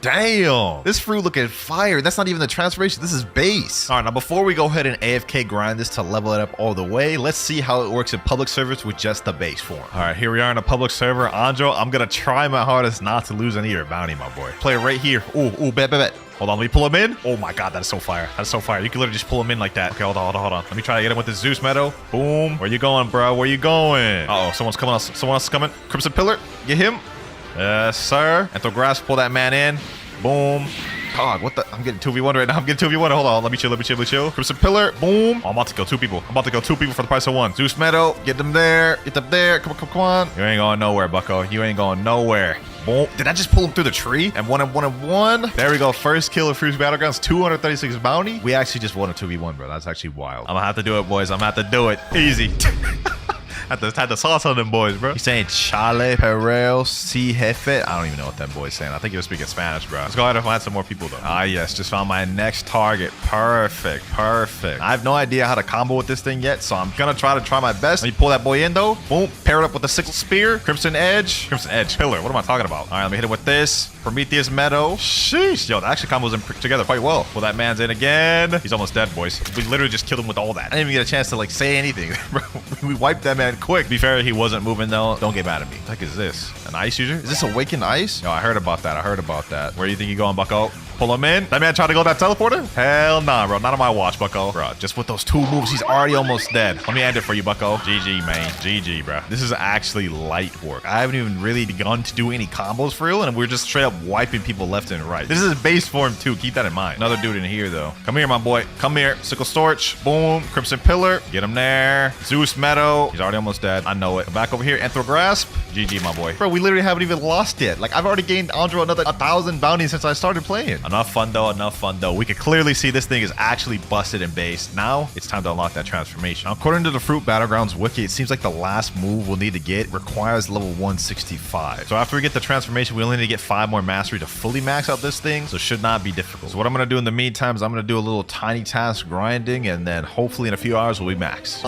Damn, this fruit looking fire. That's not even the transformation. This is base. All right, now before we go ahead and AFK grind this to level it up all the way, let's see how it works in public servers with just the base form. All right, here we are in a public server. Andro, I'm gonna try my hardest not to lose any of your bounty, my boy. Play right here. Ooh, bet. Hold on, let me pull him in. Oh my god, that is so fire. That's so fire. You can literally just pull him in like that. Okay, hold on. Let me try to get him with the Zeus Meadow. Boom. Where you going, bro? Where you going? Uh-oh, someone's coming. Someone else is coming. Crimson Pillar, get him. Yes, sir. Enthral Grasp, pull that man in. Boom. God, what the? I'm getting 2v1 right now. Hold on. Let me chill. Crimson Pillar. Boom. Oh, I'm about to kill 2 people. For the price of 1. Zeus Meadow. Get them there. Come on. You ain't going nowhere, bucko. You ain't going nowhere. Boom. Did I just pull him through the tree? And 1. There we go. First kill of Fruit Battlegrounds. 236 bounty. We actually just won a 2v1, bro. That's actually wild. I'm gonna have to do it, boys. Easy. Had the sauce on them boys, bro. He's saying Chale, Perel, Si Jefe. I don't even know what that boy's saying. I think he was speaking Spanish, bro. Let's go ahead and find some more people, though. Ah, yes. Just found my next target. Perfect. I have no idea how to combo with this thing yet, so I'm gonna try my best. Let me pull that boy in, though. Boom. Pair it up with the Sickle Spear. Crimson Edge. Pillar. What am I talking about? All right, let me hit it with this. Prometheus Meadow. Sheesh. Yo, the action combos in together quite well. Pull that man's in again. He's almost dead, boys. We literally just killed him with all that. I didn't even get a chance to, like, say anything. We wiped that man quick. Be fair, he wasn't moving, though. Don't get mad at me. What the heck is this? An ice user? Is this Awakened Ice? Yo, I heard about that. Where do you think you're going, bucko? Pull him in. That man tried to go that teleporter? Hell nah, bro. Not on my watch, bucko. Bro, just with those 2 moves, he's already almost dead. Let me end it for you, bucko. GG, man. GG, bro. This is actually light work. I haven't even really begun to do any combos for real, and we're just straight up wiping people left and right. This is base form, too. Keep that in mind. Another dude in here, though. Come here, my boy. Come here. Sickle Storch. Boom. Crimson Pillar. Get him there. Zeus Meadow. He's already almost dead. I know it. Back over here. Enthral Grasp. GG, my boy. Bro, we literally haven't even lost yet. Like, I've already gained Andro another 1,000 bounties since I started playing. Enough fun, though. We can clearly see this thing is actually busted in base. Now, it's time to unlock that transformation. Now, according to the Fruit Battlegrounds wiki, it seems like the last move we'll need to get requires level 165. So after we get the transformation, we only need to get 5 more mastery to fully max out this thing, so it should not be difficult. So what I'm going to do in the meantime is I'm going to do a little tiny task grinding, and then hopefully in a few hours we'll be max.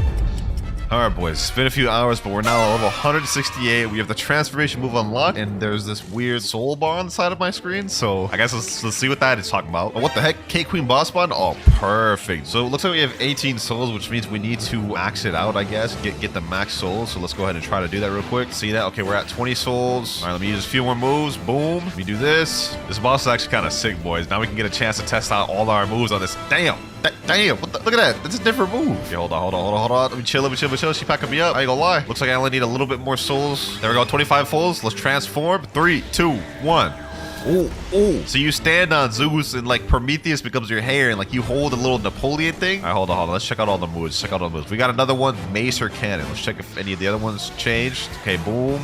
All right, boys. It's been a few hours, but we're now at level 168. We have the transformation move unlocked, and there's this weird soul bar on the side of my screen. So I guess let's see what that is talking about. Oh, what the heck? K-Queen boss button? Oh, perfect. So it looks like we have 18 souls, which means we need to max it out, I guess. Get the max souls. So let's go ahead and try to do that real quick. See that? Okay, we're at 20 souls. All right, let me use a few more moves. Boom. Let me do this. This boss is actually kind of sick, boys. Now we can get a chance to test out all our moves on this. Damn. Damn. Look at that. That's a different move. Okay, hold on. Let me chill. She packing me up. I ain't gonna lie. Looks like I only need a little bit more souls. There we go. 25 souls. Let's transform. 3, 2, 1. Oh. So you stand on Zeus and like Prometheus becomes your hair and like you hold a little Napoleon thing. All right, hold on. Let's check out all the moves. We got another one, Mace or Cannon. Let's check if any of the other ones changed. Okay, boom.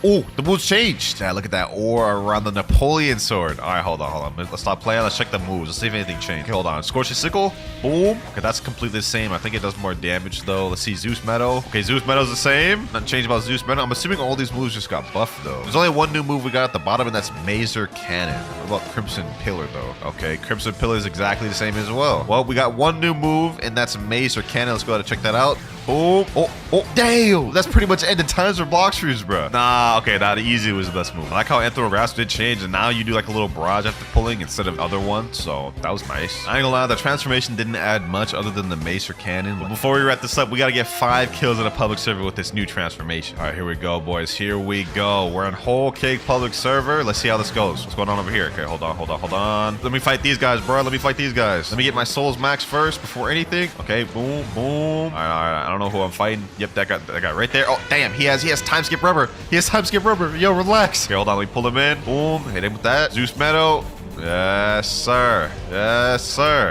Oh, the moves changed. Yeah, look at that ore around the Napoleon sword. All right, hold on. Let's stop playing. Let's check the moves. Let's see if anything changed. Okay, hold on. Scorching Sickle. Boom. Okay, that's completely the same. I think it does more damage though. Let's see Zeus Meadow. Okay, Zeus Meadow's the same. Nothing changed about Zeus Meadow. I'm assuming all these moves just got buffed though. There's only one new move we got at the bottom, and that's Mazer Cannon. What about Crimson Pillar though? Okay, Crimson Pillar is exactly the same as well. Well, we got one new move, and that's Mazer Cannon. Let's go ahead and check that out. Boom. Oh, damn. That's pretty much ended times for Blox Fruits, bro. Nah, okay, the easy was the best move. I like how Anthro Grasp did change, and now you do like a little barrage after pulling instead of other ones, so that was nice. I ain't gonna lie, the transformation didn't add much other than the Mace or Cannon. But before we wrap this up, we gotta get 5 kills in a public server with this new transformation. All right, here we go, boys. Here we go. We're in Whole Cake public server. Let's see how this goes. What's going on over here? Okay, hold on. Let me fight these guys, bro. Let me get my souls max first before anything. Okay, boom. All right. I don't know who I'm fighting. Yep, that guy right there. Oh, damn, he has time skip rubber. Yo, relax. Okay, hold on, let me pull him in. Boom, hit him with that. Zeus Meadow. Yes, sir.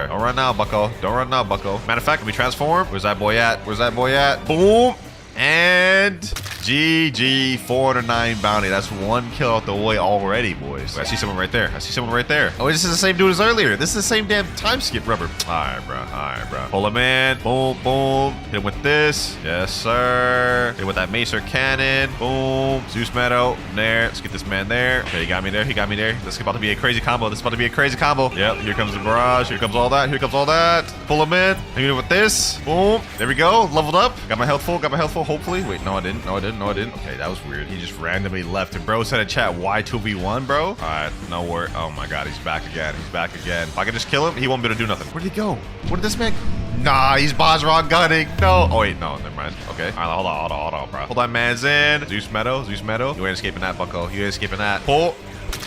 Don't run now, bucko. Matter of fact, let me transform. Where's that boy at? Boom. And GG, 409 bounty. That's 1 kill out the way already, boys. Wait, I see someone right there. Oh, this is the same dude as earlier. This is the same damn time skip rubber. All right, bro. Pull him in. Boom. Hit him with this. Yes, sir. Hit him with that Mace or Cannon. Boom. Zeus Meadow. There. Let's get this man there. Okay, he got me there. This is about to be a crazy combo. Yep, here comes the barrage. Here comes all that. Pull him in. Hit him with this. Boom. There we go. Leveled up. Got my health full. Hopefully. Wait, no, I didn't. Okay, that was weird. He just randomly left. And bro said in chat, why 2v1, bro? All right, no worry. Oh my God, he's back again. If I can just kill him, he won't be able to do nothing. Where'd he go? Where did this man? Nah, he's Bosrog gunning. No. Oh wait, no, never mind. Okay. All right, hold on, bro. Hold that man's in. Zeus Meadow. You ain't escaping that, bucko. Pull.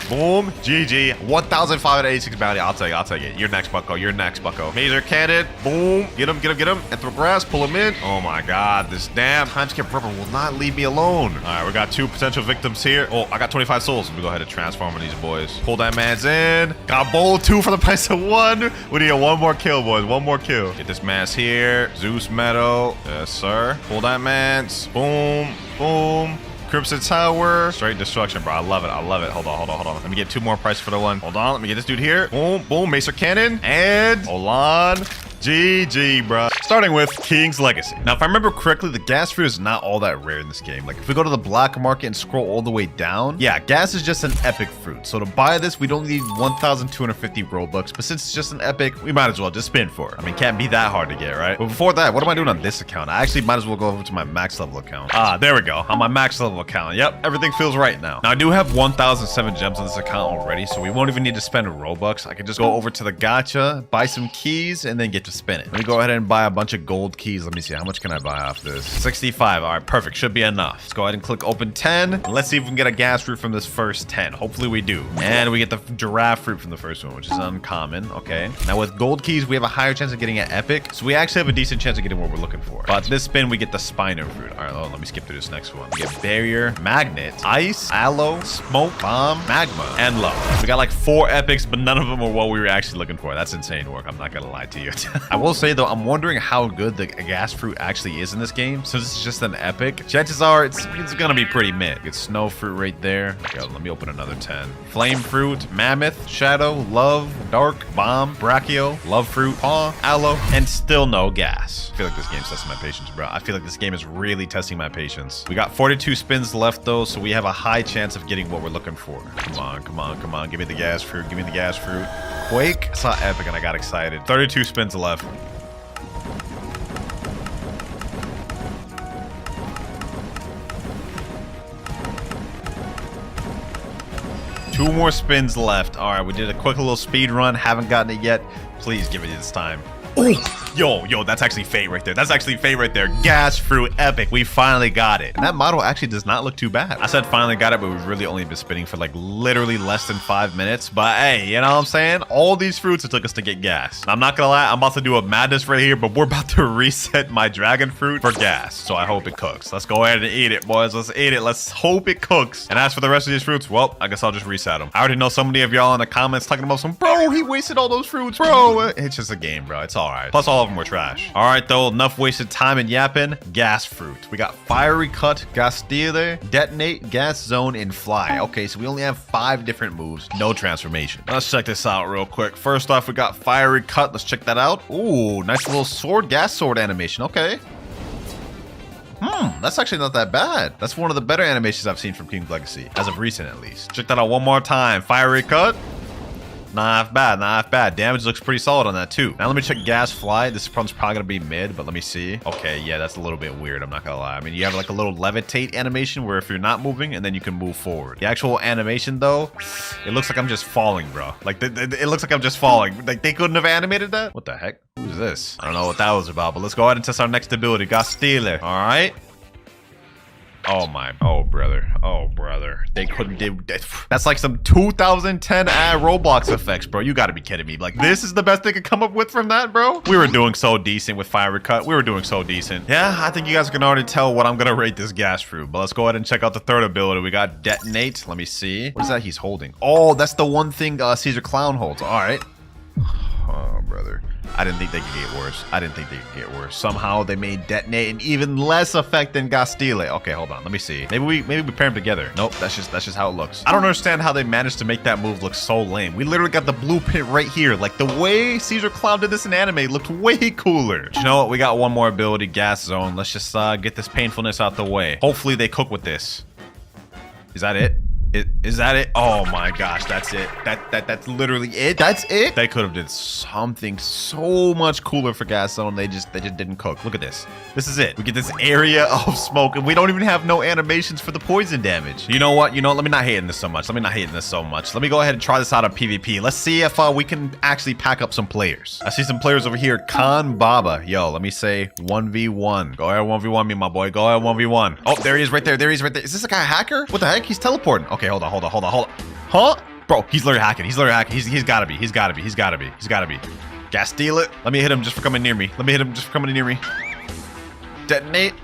Boom. GG. 1,586 bounty. I'll take it. You're next, bucko. Mazer Cannon. Boom. Get him. Anthro Grass. Pull him in. Oh my God. This damn time skip rubber will not leave me alone. All right, we got 2 potential victims here. Oh, I got 25 souls. Let me go ahead and transform on these boys. Pull that man's in. Got bowl 2 for the price of 1. We need 1 more kill, boys. 1 more kill. Get this man's here. Zeus Meadow. Yes, sir. Pull that man's. Boom. Crimson Tower. Straight destruction, bro. I love it. Hold on. Let me get 2 more prices for the one. Hold on. Let me get this dude here. Boom. Macer Cannon. And hold on. GG, bro. Starting with King's Legacy. Now, if I remember correctly, the gas fruit is not all that rare in this game. Like, if we go to the black market and scroll all the way down, yeah, gas is just an epic fruit. So to buy this, we don't need 1,250 Robux. But since it's just an epic, we might as well just spin for it. I mean, can't be that hard to get, right? But before that, what am I doing on this account? I actually might as well go over to my max level account. There we go. On my max level account. Yep, everything feels right now. Now, I do have 1,007 gems on this account already, so we won't even need to spend Robux. I can just go over to the gacha, buy some keys, and then get to spin it. Let me go ahead and buy a bunch of gold keys. Let me see. How much can I buy off this? 65. All right, perfect. Should be enough. Let's go ahead and click open 10. And let's see if we can get a gas fruit from this first 10. Hopefully we do. And we get the giraffe fruit from the first one, which is uncommon. Okay. Now with gold keys, we have a higher chance of getting an epic. So we actually have a decent chance of getting what we're looking for. But this spin, we get the Spino fruit. All right, let me skip through this next one. We get barrier, magnet, ice, aloe, smoke, bomb, magma, and love. We got like 4 epics, but none of them are what we were actually looking for. That's insane work. I'm not gonna lie to you. I will say though, I'm wondering how good the gas fruit actually is in this game. Since it's just an epic, chances are it's gonna be pretty mid. Get snow fruit right there. Okay, let me open another 10. Flame fruit, mammoth, shadow, love, dark, bomb, brachio, love fruit, paw, aloe, and still no gas. I feel like this game's testing my patience, bro. I feel like this game is really testing my patience. We got 42 spins left though, so we have a high chance of getting what we're looking for. Come on. Give me the gas fruit. Quake. I saw epic and I got excited. 32 spins left. 2 more spins left. All right, we did a quick little speed run. Haven't gotten it yet. Please give it this time. Yo, that's actually fate right there. That's actually fate right there. Gas fruit epic. We finally got it. And that model actually does not look too bad. I said finally got it, but we've really only been spinning for like literally less than 5 minutes. But hey, you know what I'm saying? All these fruits it took us to get gas. I'm not gonna lie, I'm about to do a madness right here, but we're about to reset my dragon fruit for gas. So I hope it cooks. Let's go ahead and eat it, boys. Let's eat it. Let's hope it cooks. And as for the rest of these fruits, well, I guess I'll just reset them. I already know so many of y'all in the comments talking about some, bro, he wasted all those fruits, bro. It's just a game, bro. It's all right. Plus all of them were trash. All right, though, enough wasted time and yapping. Gas fruit. We got fiery cut, gas stealer, detonate, gas zone, and fly. Okay, so we only have 5 different moves. No transformation. Let's check this out real quick. First off, we got fiery cut. Let's check that out. Ooh, nice little sword, gas sword animation. Okay. That's actually not that bad. That's one of the better animations I've seen from King's Legacy, as of recent at least. Check that out one more time. Fiery cut. Not bad, not bad. Damage looks pretty solid on that too. Now let me check gas fly. This one's probably gonna be mid, but let me see. Okay, yeah, that's a little bit weird. I'm not gonna lie. I mean, you have like a little levitate animation where if you're not moving and then you can move forward. The actual animation though, it looks like I'm just falling, bro. Like it looks like I'm just falling. Like they couldn't have animated that. What the heck? Who's this? I don't know what that was about, but let's go ahead and test our next ability. Got Stealer. All right. Oh my, oh brother, they couldn't do that. That's like some 2010 Roblox effects, bro. You gotta be kidding me. Like, this is the best they could come up with from that, bro? We were doing so decent with fiery cut. We were doing so decent. Yeah, I think you guys can already tell what I'm gonna rate this gas fruit, but let's go ahead and check out the third ability. We got detonate. Let me see. What is that he's holding? Oh, that's the one thing Caesar Clown holds. All right. Oh, brother. I didn't think they could get worse. I didn't think they could get worse. Somehow they made detonate an even less effect than Gastile. Okay, hold on. Let me see. Maybe we pair them together. Nope, that's just how it looks. I don't understand how they managed to make that move look so lame. We literally got the blueprint right here. Like the way Caesar Clown did this in anime looked way cooler. But you know what? We got one more ability, gas zone. Let's just get this painfulness out the way. Hopefully they cook with this. Is that it? Is that it? Oh my gosh, that's it. That's literally it. That's it. They could have did something so much cooler for gas zone. They just didn't cook. Look at this. This is it. We get this area of smoke, and we don't even have no animations for the poison damage. You know what? Let me not hate this so much. Let me go ahead and try this out on PvP. Let's see if we can actually pack up some players. I see some players over here. Khan Baba. Yo, let me say 1v1. Go ahead, 1v1 me, my boy. Go ahead, 1v1. Oh, there he is right there. There he is right there. Is this a guy hacker? What the heck? He's teleporting. Okay, hold on. Huh? Bro, he's literally hacking. He's He's gotta be. Gas steal it. Let me hit him just for coming near me. Detonate.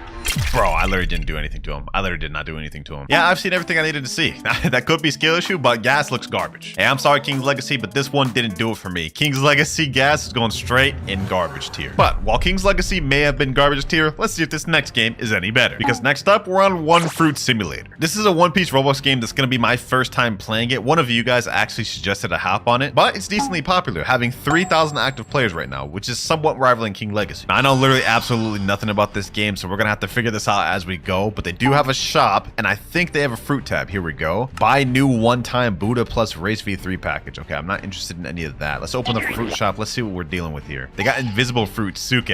Bro, I literally didn't do anything to him. I literally did not do anything to him. Yeah, I've seen everything I needed to see. That could be skill issue, but gas looks garbage. Hey, I'm sorry, King's Legacy, but this one didn't do it for me. King's Legacy gas is going straight in garbage tier. But while King's Legacy may have been garbage tier, let's see if this next game is any better. Because next up, we're on One Fruit Simulator. This is a one-piece Roblox game that's going to be my first time playing it. One of you guys actually suggested a hop on it, but it's decently popular, having 3,000 active players right now, which is somewhat rivaling King Legacy. Now, I know literally absolutely nothing about this game, so we're going to have to figure this out as we go, but they do have a shop, and I think they have a fruit tab. Here we go. Buy new one-time Buddha plus Race V3 package. Okay, I'm not interested in any of that. Let's open the fruit shop. Let's see what we're dealing with here. They got invisible fruit, Suke.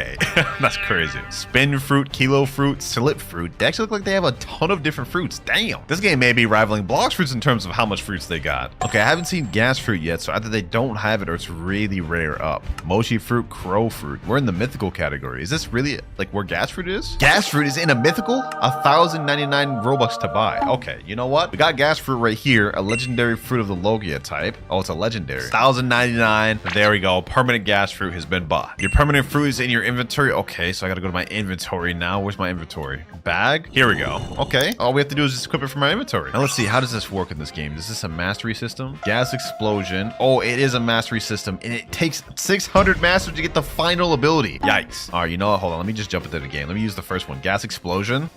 That's crazy. Spin fruit, kilo fruit, slip fruit. They actually look like they have a ton of different fruits. Damn. This game may be rivaling Blox fruits in terms of how much fruits they got. Okay, I haven't seen gas fruit yet, so either they don't have it or it's really rare up. Mochi fruit, crow fruit. We're in the mythical category. Is this really like where gas fruit is? Gas fruit is in a mythical? 1,099 Robux to buy. Okay, you know what? We got gas fruit right here, a legendary fruit of the Logia type. Oh, it's a legendary. 1,099. There we go. Permanent gas fruit has been bought. Your permanent fruit is in your inventory. Okay, so I gotta go to my inventory now. Where's my inventory? Bag? Here we go. Okay, all we have to do is just equip it from my inventory. Now let's see, how does this work in this game? Is this a mastery system? Gas explosion. Oh, it is a mastery system, and it takes 600 masters to get the final ability. Yikes. All right, you know what? Hold on. Let me just jump into the game. Let me use the first one. Gas explosion.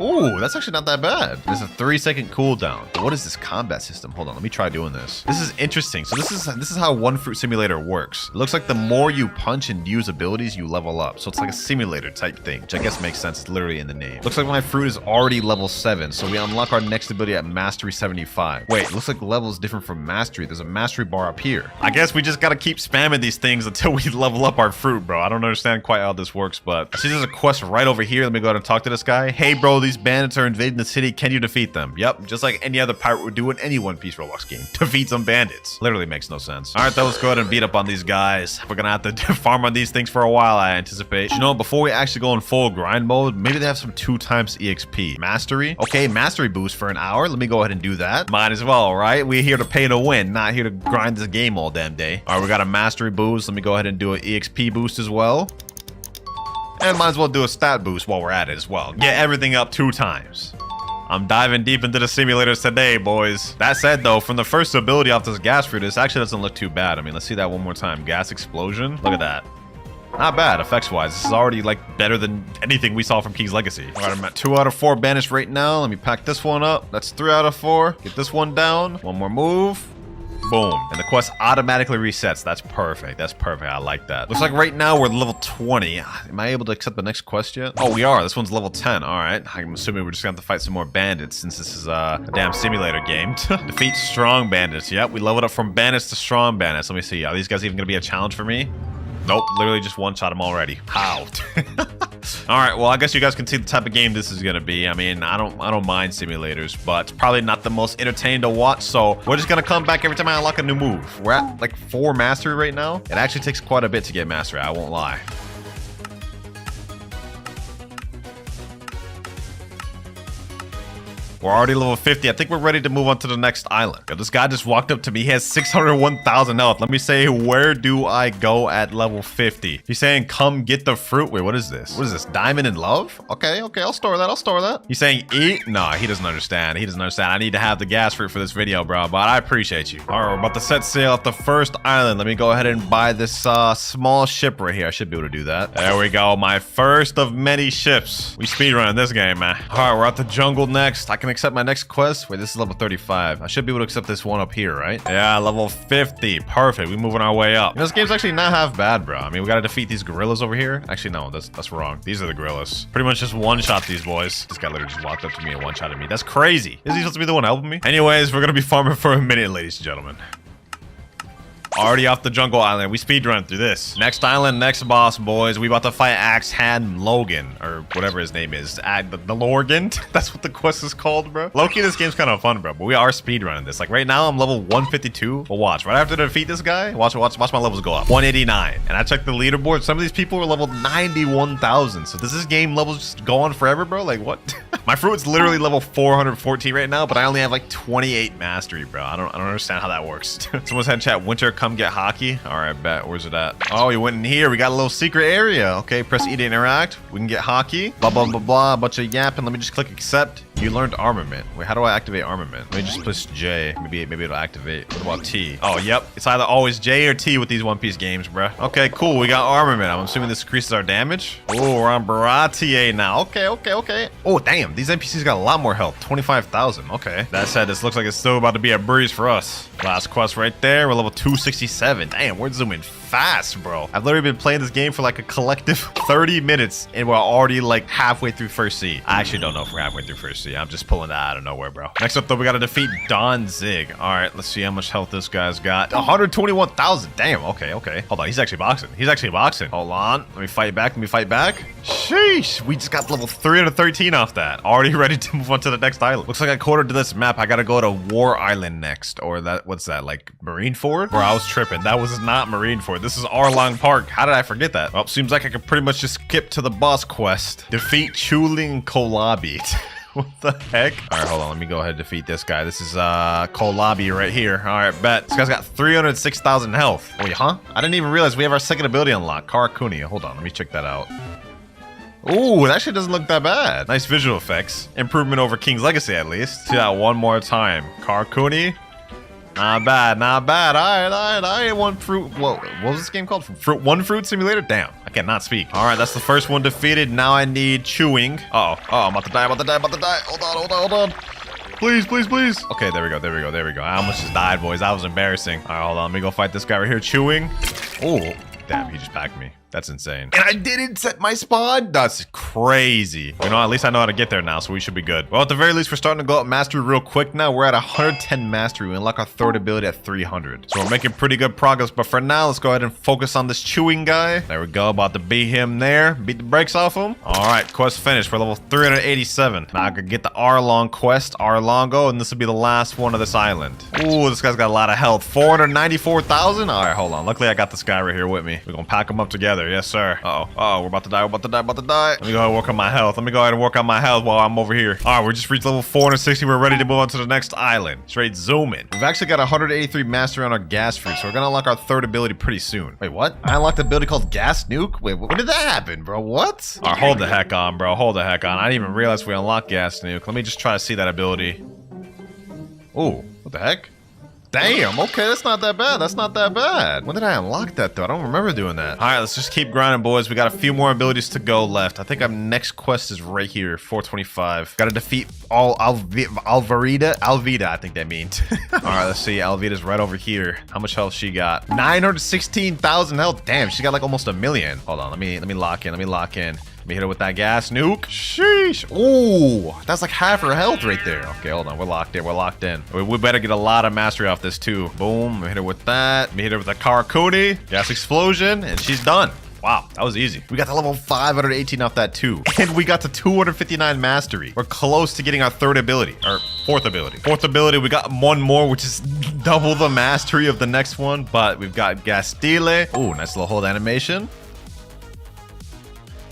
Ooh, that's actually not that bad. There's a 3-second cooldown. What is this combat system? Hold on, let me try doing this. This is interesting. So this is how One Fruit Simulator works. It looks like the more you punch and use abilities, you level up. So it's like a simulator type thing, which I guess makes sense. It's literally in the name. Looks like my fruit is already level 7, so we unlock our next ability at Mastery 75. Wait, looks like the level is different from Mastery. There's a Mastery bar up here. I guess we just gotta keep spamming these things until we level up our fruit, bro. I don't understand quite how this works, but I see there's a quest right over here. Let me go ahead and talk to this guy. Hey, bro, these bandits are invading the city. Can you defeat them? Yep, just like any other pirate would do in any One Piece Roblox game. Defeat some bandits. Literally makes no sense. All right, let's go ahead and beat up on these guys. We're gonna have to farm on these things for a while, I anticipate. You know, before we actually go in full grind mode, maybe they have some 2x EXP. Mastery. Okay, mastery boost for an hour. Let me go ahead and do that. Might as well, right? We're here to pay to win, not here to grind this game all damn day. All right, we got a mastery boost. Let me go ahead and do an EXP boost as well. And might as well do a stat boost while we're at it as well. Get everything up 2 times. I'm diving deep into the simulators today, boys. That said, though, from the first ability off this gas fruit, this actually doesn't look too bad. I mean, let's see that one more time. Gas explosion. Look at that. Not bad, effects-wise. This is already, like, better than anything we saw from King's Legacy. All right, I'm at 2 out of 4 banished right now. Let me pack this one up. That's 3 out of 4. Get this one down. One more move. Boom. And the quest automatically resets. That's perfect. That's perfect. I like that. Looks like right now we're level 20. Am I able to accept the next quest yet? Oh, we are. This one's level 10. All right. I'm assuming we're just going to have to fight some more bandits since this is a damn simulator game. Defeat strong bandits. Yep, we leveled up from bandits to strong bandits. Let me see. Are these guys even going to be a challenge for me? Nope, literally just one-shot him already. How? All right, well, I guess you guys can see the type of game this is gonna be. I mean, I don't mind simulators, but it's probably not the most entertaining to watch. So we're just gonna come back every time I unlock a new move. We're at like 4 mastery right now. It actually takes quite a bit to get mastery. I won't lie. We're already level 50. I think we're ready to move on to the next island. Yo, this guy just walked up to me. He has 601,000 health. Let me say, where do I go at level 50? He's saying, come get the fruit. Wait, what is this? What is this? Diamond in love? Okay, I'll store that. I'll store that. He's saying, eat? No, he doesn't understand. He doesn't understand. I need to have the gas fruit for this video, bro, but I appreciate you. All right, we're about to set sail at the first island. Let me go ahead and buy this small ship right here. I should be able to do that. There we go. My first of many ships. We speedrunning this game, man. All right, we're at the jungle next. I can accept my next quest. Wait, this is level 35. I should be able to accept this one up here, right? Yeah, level 50. Perfect. We're moving our way up. You know, this game's actually not half bad, bro. I mean, we got to defeat these gorillas over here. Actually, no, that's wrong. These are the gorillas. Pretty much just one-shot these boys. This guy literally just walked up to me and one-shotted me. That's crazy. Is he supposed to be the one helping me? Anyways, we're going to be farming for a minute, ladies and gentlemen. Already off the jungle island. We speedrun through this. Next island, next boss, boys. We about to fight Axe Hand Logan, or whatever his name is. The Lorgan. That's what the quest is called, bro. Low-key, this game's kind of fun, bro. But we are speedrunning this. Like right now, I'm level 152. But watch, right after I defeat this guy, watch my levels go up. 189. And I checked the leaderboard. Some of these people are level 91,000. So does this game levels just go on forever, bro? Like what? My fruit's literally level 414 right now, but I only have like 28 mastery, bro. I don't understand how that works. Someone said in chat, Winter, come get hockey. All right, bet. Where's it at? Oh, we went in here. We got a little secret area. Okay, press E to interact. We can get hockey. Blah, blah, blah, blah. A bunch of yapping. Let me just click accept. You learned armament. Wait, how do I activate armament? Let me just push J. Maybe it'll activate. What about T? Oh, yep. It's either always J or T with these One Piece games, bro. Okay, cool. We got armament. I'm assuming this increases our damage. Oh, we're on Baratier now. Okay. Oh, damn. These NPCs got a lot more health. 25,000. Okay. That said, this looks like it's still about to be a breeze for us. Last quest right there. We're level 267. Damn, we're zooming fast, bro. I've literally been playing this game for like a collective 30 minutes and we're already like halfway through first sea. I actually don't know if we're halfway through first sea. I'm just pulling that out of nowhere, bro. Next up though, we got to defeat Don Zig. All right, let's see how much health this guy's got. 121,000. Damn. Okay. Hold on. He's actually boxing. Hold on. Let me fight back. Sheesh. We just got level 313 off that. Already ready to move on to the next island. Looks like according to this map, I got to go to War Island next. Or what's that? Like Marineford? Bro, I was tripping. That was not Marineford. This is Arlong Park. How did I forget that? Well, seems like I could pretty much just skip to the boss quest. Defeat Chuling Kolabi. What the heck? All right, hold on. Let me go ahead and defeat this guy. This is Kolabi right here. All right, bet. This guy's got 306,000 health. Wait, huh? I didn't even realize we have our second ability unlocked. Karakuni. Hold on. Let me check that out. Ooh, that shit doesn't look that bad. Nice visual effects. Improvement over King's Legacy, at least. See that one more time. Karakuni. Not bad. All right. One fruit. Whoa, what was this game called? One fruit simulator? Damn, I cannot speak. All right, that's the first one defeated. Now I need chewing. Oh, I'm about to die. Hold on. Please. Okay, there we go. I almost just died, boys. That was embarrassing. All right, hold on. Let me go fight this guy right here. Chewing. Oh, damn, he just packed me. That's insane. And I didn't set my spawn? That's crazy. You know, at least I know how to get there now, so we should be good. Well, at the very least, we're starting to go up mastery real quick now. We're at 110 mastery. We unlock our third ability at 300. So we're making pretty good progress, but for now, let's go ahead and focus on this chewing guy. There we go, about to beat him there. Beat the brakes off him. All right, quest finished. We're level 387. Now I could get the Arlong quest, Arlongo, and this will be the last one of this island. Ooh, this guy's got a lot of health. 494,000? All right, hold on. Luckily, I got this guy right here with me. We're gonna pack him up together. Yes, sir. Uh-oh, we're about to die. We're about to die. About to die. Let me go ahead and work on my health. Let me go ahead and work on my health while I'm over here. All right, we just reached level 460. We're ready to move on to the next island. Straight zooming. We've actually got 183 mastery on our gas fruit, so we're gonna unlock our third ability pretty soon. Wait, what? I unlocked an ability called Gas Nuke? Wait, when did that happen, bro? What? All right, hold the heck on, bro. Hold the heck on. I didn't even realize we unlocked Gas Nuke. Let me just try to see that ability. Oh, what the heck? Damn, okay, that's not that bad. That's not that bad. When did I unlock that, though? I don't remember doing that. All right, let's just keep grinding, boys. We got a few more abilities to go left. I think our next quest is right here, 425. Got to defeat Alvida, I think that means. All right, let's see. Alvida's right over here. How much health she got? 916,000 health. Damn, she got like almost 1 million. Hold on, let me lock in. Let me lock in. Let me hit her with that gas nuke. Sheesh. Ooh, that's like half her health right there. Okay, hold on. We're locked in. We're locked in. We better get a lot of mastery off this too. Boom. Let me hit her with that. Let me hit her with a Karakuni. Gas explosion. And she's done. Wow, that was easy. We got to level 518 off that too. And we got to 259 mastery. We're close to getting our third ability, or fourth ability. Fourth ability, we got one more, which is double the mastery of the next one. But we've got Gastile. Ooh, nice little hold animation.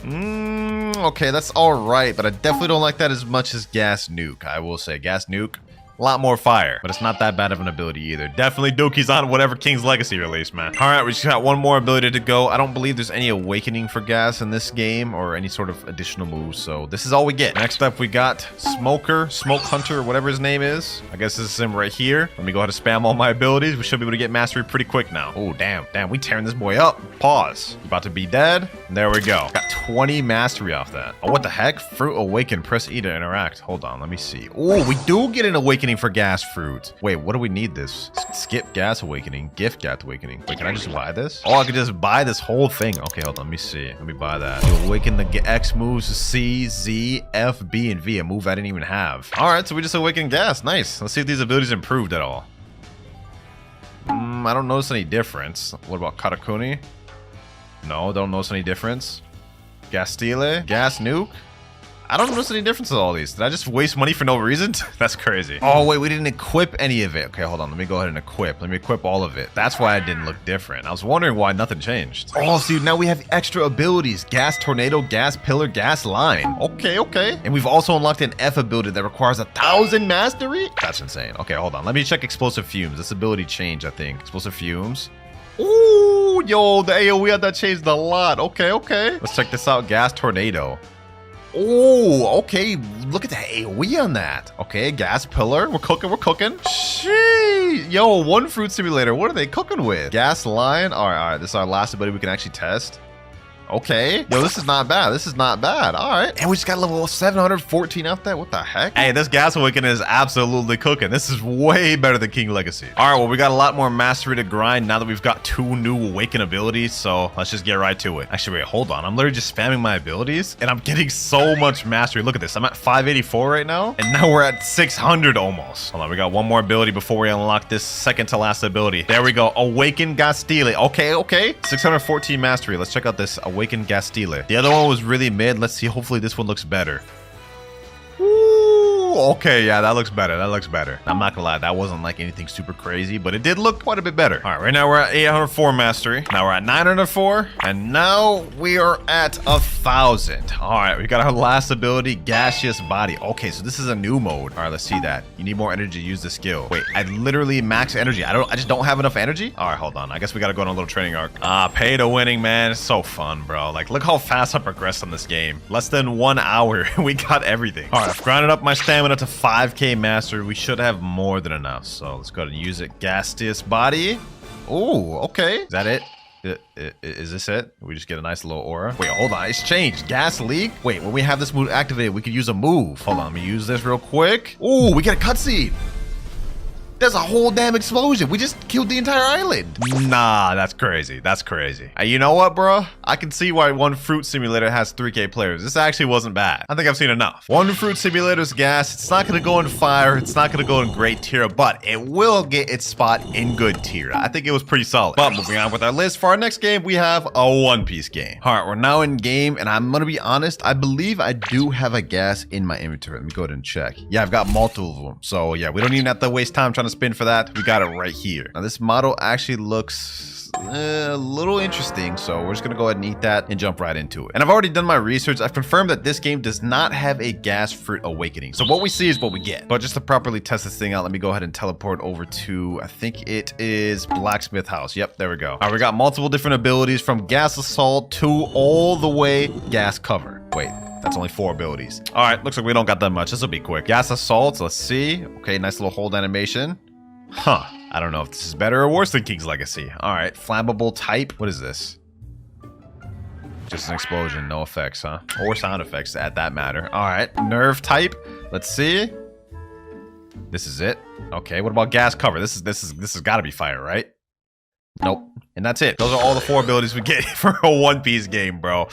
Okay, that's all right, but I definitely don't like that as much as Gas Nuke. I will say, Gas Nuke, a lot more fire, but it's not that bad of an ability either. Definitely Dookie's on whatever King's Legacy release, man. All right, we just got one more ability to go. I don't believe there's any awakening for Gas in this game or any sort of additional moves, so this is all we get. Next up, we got Smoker, Smoke Hunter, whatever his name is. I guess this is him right here. Let me go ahead and spam all my abilities. We should be able to get mastery pretty quick now. Oh, damn, we tearing this boy up. Pause. About to be dead. There we go. Got 20 mastery off that. Oh, what the heck? Fruit Awaken. Press E to interact. Hold on, let me see. Oh, we do get an awakening for Gas Fruit. Wait, what do we need this? Skip Gas Awakening. Gift Gas Awakening. Wait, can I just buy this? Oh, I could just buy this whole thing. Okay, hold on, let me see. Let me buy that. You awaken the X moves C, Z, F, B, and V. A move I didn't even have. All right, so we just awaken Gas. Nice. Let's see if these abilities improved at all. I don't notice any difference. What about Katakuni? No, don't notice any difference. Gastile, Gas Nuke. I don't notice any difference with all these. Did I just waste money for no reason? That's crazy. Oh, wait, we didn't equip any of it. Okay, hold on. Let me go ahead and equip. Let me equip all of it. That's why it didn't look different. I was wondering why nothing changed. Oh, see, now we have extra abilities. Gas Tornado, Gas Pillar, Gas Line. Okay. And we've also unlocked an F ability that requires 1,000 mastery. That's insane. Okay, hold on. Let me check Explosive Fumes. This ability changed, I think. Explosive Fumes. Ooh, yo, the AoE on that changed a lot. Okay. Let's check this out. Gas Tornado. Oh, okay. Look at the AoE on that. Okay, Gas Pillar. We're cooking. Sheesh. Yo, One Fruit Simulator. What are they cooking with? Gas Line. All right. This is our last ability we can actually test. Okay. Yo, this is not bad. All right. And we just got level 714 out there. What the heck? Hey, this Gas Awakening is absolutely cooking. This is way better than King Legacy. All right, well, we got a lot more mastery to grind now that we've got 2 new Awaken abilities. So let's just get right to it. Actually, wait, hold on. I'm literally just spamming my abilities and I'm getting so much mastery. Look at this. I'm at 584 right now. And now we're at 600 almost. Hold on. We got one more ability before we unlock this second to last ability. There we go. Awaken Gastile. Okay. 614 mastery. Let's check out this Awaken Gastile. The other one was really mid. Let's see. Hopefully this one looks better. Ooh, okay, yeah, that looks better. I'm not gonna lie, that wasn't like anything super crazy, but it did look quite a bit better. All right, right now we're at 804 mastery. Now we're at 904, and now we are at 1,000. All right, we got our last ability, Gaseous Body. Okay, so this is a new mode. All right, let's see that. You need more energy to use the skill. Wait, I literally max energy. I just don't have enough energy. All right, hold on. I guess we gotta go on a little training arc. Pay to winning, man. It's so fun, bro. Like, look how fast I progressed on this game. Less than 1 hour, we got everything. All right, I've grinded up my stamina to 5k mastery. We should have more than enough. So let's go ahead and use it. Gaseous Body. Oh, okay. Is that it? Is this it? We just get a nice little aura. Wait, hold on. It's changed. Gas Leak. Wait, when we have this move activated, we could use a move. Hold on. Let me use this real quick. Oh, we get a cutscene. There's a whole damn explosion. We just killed the entire island. Nah, that's crazy. That's crazy. You know what, bro? I can see why One Fruit Simulator has 3K players. This actually wasn't bad. I think I've seen enough. One Fruit Simulator's gas. It's not going to go in fire. It's not going to go in great tier, but it will get its spot in good tier. I think it was pretty solid. But moving on with our list, for our next game, we have a One Piece game. All right, we're now in game, and I'm going to be honest. I believe I do have a gas in my inventory. Let me go ahead and check. Yeah, I've got multiple of them. So yeah, we don't even have to waste time trying to spin for that. We got it right here. Now this model actually looks a little interesting, so we're just gonna go ahead and eat that and jump right into it. And I've already done my research. I've confirmed that this game does not have a gas fruit awakening, so what we see is what we get. But just to properly test this thing out, let me go ahead and teleport over to, I think it is Blacksmith House. Yep, there we go. All right, we got multiple different abilities from gas assault to all the way gas cover. Wait, that's only 4 abilities. All right, looks like we don't got that much. This will be quick. Gas assault, let's see. Okay, nice little hold animation. Huh, I don't know if this is better or worse than King's Legacy. All right, flammable type. What is this? Just an explosion, no effects, huh? Or sound effects at that matter. All right, nerve type. Let's see. This is it. Okay, what about gas cover? This has got to be fire, right? Nope. And that's it. Those are all the 4 abilities we get for a One Piece game, bro.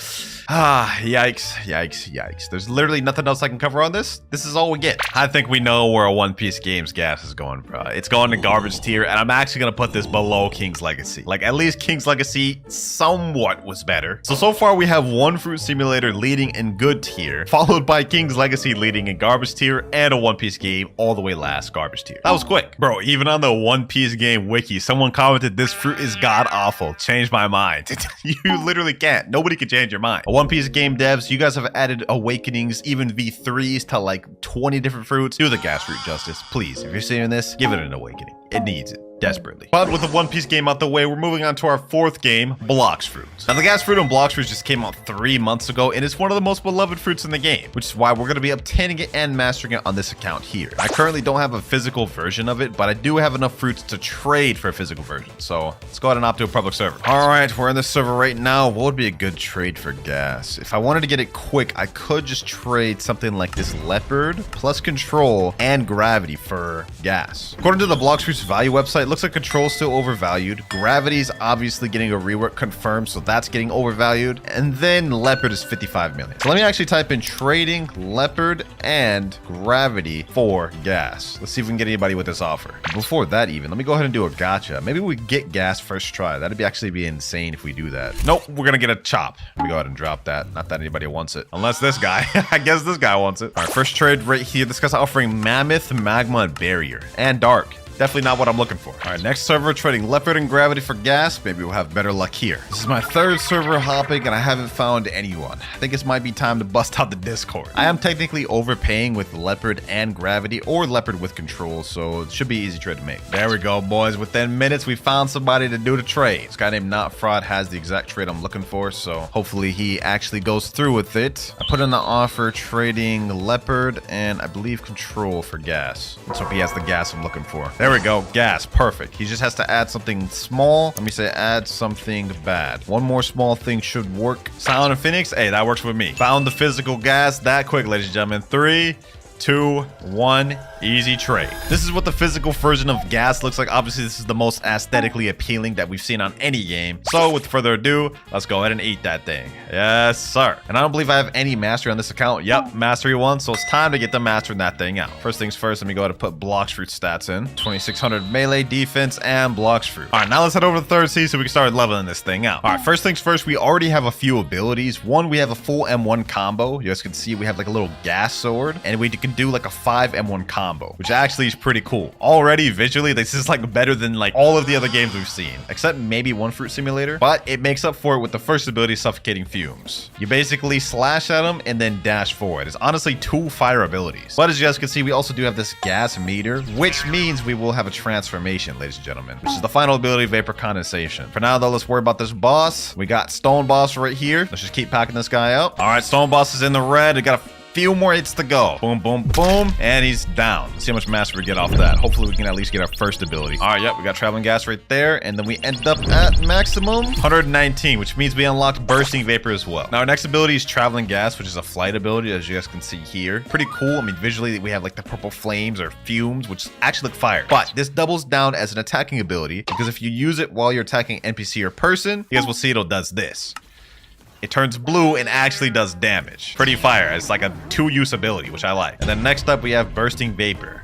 Ah, yikes, yikes, yikes. There's literally nothing else I can cover on this. This is all we get. I think we know where a One Piece game's gas is going, bro. It's going to garbage tier, and I'm actually going to put this below King's Legacy. Like, at least King's Legacy somewhat was better. So far we have One Fruit Simulator leading in good tier, followed by King's Legacy leading in garbage tier, and a One Piece game all the way last garbage tier. That was quick. Bro, even on the One Piece game wiki, someone commented this fruit is god-awful. Changed my mind. You literally can't. Nobody can change your mind. One Piece game devs, you guys have added awakenings, even V3s to like 20 different fruits. Do the gas fruit justice, please. If you're seeing this, give it an awakening. It needs it. Desperately. But with the One Piece game out the way, we're moving on to our 4th game, Blox Fruit. Now, the gas fruit on Blox Fruit just came out 3 months ago, and it's one of the most beloved fruits in the game, which is why we're going to be obtaining it and mastering it on this account here. I currently don't have a physical version of it, but I do have enough fruits to trade for a physical version. So let's go ahead and opt to a public server. All right, we're in this server right now. What would be a good trade for gas? If I wanted to get it quick, I could just trade something like this leopard plus control and gravity for gas. According to the Blox Fruit's value website, looks like control's still overvalued. Gravity's obviously getting a rework confirmed, so that's getting overvalued. And then leopard is 55 million. So let me actually type in trading leopard and gravity for gas. Let's see if we can get anybody with this offer. Before that even, let me go ahead and do a gotcha. Maybe we get gas first try. That'd be actually be insane if we do that. Nope, we're gonna get a chop. Let me go ahead and drop that. Not that anybody wants it. Unless this guy. I guess this guy wants it. All right, first trade right here. This guy's offering mammoth, magma, and barrier. And dark. Definitely not what I'm looking for. All right, next server, trading leopard and gravity for gas. Maybe we'll have better luck here. This is my 3rd server hopping, and I haven't found anyone. I think this might be time to bust out the Discord. I am technically overpaying with leopard and gravity, or leopard with control, so it should be easy trade to make. There we go, boys. Within minutes, we found somebody to do the trade. This guy named Not Fraud has the exact trade I'm looking for, so hopefully he actually goes through with it. I put in the offer trading leopard and I believe control for gas. Let's hope he has the gas I'm looking for. There we go, gas, perfect. He just has to add something small. Let me say add something bad. One more small thing should work. Silent and Phoenix, hey, that works with me. Found the physical gas that quick, ladies and gentlemen. 3, 2, 1, easy trade. This is what the physical version of gas looks like. Obviously, this is the most aesthetically appealing that we've seen on any game. So with further ado, let's go ahead and eat that thing. Yes, sir. And I don't believe I have any mastery on this account. Yep, mastery 1. So it's time to get the mastering that thing out. First things first, let me go ahead and put Blox Fruit stats in. 2600 melee defense and Blox Fruit. All right, now let's head over to the 3rd sea so we can start leveling this thing out. All right, first things first, we already have a few abilities. One, we have a full M1 combo. You guys can see we have like a little gas sword, and we can do like a 5 M1 combo, which actually is pretty cool. Already visually, this is like better than like all of the other games we've seen, except maybe One Fruit Simulator, but it makes up for it with the first ability, Suffocating Fumes. You basically slash at them and then dash forward. It's honestly 2 fire abilities. But as you guys can see, we also do have this gas meter, which means we will have a transformation, ladies and gentlemen, which is the final ability, Vapor Condensation. For now though, let's worry about this boss. We got Stone Boss right here. Let's just keep packing this guy up. All right, Stone Boss is in the red. We got a few more hits to go. Boom, boom, boom. And he's down. Let's see how much mastery we get off that. Hopefully we can at least get our first ability. All right, yep, we got traveling gas right there. And then we end up at maximum 119, which means we unlocked bursting vapor as well. Now our next ability is traveling gas, which is a flight ability, as you guys can see here. Pretty cool. I mean, visually we have like the purple flames or fumes, which actually look fire. But this doubles down as an attacking ability because if you use it while you're attacking NPC or person, you guys will see it does this. It turns blue and actually does damage. Pretty fire. It's like a two-use ability, which I like. And then next up, we have Bursting Vapor,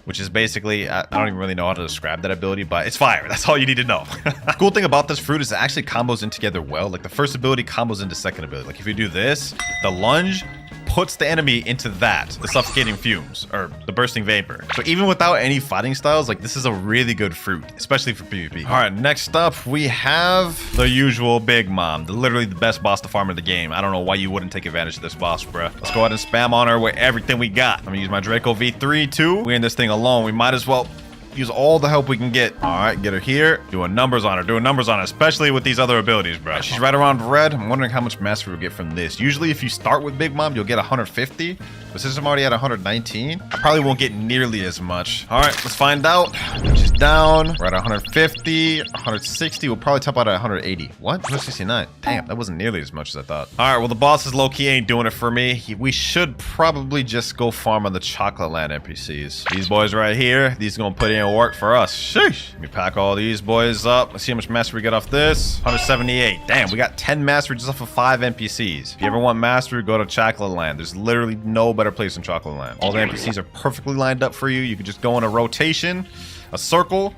which is basically, I don't even really know how to describe that ability, but it's fire. That's all you need to know. The cool thing about this fruit is it actually combos in together well. Like the first ability combos into second ability. Like if you do this, the lunge puts the enemy into that, the suffocating fumes, or the bursting vapor. So even without any fighting styles, like this is a really good fruit, especially for PvP. All right, next up, we have the usual Big Mom, literally the best boss to farm in the game. I don't know why you wouldn't take advantage of this boss, bruh. Let's go ahead and spam on her with everything we got. I'm gonna use my Draco V3 too. We're in this thing alone. We might as well use all the help we can get. All right, get her here. Doing numbers on her, especially with these other abilities, bro. She's right around red. I'm wondering how much mastery we'll get from this. Usually, if you start with Big Mom, you'll get 150. But since I'm already at 119, I probably won't get nearly as much. All right, let's find out. She's down. We're at 150, 160. We'll probably top out at 180. What? 169. Damn, that wasn't nearly as much as I thought. All right, well, the bosses low-key ain't doing it for me. We should probably just go farm on the Chocolate Land NPCs. These boys right here, these gonna put in work for us. Sheesh. Let me pack all these boys up. Let's see how much mastery we get off this. 178. Damn, we got 10 mastery just off of 5 NPCs. If you ever want mastery, go to Chocolate Land. There's literally no better place than Chocolate Land. All the NPCs are perfectly lined up for you. You can just go in a rotation, a circle,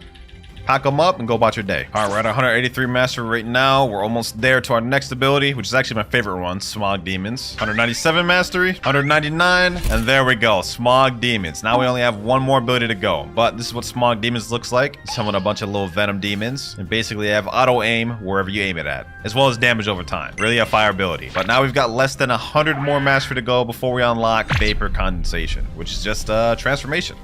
pack them up, and go about your day. All right, we're at 183 mastery right now. We're almost there to our next ability, which is actually my favorite one, Smog Demons. 197 mastery, 199, and there we go, Smog Demons. Now we only have one more ability to go, but this is what Smog Demons looks like. Summon a bunch of little Venom Demons, and basically have auto aim wherever you aim it at, as well as damage over time. Really a fire ability. But now we've got less than 100 more mastery to go before we unlock Vapor Condensation, which is just a transformation.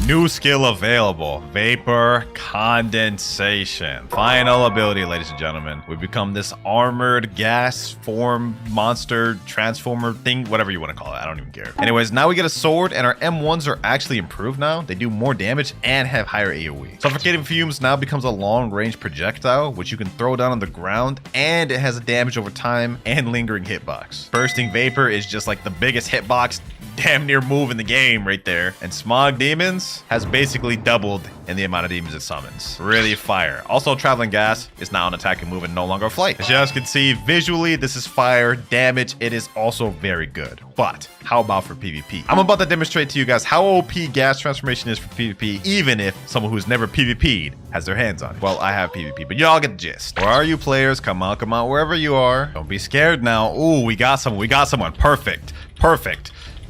New skill available, Vapor Condensation. Final ability, ladies and gentlemen. We become this armored gas form monster transformer thing, whatever you want to call it. I don't even care. Anyways, now we get a sword and our M1s are actually improved now. They do more damage and have higher AoE. Suffocating Fumes now becomes a long range projectile, which you can throw down on the ground, and it has a damage over time and lingering hitbox. Bursting Vapor is just like the biggest hitbox damn near move in the game right there. And Smog Demons has basically doubled in the amount of demons it summons. Really fire. Also, Traveling Gas is now an attacking move and no longer a flight. As you guys can see, visually, this is fire. Damage, it is also very good. But how about for PvP? I'm about to demonstrate to you guys how OP gas transformation is for PvP, even if someone who's never PvP'd has their hands on it. Well, I have PvP, but y'all get the gist. Where are you, players? Come on, wherever you are. Don't be scared now. Ooh, we got someone. Perfect.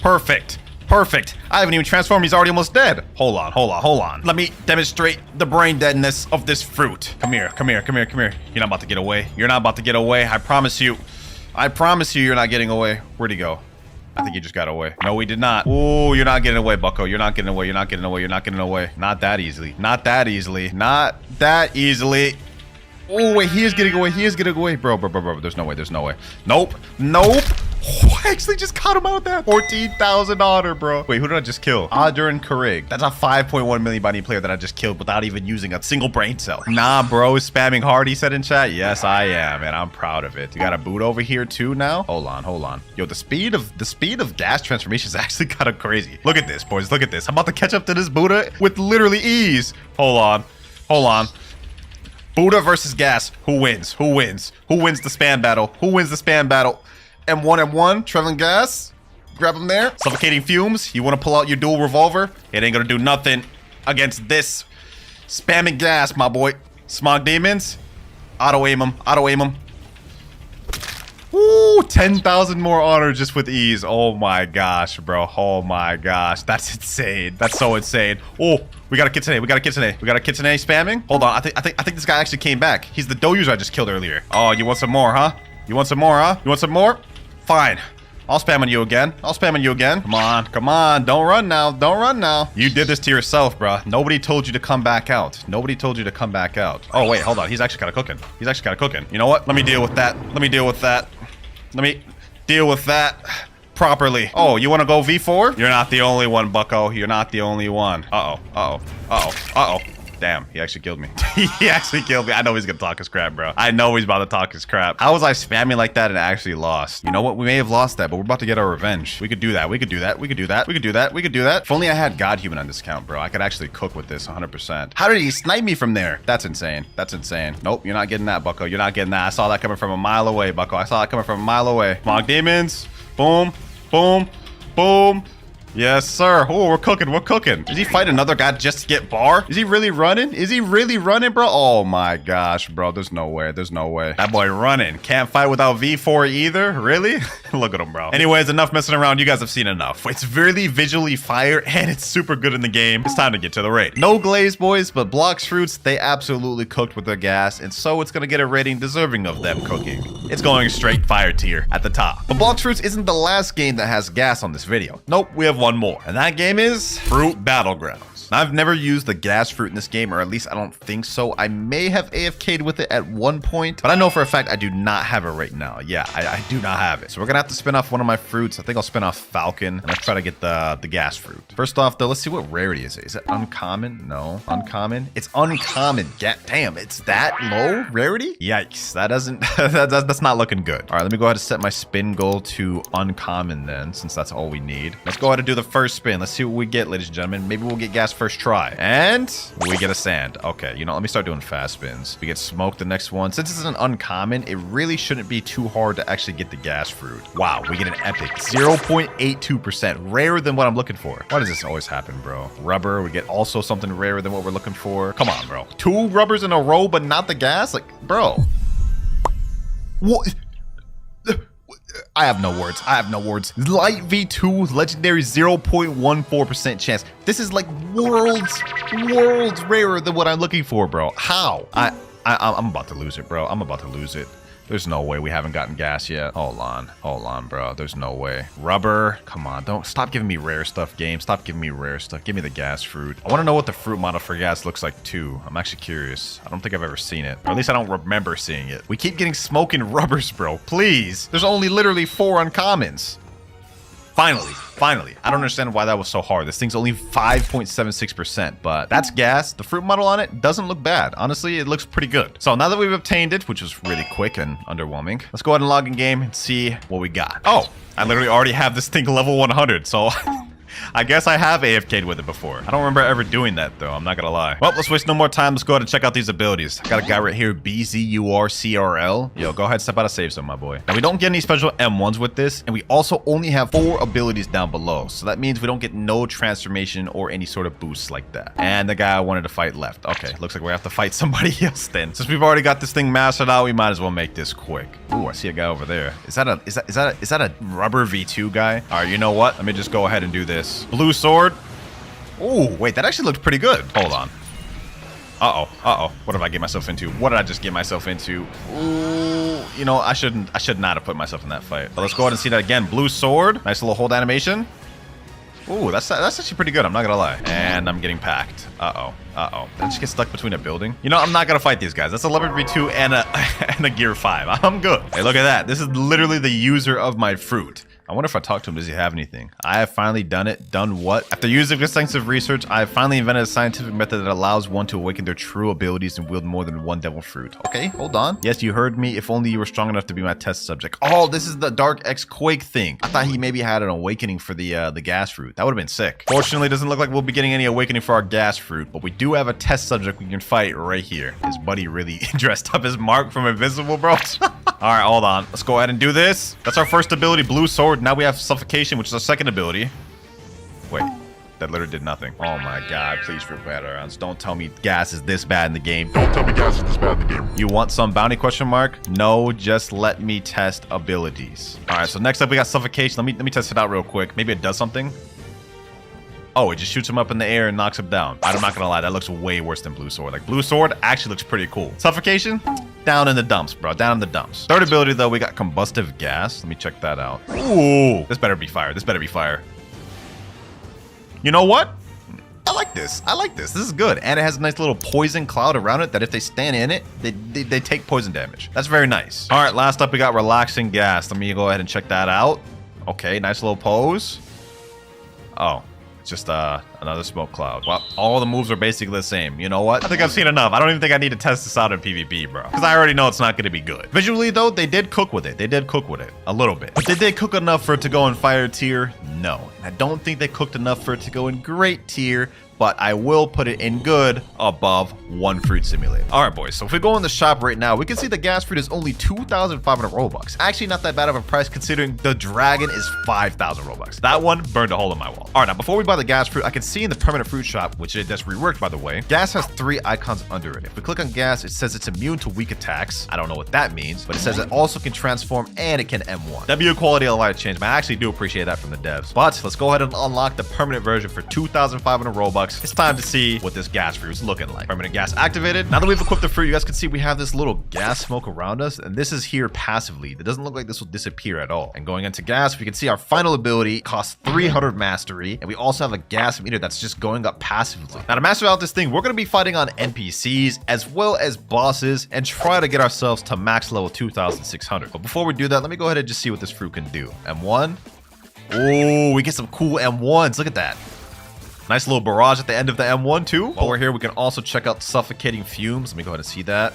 I haven't even transformed. He's already almost dead. Hold on. Let me demonstrate the brain deadness of this fruit. Come here. You're not about to get away. I promise you, you're not getting away. Where'd he go? I think he just got away. No, he did not. Ooh, you're not getting away, bucko. You're not getting away. Not that easily. Oh, wait, he is getting away. Bro. There's no way. Nope. Oh, I actually just caught him out there. 14,000 honor, bro. Wait, who did I just kill? Adrian Karig. That's a 5.1 million body player that I just killed without even using a single brain cell. Nah, bro, spamming hard, he said in chat. Yes, I am, and I'm proud of it. You got a boot over here too now? Hold on. Yo, the speed of gas transformation is actually kind of crazy. Look at this, boys. I'm about to catch up to this Buddha with literally ease. Hold on. Buddha versus gas. Who wins? Who wins the spam battle? M1, Traveling Gas. Grab him there. Suffocating Fumes. You want to pull out your dual revolver? It ain't gonna do nothing against this spamming gas, my boy. Smog Demons. Auto aim him. Woo, 10,000 more honor just with ease. Oh my gosh, bro. That's insane. That's so insane. Oh, we got a Kitsune. Spamming. Hold on. I think this guy actually came back. He's the dough user I just killed earlier. Oh, you want some more, huh? Fine. I'll spam on you again. I'll spam on you again. Come on. Come on. Don't run now. Don't run now. You did this to yourself, bro. Nobody told you to come back out. Nobody told you to come back out. Oh, wait. Hold on. He's actually kind of cooking. He's actually kind of cooking. You know what? Let me deal with that. Let me deal with that. Let me deal with that properly. Oh, you want to go V4? You're not the only one, bucko. You're not the only one. Uh-oh. Uh-oh. Uh-oh. Uh-oh. Damn, he actually killed me. He actually killed me. I know he's gonna talk his crap, bro. I know he's about to talk his crap. How was I spamming like that and actually lost? You know what? We may have lost that, but we're about to get our revenge. We could do that. We could do that. We could do that. We could do that. We could do that. If only I had God Human on this account, bro. I could actually cook with this 100%. How did he snipe me from there? That's insane. That's insane. Nope, you're not getting that, bucko. You're not getting that. I saw that coming from a mile away, bucko. I saw that coming from a mile away. Smog demons. Boom. Boom. Boom. Yes, sir. Oh, we're cooking. We're cooking. Is he fighting another guy just to get bar? Is he really running? Is he really running, bro? Oh my gosh, bro. There's no way. There's no way. That boy running. Can't fight without V4 either. Really? Look at him, bro. Anyways, enough messing around. You guys have seen enough. It's really visually fire and it's super good in the game. It's time to get to the rating. No glaze, boys, but Blox fruits, they absolutely cooked with their gas, and so it's gonna get a rating deserving of them cooking. It's going straight fire tier at the top. But Blox fruits isn't the last game that has gas on this video. Nope, we have one more, and that game is Fruit Battlegrounds. Now, I've never used the gas fruit in this game, or at least I don't think so. I may have AFK'd with it at one point, but I know for a fact I do not have it right now. Yeah, I do not have it. So we're gonna have to spin off one of my fruits. I think I'll spin off Falcon, and let's try to get the gas fruit. First off, though, let's see what rarity is it. Is it uncommon? No. Uncommon? It's uncommon. Damn, it's that low rarity? Yikes, that doesn't, that's not looking good. All right, let me go ahead and set my spin goal to uncommon then, since that's all we need. Let's go ahead and do the first spin. Let's see what we get, ladies and gentlemen. Maybe we'll get gas first try. And we get a sand. Okay, you know, let me start doing fast spins. We get smoke the next one. Since this is an uncommon, it really shouldn't be too hard to actually get the gas fruit. Wow, we get an epic 0.82%. Rarer than what I'm looking for. Why does this always happen, bro? Rubber, we get also something rarer than what we're looking for. Come on, bro. 2 rubbers in a row, but not the gas? Like, bro. What? I have no words. I have no words. Light V2, legendary 0.14% chance. This is like worlds rarer than what I'm looking for, bro. How? I'm about to lose it, bro. I'm about to lose it. There's no way we haven't gotten gas yet. Hold on, bro. There's no way. Rubber, come on. Don't stop giving me rare stuff, game. Stop giving me rare stuff. Give me the gas fruit. I want to know what the fruit model for gas looks like too. I'm actually curious. I don't think I've ever seen it, or at least I don't remember seeing it. We keep getting smoking rubbers, bro. Please. There's only literally 4 uncommons. Finally. I don't understand why that was so hard. This thing's only 5.76%, but that's gas. The fruit model on it doesn't look bad. Honestly, it looks pretty good. So now that we've obtained it, which was really quick and underwhelming, let's go ahead and log in game and see what we got. Oh, I literally already have this thing level 100, so I guess I have AFK'd with it before. I don't remember ever doing that, though. I'm not gonna lie. Well, let's waste no more time. Let's go ahead and check out these abilities. I got a guy right here, BZURCRL. Yo, go ahead, step out of save zone, my boy. Now, we don't get any special M1s with this, and we also only have 4 abilities down below. So that means we don't get no transformation or any sort of boosts like that. And the guy I wanted to fight left. Okay, looks like we have to fight somebody else then. Since we've already got this thing mastered out, we might as well make this quick. Ooh, I see a guy over there. Is that a rubber V2 guy? All right, you know what? Let me just go ahead and do this. Blue sword. Oh, wait, that actually looked pretty good. Hold on. Uh-oh. What did I get myself into? What did I just get myself into? Ooh, you know, I should not have put myself in that fight. But let's go ahead and see that again. Blue sword. Nice little hold animation. Ooh, that's actually pretty good. I'm not gonna lie. And I'm getting packed. Uh-oh. Did I just get stuck between a building? You know, I'm not gonna fight these guys. That's a level V2 and a gear 5. I'm good. Hey, look at that. This is literally the user of my fruit. I wonder if I talk to him, does he have anything? I have finally done it. Done what? After using extensive research, I have finally invented a scientific method that allows one to awaken their true abilities and wield more than 1 devil fruit. Okay, hold on. Yes, you heard me. If only you were strong enough to be my test subject. Oh, this is the Dark X Quake thing. I thought he maybe had an awakening for the gas fruit. That would have been sick. Fortunately, it doesn't look like we'll be getting any awakening for our gas fruit, but we do have a test subject we can fight right here. His buddy really dressed up as Mark from Invincible, bro. All right, hold on. Let's go ahead and do this. That's our first ability, Blue Sword. Now we have Suffocation, which is our second ability. Wait, that literally did nothing. Oh my god, please, Fruit Battlegrounds. Don't tell me gas is this bad in the game. Don't tell me gas is this bad in the game. You want some bounty question mark? No, just let me test abilities. All right, so next up we got Suffocation. Let me test it out real quick. Maybe it does something. Oh, it just shoots him up in the air and knocks him down. I'm not gonna lie, that looks way worse than Blue Sword. Like, Blue Sword actually looks pretty cool. Suffocation? down in the dumps, bro. Down in the dumps. Third ability, though, we got combustive gas. Let me check that out. Ooh, this better be fire. This better be fire. You know what? I like this. I like this. This is good. And it has a nice little poison cloud around it that if they stand in it, they take poison damage. That's very nice. All right, last up, we got relaxing gas. Let me go ahead and check that out. Okay, nice little pose. Oh, it's just another smoke cloud. Well, all the moves are basically the same. You know what? I think I've seen enough. I don't even think I need to test this out in PvP, bro. Because I already know it's not going to be good. Visually, though, they did cook with it. They did cook with it. A little bit. But did they cook enough for it to go in fire tier? No. I don't think they cooked enough for it to go in great tier. But I will put it in good above One Fruit Simulator. All right, boys. So if we go in the shop right now, we can see the gas fruit is only 2,500 Robux. Actually, not that bad of a price considering the dragon is 5,000 Robux. That one burned a hole in my wall. All right, now before we buy the gas fruit, I can see in the permanent fruit shop, which it just reworked by the way, gas has 3 icons under it. If we click on gas, it says it's immune to weak attacks. I don't know what that means, but it says it also can transform and it can M1. That build quality a lot of change, man. I actually do appreciate that from the devs. But let's go ahead and unlock the permanent version for 2,500 Robux. It's time to see what this gas fruit is looking like. Permanent gas activated. Now that we've equipped the fruit, you guys can see we have this little gas smoke around us, and this is here passively. It doesn't look like this will disappear at all. And going into gas, we can see our final ability costs 300 mastery, and we also have a gas meter that's just going up passively. Now to master out this thing, we're going to be fighting on NPCs as well as bosses and try to get ourselves to max level 2,600. But before we do that, let me go ahead and just see what this fruit can do. M1. Oh, we get some cool M1s. Look at that. Nice little barrage at the end of the M1 too. While we're here, we can also check out suffocating fumes. Let me go ahead and see that.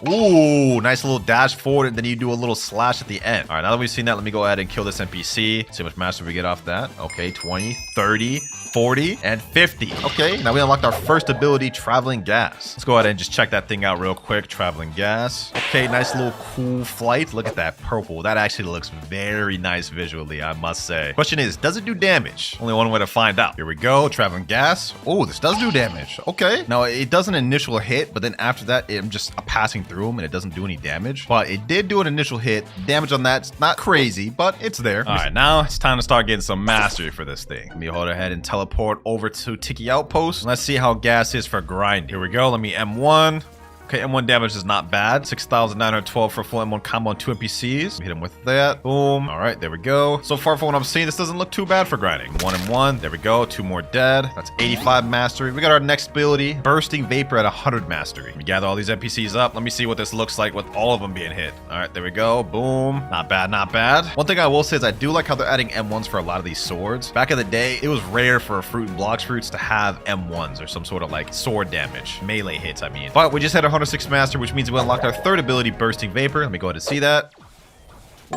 Ooh, nice little dash forward, and then you do a little slash at the end. All right, now that we've seen that, let me go ahead and kill this NPC. See how much master we get off that. Okay, 20, 30, 40, and 50. Okay, now we unlocked our first ability, Traveling Gas. Let's go ahead and just check that thing out real quick. Traveling Gas. Okay, nice little cool flight. Look at that purple. That actually looks very nice visually, I must say. Question is, does it do damage? Only one way to find out. Here we go, Traveling Gas. Oh, this does do damage. Okay. Now, it does an initial hit, but then after that, I'm just passing through them and it doesn't do any damage. But it did do an initial hit. Damage on that's not crazy, but it's there. All right, now it's time to start getting some mastery for this thing. Let me hold ahead and teleport over to Tiki Outpost. Let's see how gas is for grind. Here we go. Let me M1. Okay, M1 damage is not bad. 6,912 for full M1 combo on 2 NPCs. Hit him with that. Boom. All right, there we go. So far from what I'm seeing, this doesn't look too bad for grinding. 1 and 1. There we go. 2 more dead. That's 85 mastery. We got our next ability, Bursting Vapor at 100 mastery. We gather all these NPCs up. Let me see what this looks like with all of them being hit. All right, there we go. Boom. Not bad, not bad. One thing I will say is I do like how they're adding M1s for a lot of these swords. Back in the day, it was rare for fruit and Blox fruits to have M1s or some sort of like sword damage. Melee hits, I mean. But we just had 106 master, which means we unlocked our third ability, Bursting Vapor. Let me go ahead and see that.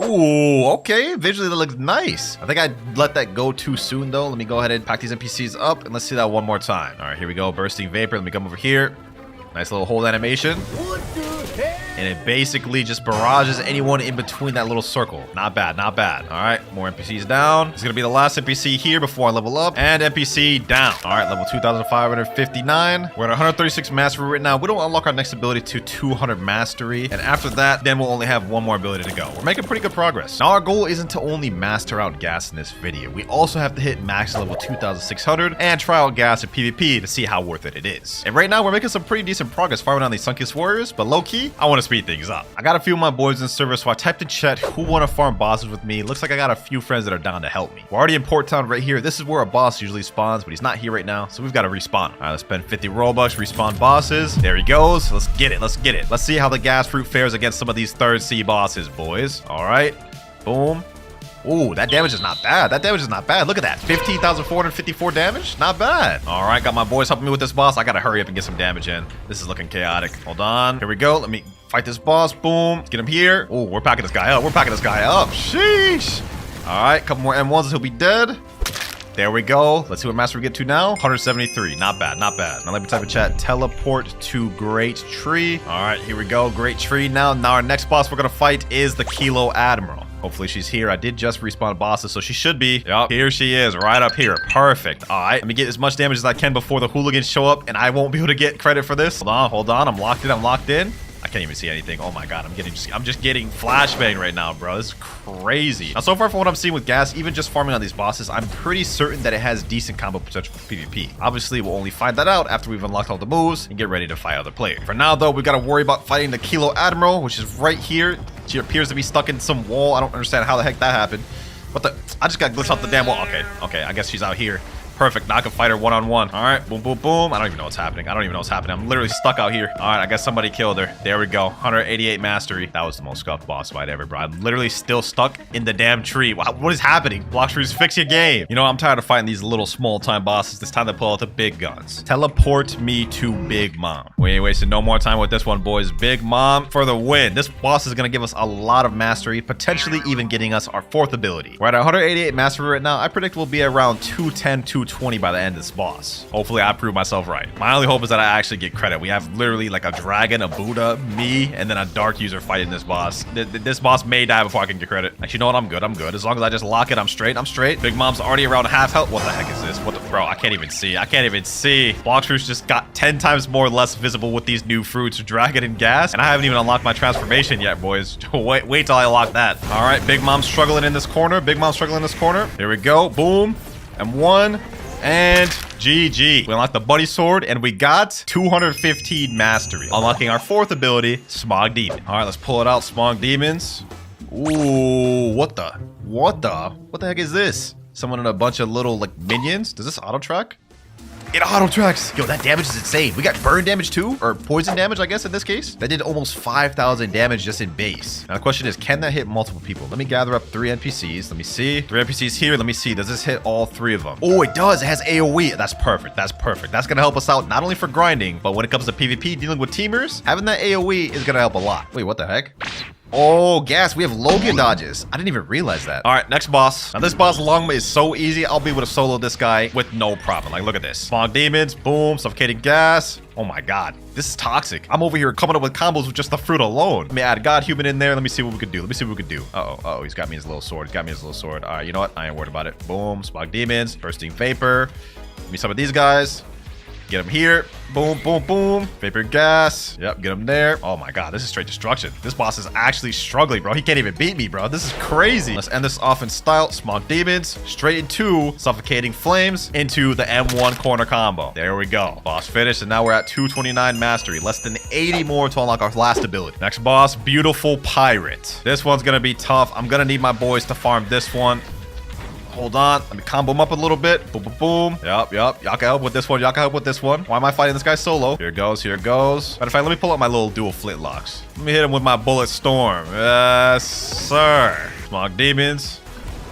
Ooh, okay. Visually, that looks nice. I think I let that go too soon, though. Let me go ahead and pack these NPCs up, and let's see that one more time. All right, here we go. Bursting Vapor. Let me come over here. Nice little hold animation. And it basically just barrages anyone in between that little circle. Not bad, not bad. All right, more NPCs down. It's gonna be the last NPC here before I level up. And NPC down. All right, level 2,559. We're at 136 mastery right now. We don't unlock our next ability to 200 mastery. And after that, then we'll only have one more ability to go. We're making pretty good progress. Now our goal isn't to only master out gas in this video. We also have to hit max level 2,600 and try out gas in PvP to see how worth it is. And right now, we're making some pretty decent progress farming on these Sunkist Warriors, but low-key, I want to speed things up. I got a few of my boys in server, so I typed in chat who want to farm bosses with me. Looks like I got a few friends that are down to help me. We're already in Port Town right here. This is where a boss usually spawns, but he's not here right now, so we've got to respawn. All right, let's spend 50 Robux, respawn bosses. There he goes. Let's get it. Let's get it. Let's see how the gas fruit fares against some of these third sea bosses, boys. All right. Boom. Ooh, that damage is not bad. That damage is not bad. Look at that. 15,454 damage. Not bad. All right, got my boys helping me with this boss. I got to hurry up and get some damage in. This is looking chaotic. Hold on. Here we go. Let me fight this boss. Boom. Let's get him here. Oh, we're packing this guy up. We're packing this guy up. Sheesh. All right, couple more M1s. He'll be dead. There we go. Let's see what master we get to now. 173. Not bad, not bad. Now let me type in chat. Teleport to Great Tree. All right, here we go. Great Tree now. Now our next boss we're going to fight is the Kilo Admiral. Hopefully she's here. I did just respawn bosses, so she should be. Yup, here she is, right up here. Perfect. All right, let me get as much damage as I can before the hooligans show up, and I won't be able to get credit for this. Hold on, hold on. I'm locked in. I'm locked in. I can't even see anything. Oh my god, I'm just getting flashbang right now, bro. This is crazy. Now, so far from what I'm seeing with gas, even just farming on these bosses, I'm pretty certain that it has decent combo potential for PvP. Obviously, we'll only find that out after we've unlocked all the moves and get ready to fight other players. For now, though, we gotta worry about fighting the Kilo Admiral, which is right here. She appears to be stuck in some wall. I don't understand how the heck that happened. What the? I just got glitched off the damn wall. Okay, I guess she's out here. Perfect. Now I can fight her one-on-one. All right. Boom, boom, boom. I don't even know what's happening. I'm literally stuck out here. All right. I guess somebody killed her. There we go. 188 mastery. That was the most scuffed boss fight ever, bro. I'm literally still stuck in the damn tree. What is happening? Blox, fix your game. You know, I'm tired of fighting these little small-time bosses. It's time to pull out the big guns. Teleport me to Big Mom. We ain't wasting no more time with this one, boys. Big Mom for the win. This boss is going to give us a lot of mastery, potentially even getting us our 4th ability. We're at 188 mastery right now. I predict we'll be around 210, 220 by the end of this boss. Hopefully I prove myself right. My only hope is that I actually get credit. We have literally like a dragon, a Buddha, me, and then a dark user fighting this boss. This boss may die before I can get credit. Actually, you know what? I'm good. As long as I just lock it, I'm straight. Big Mom's already around half health. What the heck is this? Bro, I can't even see. Blox just got 10 times more less visible with these new fruits, dragon and gas, and I haven't even unlocked my transformation yet, boys. Wait till I unlock that. All right, Big Mom's struggling in this corner. Here we go. Boom. And 1. And GG. We unlocked the buddy sword and we got 215 mastery. Unlocking our 4th ability, Smog Demon. All right, let's pull it out, Smog Demons. Ooh, what the heck is this? Someone in a bunch of little like minions. Does this auto track? It auto tracks. Yo, that damage is insane. We got burn damage too, or poison damage, I guess in this case. That did almost 5,000 damage just in base. Now the question is, can that hit multiple people? Let me gather up 3 NPCs. Let me see. 3 NPCs here. Let me see. Does this hit all 3 of them? Oh, it does. It has AoE. That's perfect. That's gonna help us out not only for grinding, but when it comes to PvP, dealing with teamers, having that AoE is gonna help a lot. Wait, what the heck? Oh, gas. We have Logan dodges. I didn't even realize that. All right, next boss. Now, this boss long is so easy. I'll be able to solo this guy with no problem. Like, look at this. Smog demons. Boom. Suffocating gas. Oh, my God. This is toxic. I'm over here coming up with combos with just the fruit alone. Let me add God Human in there. Let me see what we could do. Uh-oh. He's got me his little sword. All right, you know what? I ain't worried about it. Boom. Smog demons. Bursting vapor. Give me some of these guys. Get him here. Boom, boom, boom. Vapor gas. Yep, get him there. Oh my god, this is straight destruction. This boss is actually struggling, bro. He can't even beat me, bro. This is crazy. Let's end this off in style. Smog demons. Straight into suffocating flames into the M1 corner combo. There we go. Boss finished, and now we're at 229 mastery. Less than 80 more to unlock our last ability. Next boss, beautiful pirate. This one's gonna be tough. I'm gonna need my boys to farm this one. Hold on. Let me combo him up a little bit. Boom, boom, boom. Yup. Y'all can help with this one. Why am I fighting this guy solo? Here it goes. Matter of fact, let me pull up my little dual flintlocks. Let me hit him with my bullet storm. Yes, sir. Smog demons.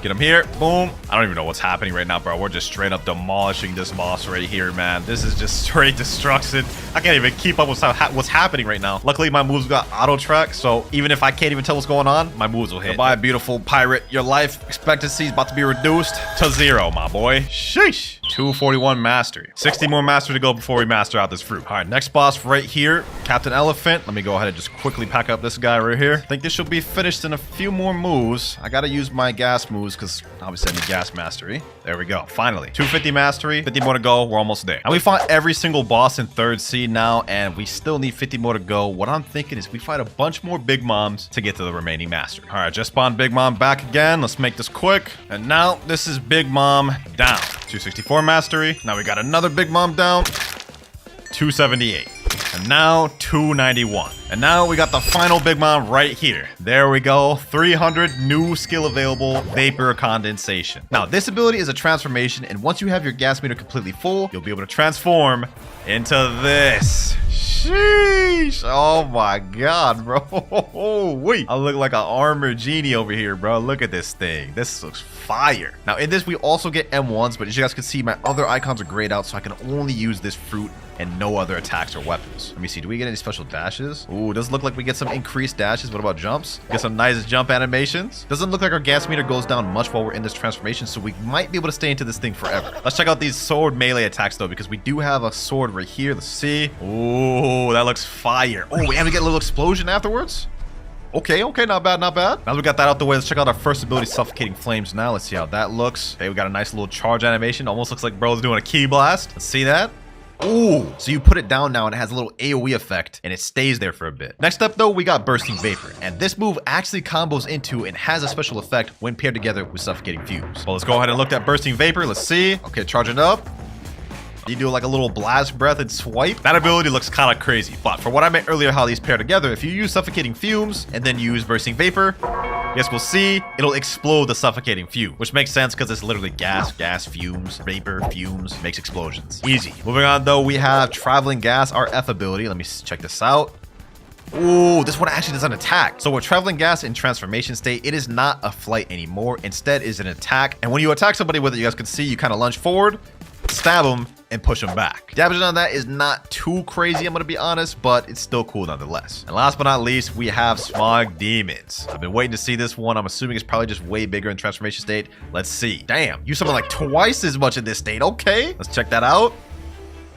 Get him here. Boom. I don't even know what's happening right now, bro. We're just straight up demolishing this boss right here, man. This is just straight destruction. I can't even keep up with what's happening right now. Luckily, my moves got auto track, so even if I can't even tell what's going on, my moves will hit. Goodbye, beautiful pirate. Your life expectancy is about to be reduced to 0, my boy. Sheesh. 241 mastery. 60 more mastery to go before we master out this fruit. All right, next boss right here, Captain Elephant. Let me go ahead and just quickly pack up this guy right here. I think this should be finished in a few more moves. I gotta use my gas moves because obviously I need gas mastery. There we go. Finally, 250 mastery, 50 more to go. We're almost there. And we fought every single boss in 3rd seed now, and we still need 50 more to go. What I'm thinking is we fight a bunch more Big Moms to get to the remaining mastery. All right, just spawned Big Mom back again. Let's make this quick. And now this is Big Mom down. 264 mastery. Now we got another Big Mom down. 278. And now 291. And now we got the final Big Mom right here. There we go. 300 new skill available, vapor condensation. Now this ability is a transformation, and once you have your gas meter completely full, you'll be able to transform into this. Sheesh. Oh my god, bro. Wait. I look like an armored genie over here, bro. Look at this thing. This looks fire. Now in this, we also get M1s, but as you guys can see, my other icons are grayed out, so I can only use this fruit and no other attacks or weapons. Let me see. Do we get any special dashes? Ooh, does look like we get some increased dashes. What about jumps? Get some nice jump animations. Doesn't look like our gas meter goes down much while we're in this transformation, so we might be able to stay into this thing forever. Let's check out these sword melee attacks though, because we do have a sword right here. Let's see. Ooh, that looks fire. Oh, and we get a little explosion afterwards. Okay, not bad. Now that we got that out the way, let's check out our first ability, Suffocating Flames now. Let's see how that looks. Okay, we got a nice little charge animation. Almost looks like bro's doing a key blast. Let's see that. Ooh, so you put it down now and it has a little AoE effect and it stays there for a bit. Next up though, we got Bursting Vapor. And this move actually combos into and has a special effect when paired together with Suffocating Fumes. Well, let's go ahead and look at Bursting Vapor. Let's see. Okay, charging up. You do like a little blast breath and swipe. That ability looks kind of crazy, but for what I meant earlier, how these pair together, if you use Suffocating Fumes and then use Bursting Vapor, yes, we'll see, it'll explode the Suffocating Fume, which makes sense because it's literally gas, fumes, vapor, fumes, makes explosions. Easy. Moving on though, we have Traveling Gas, our F ability. Let me check this out. Ooh, this one actually does an attack. So with Traveling Gas in transformation state, it is not a flight anymore. Instead is an attack. And when you attack somebody with it, you guys can see you kind of lunge forward, stab them, and push them back. Damage on that is not too crazy, I'm gonna be honest, but it's still cool nonetheless. And last but not least, we have Smog Demons. I've been waiting to see this one. I'm assuming it's probably just way bigger in transformation state. Let's see. Damn, use something like twice as much in this state. Okay, let's check that out.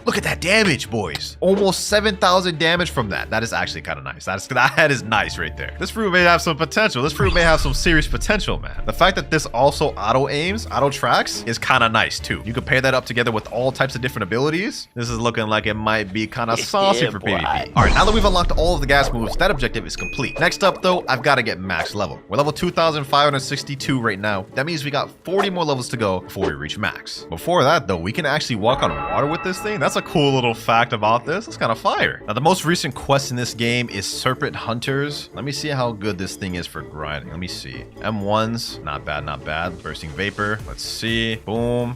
Look at that damage, boys. Almost 7,000 damage from that. That is actually kind of nice. That is nice right there. This fruit may have some potential. This fruit may have some serious potential, man. The fact that this also auto aims, auto tracks is kind of nice too. You can pair that up together with all types of different abilities. This is looking like it might be kind of saucy for PvP. All right, now that we've unlocked all of the gas moves, that objective is complete. Next up though, I've got to get max level. We're level 2,562 right now. That means we got 40 more levels to go before we reach max. Before that though, we can actually walk on water with this thing. That's a cool little fact about this. It's kind of fire. Now, the most recent quest in this game is Serpent Hunters. Let me see how good this thing is for grinding. Let me see. M1s, not bad, not bad. Bursting Vapor. Let's see. Boom.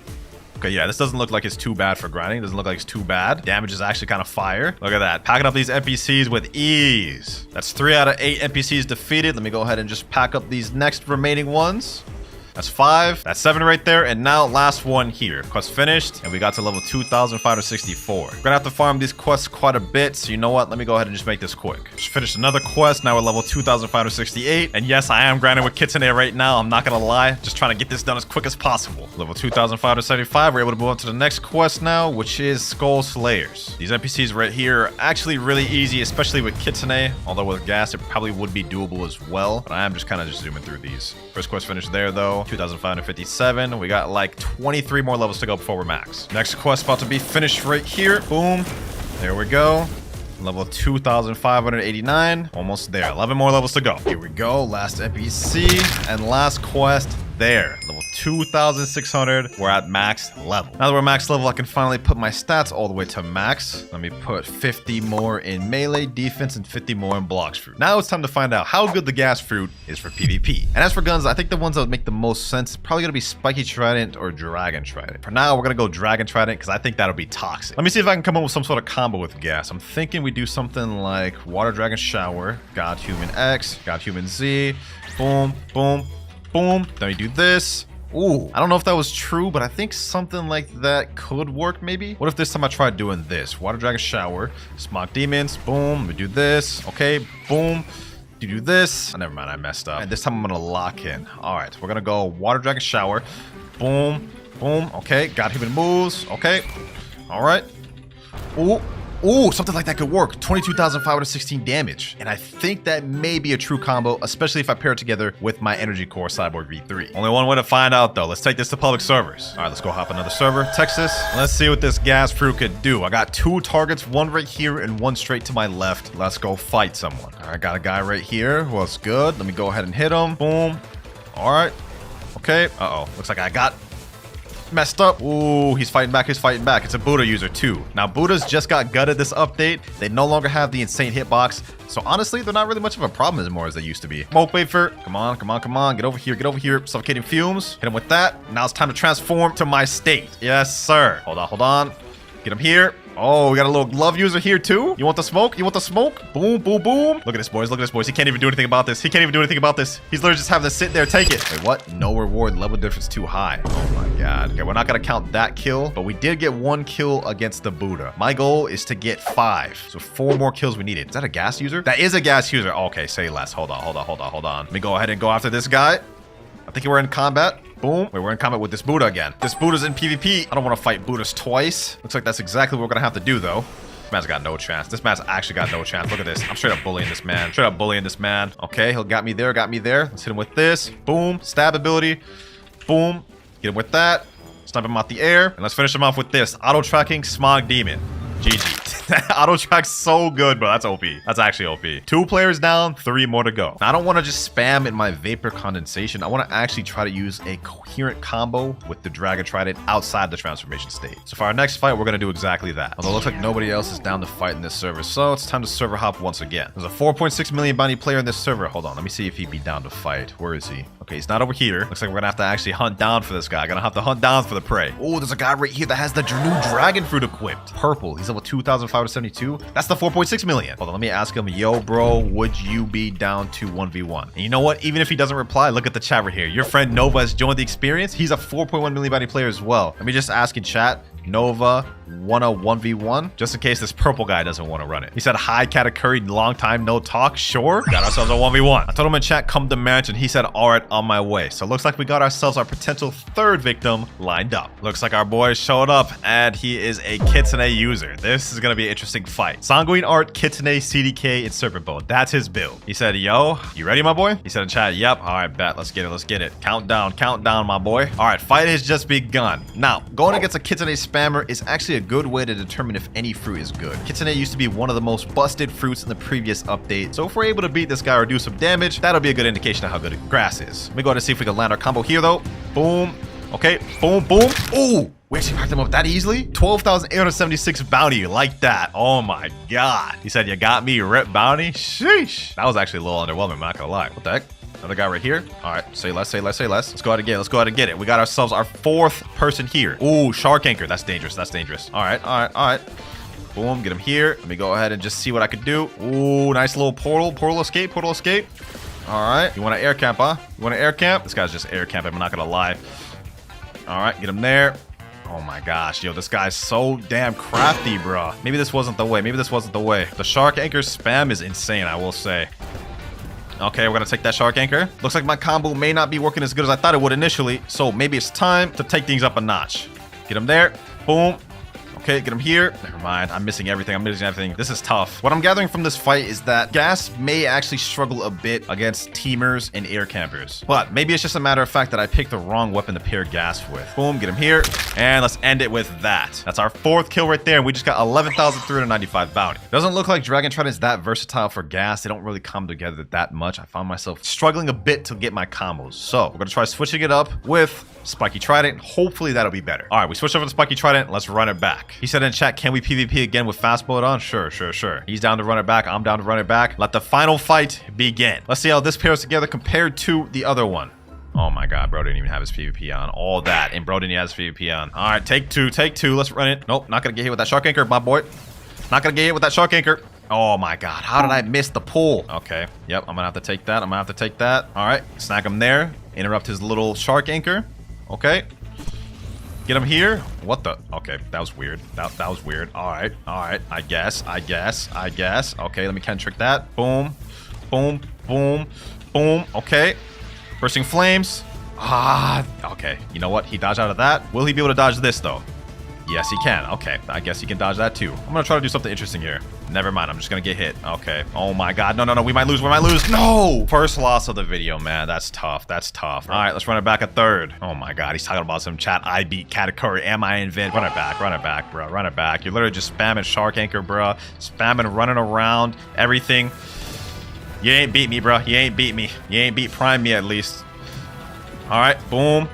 Okay, yeah, this doesn't look like it's too bad for grinding. Doesn't look like it's too bad. Damage is actually kind of fire. Look at that. Packing up these NPCs with ease. That's 3 out of 8 NPCs defeated. Let me go ahead and just pack up these next remaining ones. That's 5. That's 7 right there. And now last one here. Quest finished. And we got to level 2,564. We're gonna have to farm these quests quite a bit. So you know what? Let me go ahead and just make this quick. Just finished another quest. Now we're level 2,568. And yes, I am grinding with Kitsune right now. I'm not gonna lie. Just trying to get this done as quick as possible. Level 2,575. We're able to move on to the next quest now, which is Skull Slayers. These NPCs right here are actually really easy, especially with Kitsune. Although with gas, it probably would be doable as well. But I am just kind of just zooming through these. First quest finished there though. 2,557. We got like 23 more levels to go before we're max. Next quest about to be finished right here. Boom. There we go. Level 2,589. Almost there. 11 more levels to go. Here we go. Last NPC and last quest there. Level 2,600. We're at max level. Now that we're max level, I can finally put my stats all the way to max. Let me put 50 more in melee defense and 50 more in Blox fruit. Now it's time to find out how good the gas fruit is for PvP. And as for guns, I think the ones that would make the most sense probably gonna be Spiky Trident or Dragon Trident. For now, we're gonna go Dragon Trident because I think that'll be toxic. Let me see if I can come up with some sort of combo with gas. I'm thinking we do something like Water Dragon Shower, God Human X, God Human Z, boom, boom, boom. Then we do this. Ooh, I don't know if that was true, but I think something like that could work maybe. What if this time I tried doing this? Water Dragon Shower, Smog Demons, boom, we do this. Okay, boom. You do this. Oh, never mind, I messed up. And this time I'm gonna lock in. All right, we're gonna go Water Dragon Shower, boom, boom. Okay, got human moves. Okay, all right. Ooh. Ooh, something like that could work. 22,516 damage. And I think that may be a true combo, especially if I pair it together with my Energy Core Cyborg V3. Only one way to find out though. Let's take this to public servers. All right, let's go hop another server, Texas. Let's see what this gas fruit could do. I got 2 targets, one right here and one straight to my left. Let's go fight someone. All right, got a guy right here. What's good? Let me go ahead and hit him. Boom. All right. Okay. Uh-oh. Looks like I got messed up. Ooh, he's fighting back. He's fighting back. It's a Buddha user too. Now, Buddhas just got gutted this update. They no longer have the insane hitbox. So honestly, they're not really much of a problem anymore as they used to be. Smoke wafer. Come on, come on, come on. Get over here. Get over here. Suffocating fumes. Hit him with that. Now it's time to transform to my state. Yes, sir. Hold on, hold on. Get him here. Oh, we got a little glove user here too. You want the smoke? You want the smoke? Boom, boom, boom. Look at this, boys. Look at this, boys. He can't even do anything about this. He can't even do anything about this. He's literally just having to sit there, take it. Wait, what? No reward. Level difference too high. Oh my god. Okay, we're not gonna count that kill, but we did get 1 kill against the Buddha. My goal is to get 5. So 4 more kills we needed. Is that a gas user? That is a gas user. Okay, say less. Hold on, hold on, hold on, hold on. Let me go ahead and go after this guy. I think we're in combat. Boom. Wait, we're in combat with this Buddha again. This Buddha's in PvP. I don't want to fight Buddhas twice. Looks like that's exactly what we're gonna have to do though. This man's got no chance. This man's actually got no chance. Look at this. I'm straight up bullying this man. Straight up bullying this man. Okay, he got me there, got me there. Let's hit him with this. Boom. Stab ability. Boom. Get him with that. Snipe him out the air. And let's finish him off with this. Auto-tracking Smog Demon. GG. Auto track's so good, bro. That's OP. That's actually OP. 2 players down, 3 more to go. Now, I don't want to just spam in my vapor condensation. I want to actually try to use a coherent combo with the Dragon Trident outside the transformation state. So for our next fight, we're going to do exactly that. Although it looks like nobody else is down to fight in this server, so it's time to server hop once again. There's a 4.6 million bounty player in this server. Hold on, let me see if he'd be down to fight. Where is he? Okay, he's not over here. Looks like we're gonna have to actually hunt down for this guy. Gonna have to hunt down for the prey. Oh, there's a guy right here that has the new dragon fruit equipped. Purple. He's level 2,572. That's the 4.6 million. Hold on, let me ask him. Yo, bro, would you be down to 1v1? And you know what? Even if he doesn't reply, look at the chat right here. Your friend Nova has joined the experience. He's a 4.1 million bounty player as well. Let me just ask in chat. Nova, wanna 1v1? Just in case this purple guy doesn't want to run it. He said, hi, Katakuri, long time no talk. Sure. Got ourselves a 1v1. I told him in chat, come to mansion. He said, all right, on my way. So looks like we got ourselves our potential 3rd victim lined up. Looks like our boy showed up, and he is a Kitsune user. This is gonna be an interesting fight. Sanguine Art, Kitsune, CDK, and Serpent Bow. That's his build. He said, yo, you ready, my boy? He said in chat, yep. All right, bet. Let's get it. Let's get it. Countdown, my boy. All right, fight has just begun. Now, going against a Kitsune spammer is actually a good way to determine if any fruit is good. Kitsune used to be one of the most busted fruits in the previous update, so if we're able to beat this guy or do some damage, that'll be a good indication of how good grass is. Let me go ahead and see if we can land our combo here though. Boom. Okay, boom, boom. Ooh, we actually knocked him up that easily? 12,876 bounty, like that. Oh my god. He said, you got me, rip bounty? Sheesh. That was actually a little underwhelming, I'm not gonna lie. What the heck? Another guy right here. All right, say less, say less, say less. Let's go ahead and get it. Let's go ahead and get it. We got ourselves our 4th person here. Ooh, shark anchor. That's dangerous. That's dangerous. All right, all right, all right. Boom, get him here. Let me go ahead and just see what I could do. Ooh, nice little portal. Portal escape, portal escape. All right. You want to air camp, huh? You want to air camp? This guy's just air camping. I'm not going to lie. All right, get him there. Oh my gosh, yo, this guy's so damn crafty, bro. Maybe this wasn't the way. Maybe this wasn't the way. The shark anchor spam is insane, I will say. Okay, we're gonna take that shark anchor. Looks like my combo may not be working as good as I thought it would initially, so maybe it's time to take things up a notch. Get him there. Boom. Okay, get him here. Never mind. I'm missing everything. I'm missing everything. This is tough. What I'm gathering from this fight is that Gas may actually struggle a bit against teamers and air campers. But maybe it's just a matter of fact that I picked the wrong weapon to pair Gas with. Boom, get him here. And let's end it with that. That's our 4th kill right there. And we just got 11,395 bounty. Doesn't look like Dragon Trident is that versatile for Gas. They don't really come together that much. I found myself struggling a bit to get my combos. So we're going to try switching it up with Spiky Trident. Hopefully that'll be better. All right, we switched over to Spiky Trident. Let's run it back. He said in chat, can we PvP again with fast mode on? Sure, sure, sure. He's down to run it back. I'm down to run it back. Let the final fight begin. Let's see how this pairs together compared to the other one. Oh my god, bro didn't even have his PvP on. All that, and bro didn't have his PvP on. All right, take two. Let's run it. Nope, not gonna get hit with that shark anchor, my boy. Not gonna get hit with that shark anchor. Oh my god, how did I miss the pull? Okay, yep, I'm gonna have to take that. All right, snag him there. Interrupt his little shark anchor. Okay. Get him here. What the? Okay, that was weird. That was weird. All right. I guess. Okay, let me trick that. Boom. Boom. Boom. Boom. Okay. Bursting flames. Okay. You know what? He dodged out of that. Will he be able to dodge this, though? Yes, he can. Okay. I guess he can dodge that, too. I'm going to try to do something interesting here. Never mind. I'm just going to get hit. Okay. Oh, my God. No. We might lose. No! First loss of the video, man. That's tough. All right. Let's run it back a 3rd. Oh, my God. He's talking about some chat. I beat Katakuri. Am I in vid? Run it back, bro. Run it back. You're literally just spamming shark anchor, bro. Spamming, running around. Everything. You ain't beat me, bro. You ain't beat Prime me, at least. All right. Boom.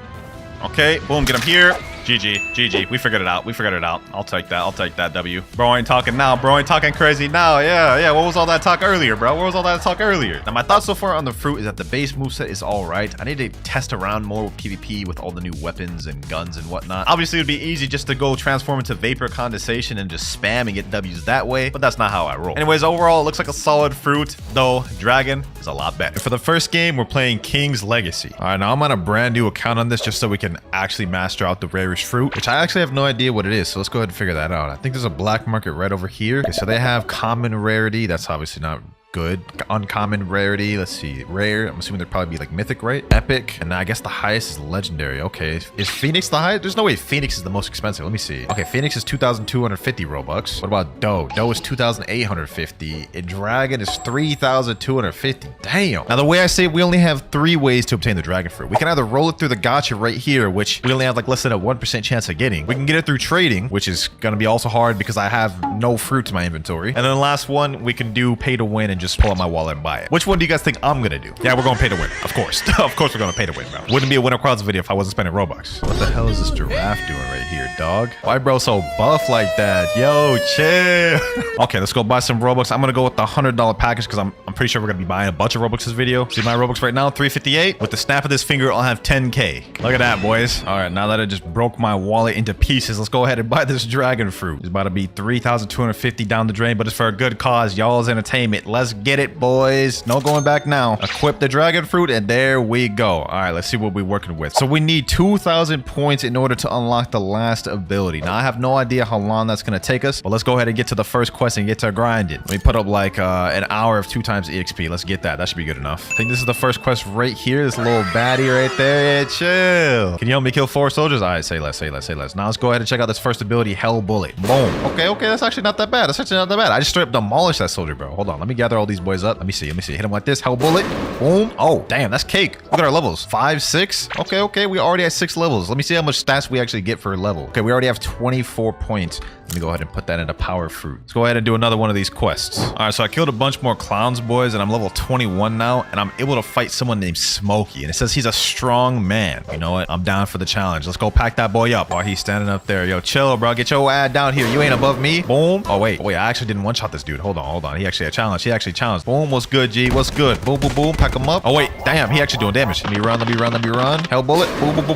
Okay. Boom. Get him here. GG. We figured it out. I'll take that W. Bro ain't talking now. Bro ain't talking crazy now. Yeah. What was all that talk earlier, bro? Now, my thoughts so far on the fruit is that the base moveset is all right. I need to test around more with PvP with all the new weapons and guns and whatnot. Obviously, it would be easy just to go transform into vapor condensation and just spam and get W's that way, but that's not how I roll. Anyways, overall, it looks like a solid fruit, though Dragon is a lot better. For the first game, we're playing King's Legacy. All right, now I'm on a brand new account on this just so we can actually master out the rarest fruit, which I actually have no idea what it is, so let's go ahead and figure that out. I think there's a black market right over here. Okay, so they have common rarity. That's obviously not good. Uncommon, rarity. Let's see. Rare. I'm assuming there'd probably be like mythic, right? Epic. And I guess the highest is legendary. Okay. Is Phoenix the highest? There's no way Phoenix is the most expensive. Let me see. Okay, Phoenix is 2,250 Robux. What about Doe? Doe is 2,850. And Dragon is 3,250. Damn. Now, the way I say it, we only have 3 ways to obtain the dragon fruit. We can either roll it through the gacha right here, which we only have like less than a 1% chance of getting. We can get it through trading, which is going to be also hard because I have no fruit in my inventory. And then the last one, we can do pay to win and just pull out my wallet and buy it. Which one do you guys think I'm going to do? Yeah, we're going to pay to win. Of course. Of course we're going to pay to win, bro. Wouldn't be a WinterKloudz video if I wasn't spending Robux. What the hell is this giraffe doing right here, dog? Why bro so buff like that? Yo, chill. Okay, let's go buy some Robux. I'm going to go with the $100 package because I'm pretty sure we're going to be buying a bunch of Robux this video. See my Robux right now, 358. With the snap of this finger, I'll have 10K. Look at that, boys. All right, now that I just broke my wallet into pieces, let's go ahead and buy this dragon fruit. It's about to be 3,250 down the drain, but it's for a good cause. Y'all's entertainment. Let's get it, boys. No going back now. Equip the dragon fruit, and there we go. All right, let's see what we're working with. So we need 2,000 points in order to unlock the last ability. Now, I have no idea how long that's going to take us, but let's go ahead and get to the first quest and get to grinding. Let me put up like an hour of 2 times EXP. Let's get that. That should be good enough. I think this is the first quest right here. This little baddie right there. Yeah, chill. Can you help me kill 4 soldiers? All right, say less, say less, say less. Now let's go ahead and check out this first ability, Hell Bullet. Boom. Okay, that's actually not that bad. That's actually not that bad. I just straight up demolished that soldier, bro. Hold on. Let me gather all these boys up. Let me see. Hit him like this. Hell Bullet. Boom. Oh, damn. That's cake. Look at our levels. 5, 6. Okay. We already have 6 levels. Let me see how much stats we actually get for a level. Okay, we already have 24 points. Let me go ahead and put that into power fruit. Let's go ahead and do another one of these quests. All right, so I killed a bunch more clowns, boys, and I'm level 21 now, and I'm able to fight someone named Smokey, and it says he's a strong man. You know what? I'm down for the challenge. Let's go pack that boy up while he's standing up there. Yo, chill, bro. Get your ad down here. You ain't above me. Boom. Oh, wait. I actually didn't one-shot this dude. Hold on. He actually had challenge. He actually challenged. Boom. What's good, G? What's good? Boom. Pack him up. Oh, wait. Damn. He actually doing damage. Let me run. Hell Bullet.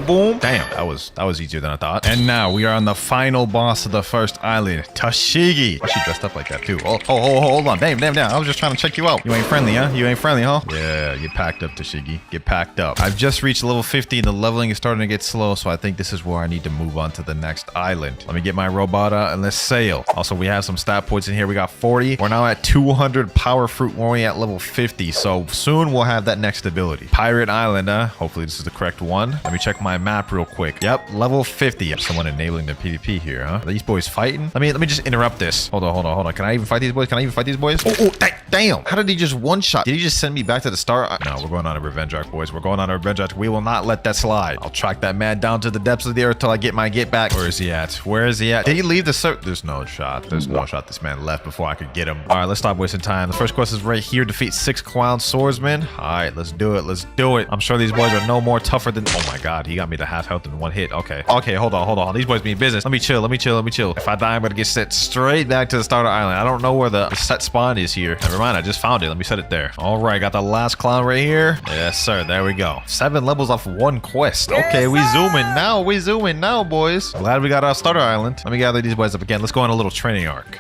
Boom. Damn. That was easier than I thought. And now we are on the final boss of the first island, Tashigi. Why she dressed up like that too? Oh, hold on. Damn. I was just trying to check you out. You ain't friendly, huh? Yeah, get packed up, Tashigi. Get packed up. I've just reached level 50 and the leveling is starting to get slow, so I think this is where I need to move on to the next island. Let me get my robot and let's sail. Also, we have some stat points in here. We got 40. We're now at 200 power fruit. We're only at level 50, so soon we'll have that next ability. Pirate Island, Hopefully this is the correct one. Let me check my map real quick. Yep, level 50. Someone enabling the PvP here, huh? Are these boys fighting? Let me just interrupt this. Hold on. Can I even fight these boys? Oh, damn. How did he just one-shot? Did he just send me back to the start? No, we're going on a revenge arc, boys. We're going on a revenge arc. We will not let that slide. I'll track that man down to the depths of the earth till I get my get back. Where is he at? Did he leave the server? There's no shot. This man left before I could get him. All right, let's stop wasting time. The first quest is right here. Defeat 6 clown swordsmen. All right, let's do it. I'm sure these boys are no more tougher than... Oh my God, he got me to half health in 1 hit. Okay, hold on. These boys mean business. Let me chill. If I die, I'm gonna get set straight back to the starter island. I don't know where the set spawn is here. Never mind, I just found it. Let me set it there. All right, got the last clown right here. Yes, sir. There we go. 7 levels off 1 quest. Okay, we zooming now, boys. Glad we got our starter island. Let me gather these boys up again. Let's go on a little training arc.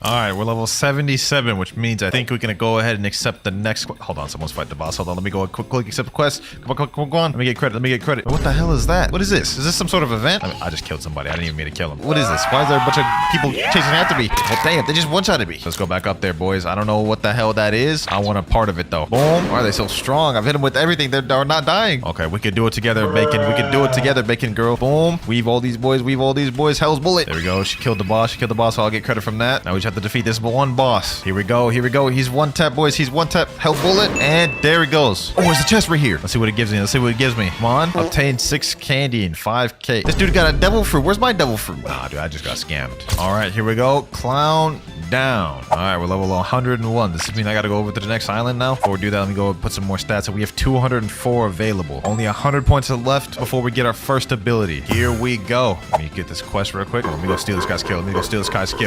All right, we're level 77, which means I think we can go ahead and accept the next... Hold on, someone's fighting the boss. Hold on, let me go quick accept the quest. Come on. Let me get credit. What the hell is that? What is this? Is this some sort of event? I just killed somebody. I didn't even mean to kill him. What is this? Why is there a bunch of people chasing after me? Well, damn, they just one-shotted me. Let's go back up there, boys. I don't know what the hell that is. I want a part of it, though. Boom. Why are they so strong? I've hit them with everything. They're not dying. Okay, we could do it together, Bacon girl. Boom. Weave all these boys. Hell's Bullet. There we go. She killed the boss. So I'll get credit from that. Now we just have to defeat this one boss. Here we go. He's one tap, boys. Hell Bullet. And there he goes. Oh, there's a chest right here. Let's see what it gives me. Come on. Obtain 6 candy and 5K. This dude got a devil fruit. Where's my devil fruit? Nah, dude, I just got scammed. All right, here we go. Clown down. All right, we're level 101. Does this mean I got to go over to the next island now? Before we do that, let me go put some more stats. So we have 204 available. Only 100 points are left before we get our first ability. Here we go. Let me get this quest real quick. Let me go steal this guy's kill.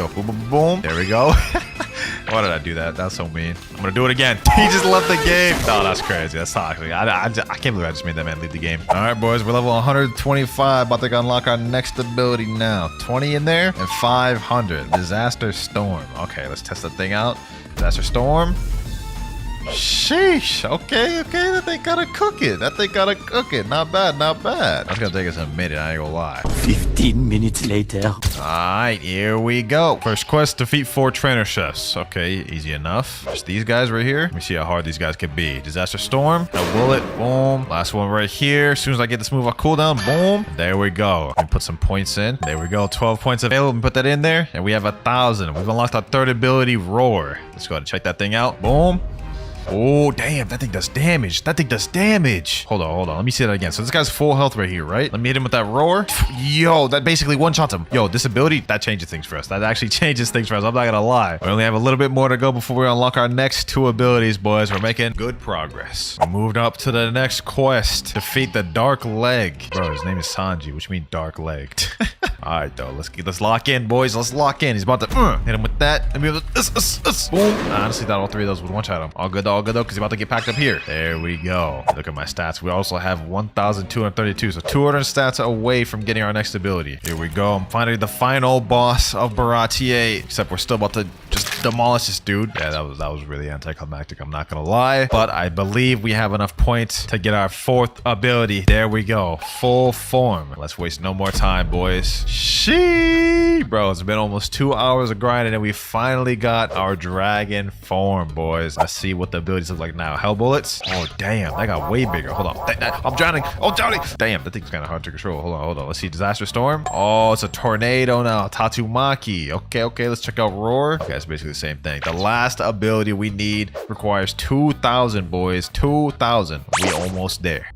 Boom. There we go. Why did I do that? That's so mean. I'm gonna do it again. He just left the game. No, that's crazy. That's toxic. I can't believe I just made that man leave the game. All right, boys. We're level 125. About to unlock our next ability now. 20 in there and 500. Disaster Storm. Okay, let's test that thing out. Disaster Storm. Sheesh. Okay. That thing gotta cook it. Not bad. That's gonna take us a minute, I ain't gonna lie. 15 minutes later. Alright, here we go. First quest, defeat 4 trainer chefs. Okay, easy enough. Just these guys right here. Let me see how hard these guys could be. Disaster Storm. A bullet. Boom. Last one right here. As soon as I get this move, I'll cooldown. Boom. There we go. Let me put some points in. There we go. 12 points available. Let me put that in there. And we have 1,000. We've unlocked our third ability, Roar. Let's go ahead and check that thing out. Boom. Oh, damn. That thing does damage. Hold on. Let me see that again. So this guy's full health right here, right? Let me hit him with that roar. Yo, that basically one-shots him. Yo, this ability, that changes things for us. That actually changes things for us. I'm not gonna lie. We only have a little bit more to go before we unlock our next 2 abilities, boys. We're making good progress. We moved up to the next quest. Defeat the Dark Leg. Bro, his name is Sanji, which means dark legged. All right, though. Let's lock in, boys. Let's lock in. He's about to hit him with that. And boom. I honestly thought all 3 of those would one-shot him. All good, though, because he's about to get packed up here. There we go. Look at my stats. We also have 1,232. So 200 stats away from getting our next ability. Here we go. I'm finally the final boss of Baratier. Except we're still about to just demolish this dude. Yeah, that was really anticlimactic. I'm not gonna lie. But I believe we have enough points to get our 4th ability. There we go. Full form. Let's waste no more time, boys. Sheesh. Bro, it's been almost 2 hours of grinding and we finally got our dragon form, boys. Let's see what the abilities look like now. Hell bullets. Oh, damn. That got way bigger. Hold on. I'm drowning. Damn, that thing's kind of hard to control. Hold on. Let's see. Disaster Storm. Oh, it's a tornado now. Tatsumaki. Okay. Let's check out Roar. Okay, it's basically the same thing. The last ability we need requires 2,000, boys. 2,000. We almost there.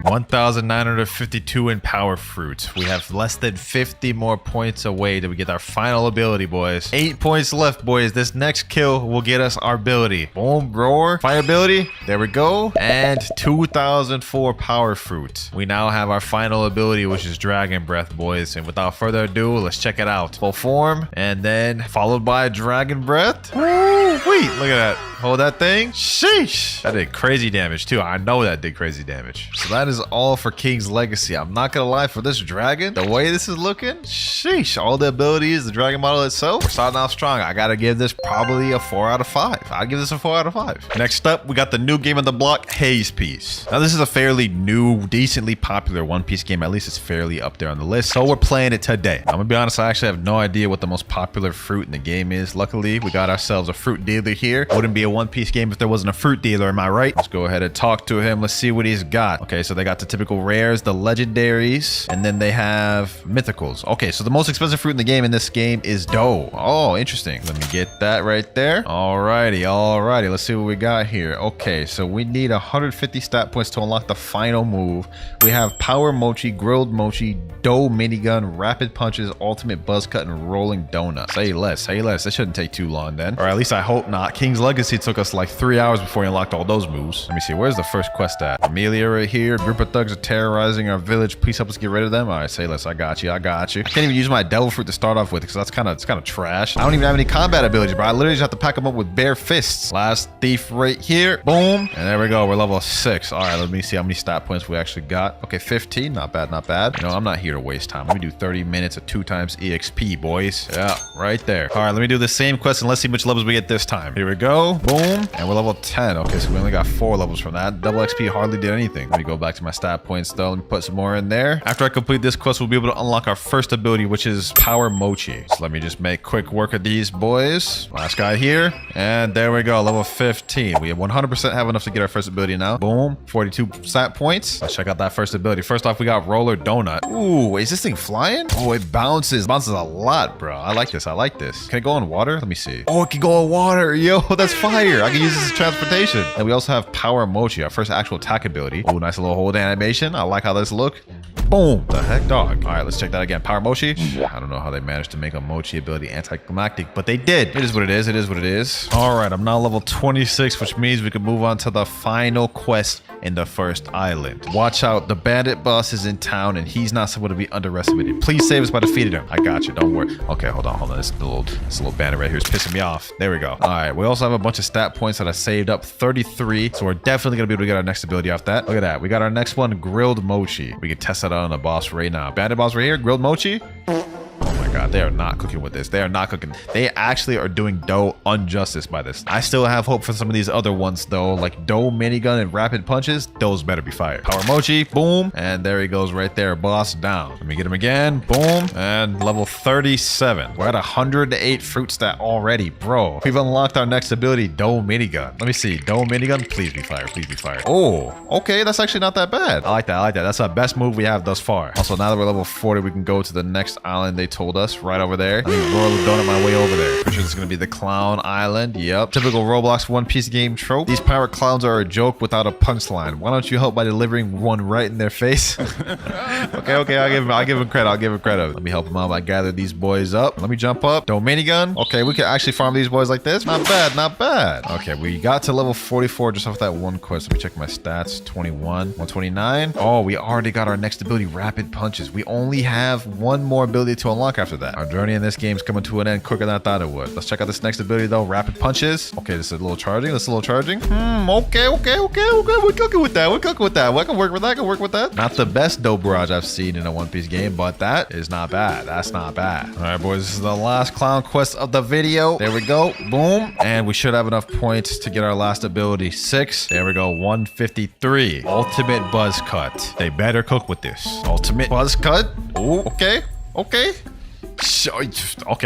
1,952 in power fruit. We have less than 50 more points away till we get our final ability, boys. 8 points left, boys. This next kill will get us our ability. Boom, roar, fire ability. There we go. And 2,004 power fruit. We now have our final ability, which is Dragon Breath, boys. And without further ado, let's check it out. Full form, and then followed by Dragon Breath. Woo, wait, look at that. Hold that thing. Sheesh. That did crazy damage, too. I know that did crazy damage. So that is all for King's Legacy. I'm not gonna lie, for this dragon, the way this is looking, sheesh, all the abilities, the dragon model itself, we're starting off strong. I gotta give this probably a 4 out of 5. I'll give this a 4 out of 5. Next up, we got the new game of the block, Haze Piece. Now, this is a fairly new, decently popular One Piece game. At least it's fairly up there on the list. So we're playing it today. I'm gonna be honest, I actually have no idea what the most popular fruit in the game is. Luckily, we got ourselves a fruit dealer here. Wouldn't be a One Piece game if there wasn't a fruit dealer, am I right? Let's go ahead and talk to him. Let's see what he's got. Okay, so they got the typical rares, the legendaries, and then they have mythicals. Okay, so the most expensive fruit in the game in this game is dough. Oh, interesting. Let me get that right there. Alrighty. Let's see what we got here. Okay, so we need 150 stat points to unlock the final move. We have power mochi, grilled mochi, dough minigun, rapid punches, ultimate buzz cut, and rolling donut. Say less. That shouldn't take too long then. Or at least I hope not. King's Legacy took us like 3 hours before we unlocked all those moves. Let me see. Where's the first quest at? Amelia right here. Group of thugs are terrorizing our village. Please help us get rid of them. All right, say less. I got you. I can't even use my devil fruit to start off with because that's kind of trash. I don't even have any combat abilities, bro. I literally just have to pack them up with bare fists. Last thief right here. Boom. And there we go. We're level 6. All right, let me see how many stat points we actually got. Okay, 15. Not bad. You know, I'm not here to waste time. Let me do 30 minutes of 2 times EXP, boys. Yeah, right there. All right, let me do the same quest and let's see which levels we get this time. Here we go. Boom. And we're level 10. Okay, so we only got 4 levels from that. Double XP hardly did anything. Let me go back to my stat points though. Let me put some more in there. After I complete this quest, we'll be able to unlock our first ability, which is Power Mochi. So let me just make quick work of these boys. Last guy here. And there we go. Level 15. We 100% have enough to get our first ability now. Boom. 42 stat points. Let's check out that first ability. First off, we got Roller Donut. Ooh, is this thing flying? Oh, it bounces. It bounces a lot, bro. I like this. Can it go on water? Let me see. Oh, it can go on water. Yo, that's fire. I can use this as transportation. And we also have Power Mochi, our first actual attack ability. Oh, nice little hold animation. I like how this look. Boom. The heck, dog. All right, let's check that again. Power Mochi. I don't know how they managed to make a Mochi ability anticlimactic, but they did. It is what it is. All right, I'm now level 26, which means we can move on to the final quest in the first island. Watch out. The bandit boss is in town and he's not someone to be underestimated. Please save us by defeating him. I got you. Don't worry. Okay, hold on. This little bandit right here is pissing me off. There we go. All right, we also have a bunch of stat points that I saved up, 33. So we're definitely gonna be able to get our next ability off that. Look at that. We got our next one, Grilled Mochi. We can test that out on the boss right now. Bandit boss right here, Grilled Mochi. Oh my God, they are not cooking with this. They are not cooking. They actually are doing Doe injustice by this. I still have hope for some of these other ones though, like Doe minigun and rapid punches. Those better be fire. Power mochi, boom, and there he goes right there. Boss down. Let me get him again. Boom, and level 37. We're at 108 fruit stat already, bro. We've unlocked our next ability, Doe minigun. Let me see. Doe minigun, please be fire. Please be fire. Oh, okay, that's actually not that bad. I like that. I like that. That's the best move we have thus far. Also, now that we're level 40, we can go to the next island they told us right over there. I think roll the donut my way over there. Pretty sure this is gonna be the clown island. Yep. Typical Roblox One Piece game trope. These pirate clowns are a joke without a punchline. Why don't you help by delivering one right in their face? okay. I'll give him credit. Let me help him out by gather these boys up. Let me jump up. Don't minigun. Okay, we can actually farm these boys like this. Not bad, not bad. Okay, we got to level 44 just off that one quest. Let me check my stats. 21, 129. Oh, we already got our next ability, rapid punches. We only have one more ability to unlock after that. Our journey in this game is coming to an end quicker than I thought it would. Let's check out this next ability though, rapid punches. Okay, this is a little charging. Okay. We're cooking with that. I can work with that. Not the best dope barrage I've seen in a One Piece game, but that is not bad. That's not bad. All right, boys, this is the last clown quest of the video. There we go. Boom. And we should have enough points to get our last ability. 6. There we go. 153. Ultimate buzz cut. They better cook with this. Ultimate buzz cut. Ooh, okay. Okay,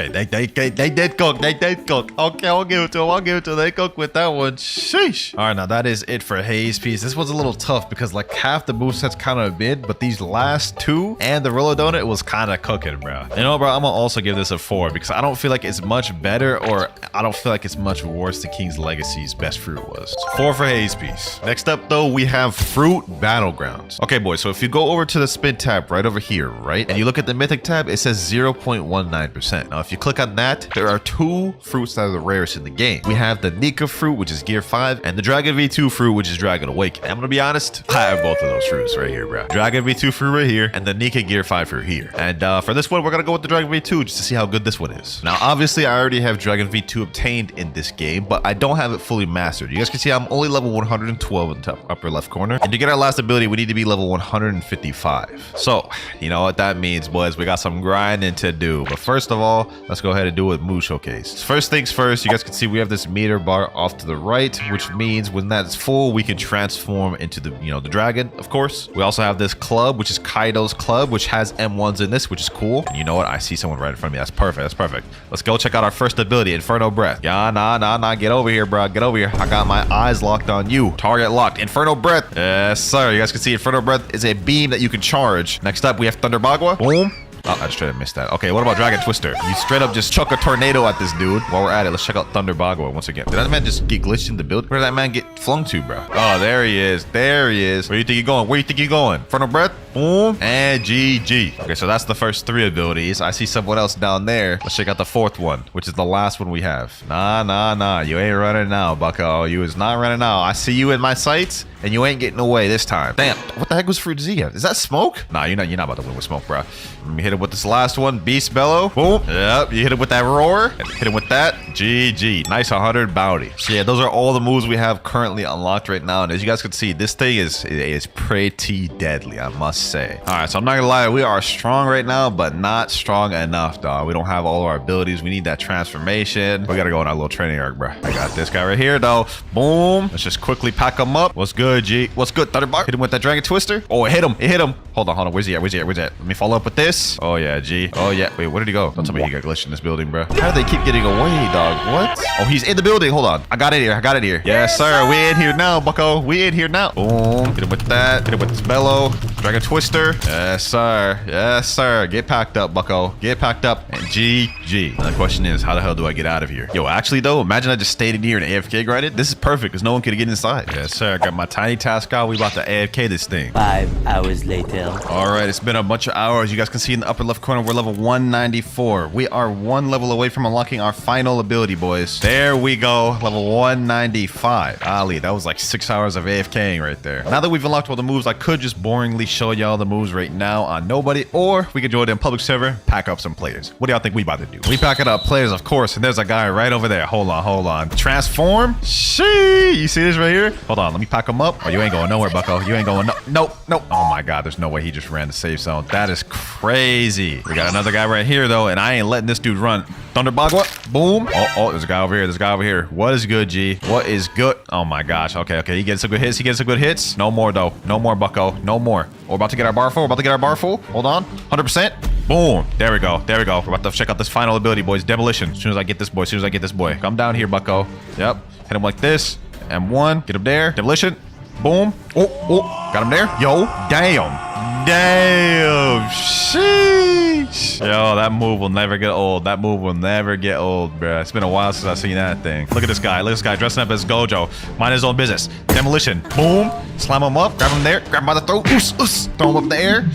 they did cook. Okay, I'll give it to them. They cook with that one. Sheesh. All right, now that is it for Haze Piece. This was a little tough because like half the movesets kind of mid, but these last two and the roller donut was kind of cooking, bro. You know, bro, I'm gonna also give this a 4 because I don't feel like it's much better, or I don't feel like it's much worse than King's Legacy's best fruit was. So 4 for Haze Piece. Next up though, we have Fruit Battlegrounds. Okay, boys, so if you go over to the spin tab right over here, right, and you look at the Mythic tab, it says 0.19%. Now, if you click on that, there are 2 fruits that are the rarest in the game. We have the Nika fruit, which is Gear 5, and the Dragon V2 fruit, which is Dragon Awakening. I'm gonna be honest, I have both of those fruits right here, bro. Dragon V2 fruit right here, and the Nika Gear 5 fruit here. And for this one, we're gonna go with the Dragon V2 just to see how good this one is. Now, obviously, I already have Dragon V2 obtained in this game, but I don't have it fully mastered. You guys can see I'm only level 112 in the top upper left corner. And to get our last ability, we need to be level 155. So, you know what that means, boys. We got some grinding to do. But first of all, let's go ahead and do what Moo showcased. First things first, you guys can see we have this meter bar off to the right, which means when that's full, we can transform into the, you know, the dragon, of course. We also have this club, which is Kaido's club, which has M1s in this, which is cool. And you know what? I see someone right in front of me. That's perfect. Let's go check out our first ability, Inferno Breath. Yeah, nah. Get over here, bro. Get over here. I got my eyes locked on you. Target locked. Inferno Breath. Yes, sir. You guys can see Inferno Breath is a beam that you can charge. Next up, we have Thunder Bagua. Boom. Oh, I just straight up missed that. Okay, what about Dragon Twister? You straight up just chuck a tornado at this dude. While we're at it, let's check out Thunder Bagua once again. Did that man just get glitched in the build? Where did that man get flung to, bro? Oh, there he is. Where do you think you're going? Inferno Breath? Boom. And GG. Okay, so that's the first 3 abilities. I see someone else down there. Let's check out the 4th one, which is the last one we have. Nah. You ain't running now, bucko. You is not running now. I see you in my sights, and you ain't getting away this time. Damn, what the heck was Fruit Z? Is that smoke? Nah, you're not about to win with smoke, bro. Let me hit it with this last one. Beast Bellow. Boom. Yep, you hit it with that roar. Hit it with that. GG. Nice 100 bounty. So yeah, those are all the moves we have currently unlocked right now. And as you guys can see, this thing is pretty deadly, I must say. All right, so I'm not gonna lie, we are strong right now, but not strong enough, dog. We don't have all of our abilities. We need that transformation. We gotta go on our little training arc, bro. I got this guy right here, though. Boom. Let's just quickly pack him up. What's good, G? What's good, Thunderbark? Hit him with that Dragon Twister. Oh, it hit him. Hold on. Where's he at? Let me follow up with this. Oh, yeah, G. Oh, yeah. Wait, where did he go? Don't tell me he got glitched in this building, bro. How do they keep getting away, dog? What? Oh, he's in the building. Hold on. I got it here. Yes, sir. We in here now, bucko. We in here now. Boom. Hit him with that. Hit him with this bellow. Dragon Twister. Yes, sir. Get packed up, bucko. Get packed up. And GG. Now the question is, how the hell do I get out of here? Yo, actually, though, imagine I just stayed in here and AFK grinded. This is perfect because no one could get inside. Yes, sir. I got my tiny task out. We about to AFK this thing. 5 hours later. All right, it's been a bunch of hours. You guys can see in the upper left corner, we're level 194. We are 1 level away from unlocking our final ability, boys. There we go, level 195. Ali, that was like 6 hours of AFKing right there. Now that we've unlocked all the moves, I could just boringly show y'all the moves right now on nobody, or we could join in public server, pack up some players. What do y'all think we about to do? We packing up players, of course, and there's a guy right over there. Hold on. Transform. Shee, you see this right here? Hold on, let me pack him up. Oh, you ain't going nowhere, bucko. You ain't going nope. Oh my God, there's no way he just ran the safe zone. That is crazy. We got another guy right here though, and I ain't letting this dude run. Thunderbagua, boom. Oh, there's a guy over here. What is good, G? What is good? Oh my gosh. Okay. He gets some good hits. No more though. No more, bucko. No more. We're about to get our bar full. Hold on. 100%. Boom. There we go. We're about to check out this final ability, boys. Demolition. As soon as I get this boy. Come down here, bucko. Yep. Hit him like this. M1. Get him there. Demolition. Boom. Oh. Got him there. Yo. Damn. Sheesh. Yo, that move will never get old. Bruh. It's been a while since I've seen that thing. Look at this guy. Dressing up as Gojo. Mind his own business. Demolition. Boom. Slam him up. Grab him there. Grab him by the throat. Throw him up in the air.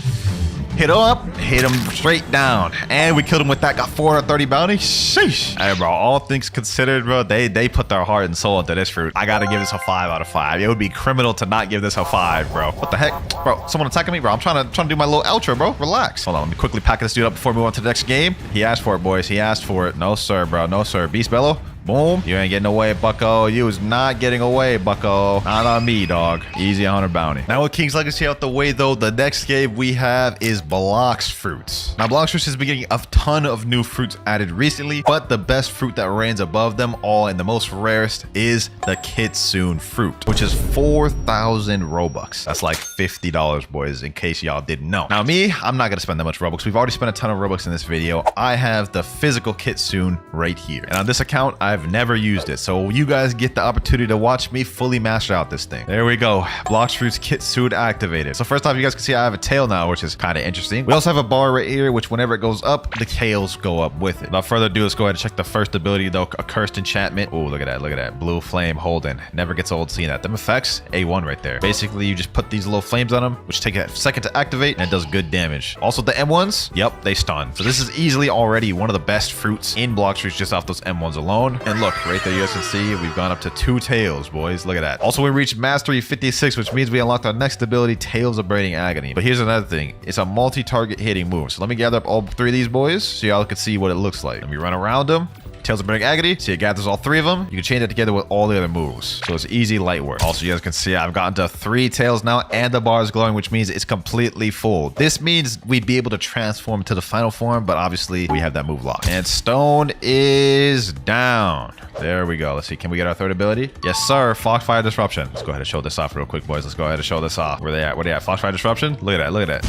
Hit him up. Hit him straight down. And we killed him with that. Got 430 bounty. Sheesh. Hey, bro. All things considered, bro, they put their heart and soul into this fruit. I gotta give this a 5 out of 5. It would be criminal to not give this a 5, bro. What the heck? Bro, someone attacking me, bro. I'm trying to do my little outro, bro. Relax. Hold on. Let me quickly pack this dude up before we move on to the next game. He asked for it, boys. He asked for it. No, sir, bro. No, sir. Beast Bellow. Boom. You ain't getting away, bucko. You is not getting away, bucko. Not on me, dog. Easy 100 bounty. Now with King's Legacy out the way, though, the next game we have is Blox fruits. Now, Blox fruits has been getting a ton of new fruits added recently, but the best fruit that reigns above them all and the most rarest is the Kitsune fruit, which is 4,000 Robux. That's like $50, boys, in case y'all didn't know. Now, me, I'm not going to spend that much Robux. We've already spent a ton of Robux in this video. I have the physical Kitsune right here. And on this account, I've never used it, so you guys get the opportunity to watch me fully master out this thing. There we go. Blox fruits Kitsune activated. So first off, you guys can see I have a tail now, which is kind of interesting. We also have a bar right here, which whenever it goes up, the tails go up with it. Without further ado, let's go ahead and check the first ability though. A cursed enchantment. Oh, look at that. Blue flame holding. Never gets old seeing that. Them effects, A1 right there. Basically, you just put these little flames on them, which take a second to activate, and it does good damage. Also, the M1s, yep, they stun. So this is easily already one of the best fruits in Blox fruits just off those M1s alone. And look, right there, you guys can see we've gone up to 2 tails, boys. Look at that. Also, we reached Mastery 56, which means we unlocked our next ability, Tails of Burning Agony. But here's another thing. It's a multi-target hitting move. So let me gather up all 3 of these boys so y'all can see what it looks like. Let me run around them. Tails of Burning Agony. See, it gathers all 3 of them. You can chain that together with all the other moves. So it's easy light work. Also, you guys can see I've gotten to 3 tails now, and the bar is glowing, which means it's completely full. This means we'd be able to transform to the final form, but obviously we have that move locked. And stone is down. There we go. Let's see. Can we get our 3rd ability? Yes, sir. Foxfire Disruption. Let's go ahead and show this off real quick, boys. Let's go ahead and show this off. Where they at? Foxfire Disruption? Look at that.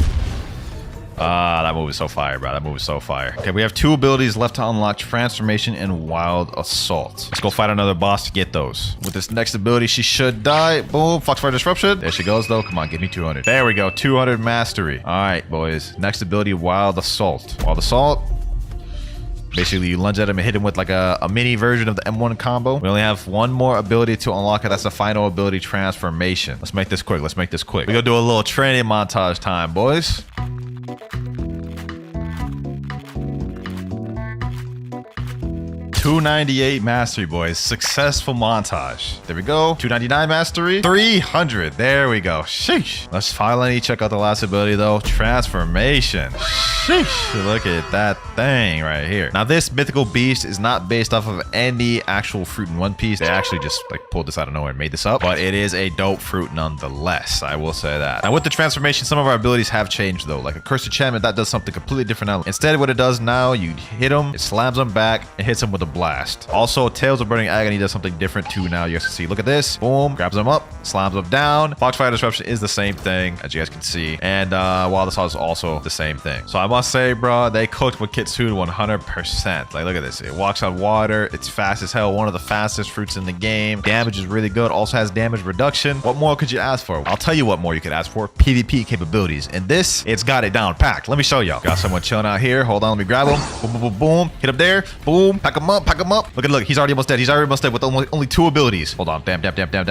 That move is so fire, bro. Okay, we have 2 abilities left to unlock, Transformation and Wild Assault. Let's go fight another boss to get those. With this next ability, she should die. Boom, Foxfire Disruption. There she goes, though. Come on, give me 200. There we go, 200 mastery. All right, boys. Next ability, Wild Assault. Basically, you lunge at him and hit him with like a mini version of the M1 combo. We only have 1 more ability to unlock it. That's the final ability, Transformation. Let's make this quick. We're gonna do a little training montage time, boys. $298 mastery, boys. Successful montage. There we go. $299 mastery. 300. There we go. Sheesh. Let's finally check out the last ability, though. Transformation. Sheesh. Look at that thing right here. Now, this mythical beast is not based off of any actual fruit in One Piece. They actually just like pulled this out of nowhere and made this up. But it is a dope fruit nonetheless. I will say that. Now, with the transformation, some of our abilities have changed, though. Like a cursed enchantment, that does something completely different now. Instead, what it does now, you hit him, it slams him back, and hits him with a blast. Also, Tails of Burning Agony does something different too now. You guys can see. Look at this. Boom. Grabs him up. Slams him down. Foxfire Disruption is the same thing, as you guys can see. And Wild Assault is also the same thing. So I must say, bro, they cooked with Kitsune 100%. Like, look at this. It walks on water. It's fast as hell. One of the fastest fruits in the game. Damage is really good. Also has damage reduction. What more could you ask for? I'll tell you what more you could ask for. PvP capabilities. And this, it's got it down packed. Let me show y'all. Got someone chilling out here. Hold on. Let me grab him. Boom, boom, boom, boom. Hit up there. Boom. Pack him up. Look. He's already almost dead. With only 2 abilities. Hold on. Damn.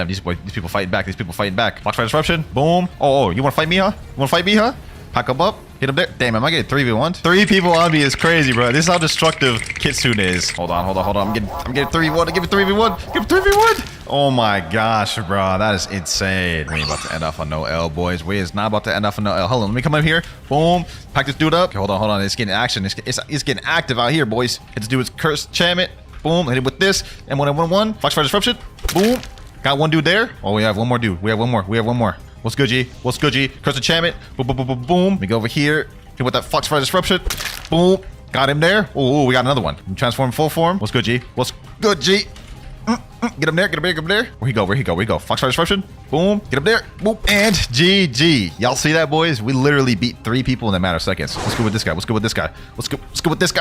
These people fighting back. Foxfire Disruption. Boom. Oh, you want to fight me, huh? Pack him up. Hit him there. Damn, am I getting 3v1? 3 people on me is crazy, bro. This is how destructive Kitsune is. Hold on. I'm getting 3v1. Give it 3v1. Oh my gosh, bro. That is insane. We ain't about to end off on no L, boys. We is not about to end off on no L. Hold on. Let me come in here. Boom. Pack this dude up. Okay, hold on. It's getting action. It's getting active out here, boys. Hit this dude's cursed enchantment. Boom. Hit it with this. M1M11. Foxfire Disruption. Boom. Got one dude there. Oh, we have one more dude. We have one more. What's good, G? Cursed enchantment. Boom, boom, boom, boom, boom. Let me go over here. Hit with that Foxfire Disruption. Boom. Got him there. Oh, we got another one. Transform full form. What's good, G? Get him there. Where he go? Foxfire Disruption. Boom. Get him there. Boom. And GG. Y'all see that, boys? We literally beat 3 people in a matter of seconds. Let's go with this guy. Let's go with this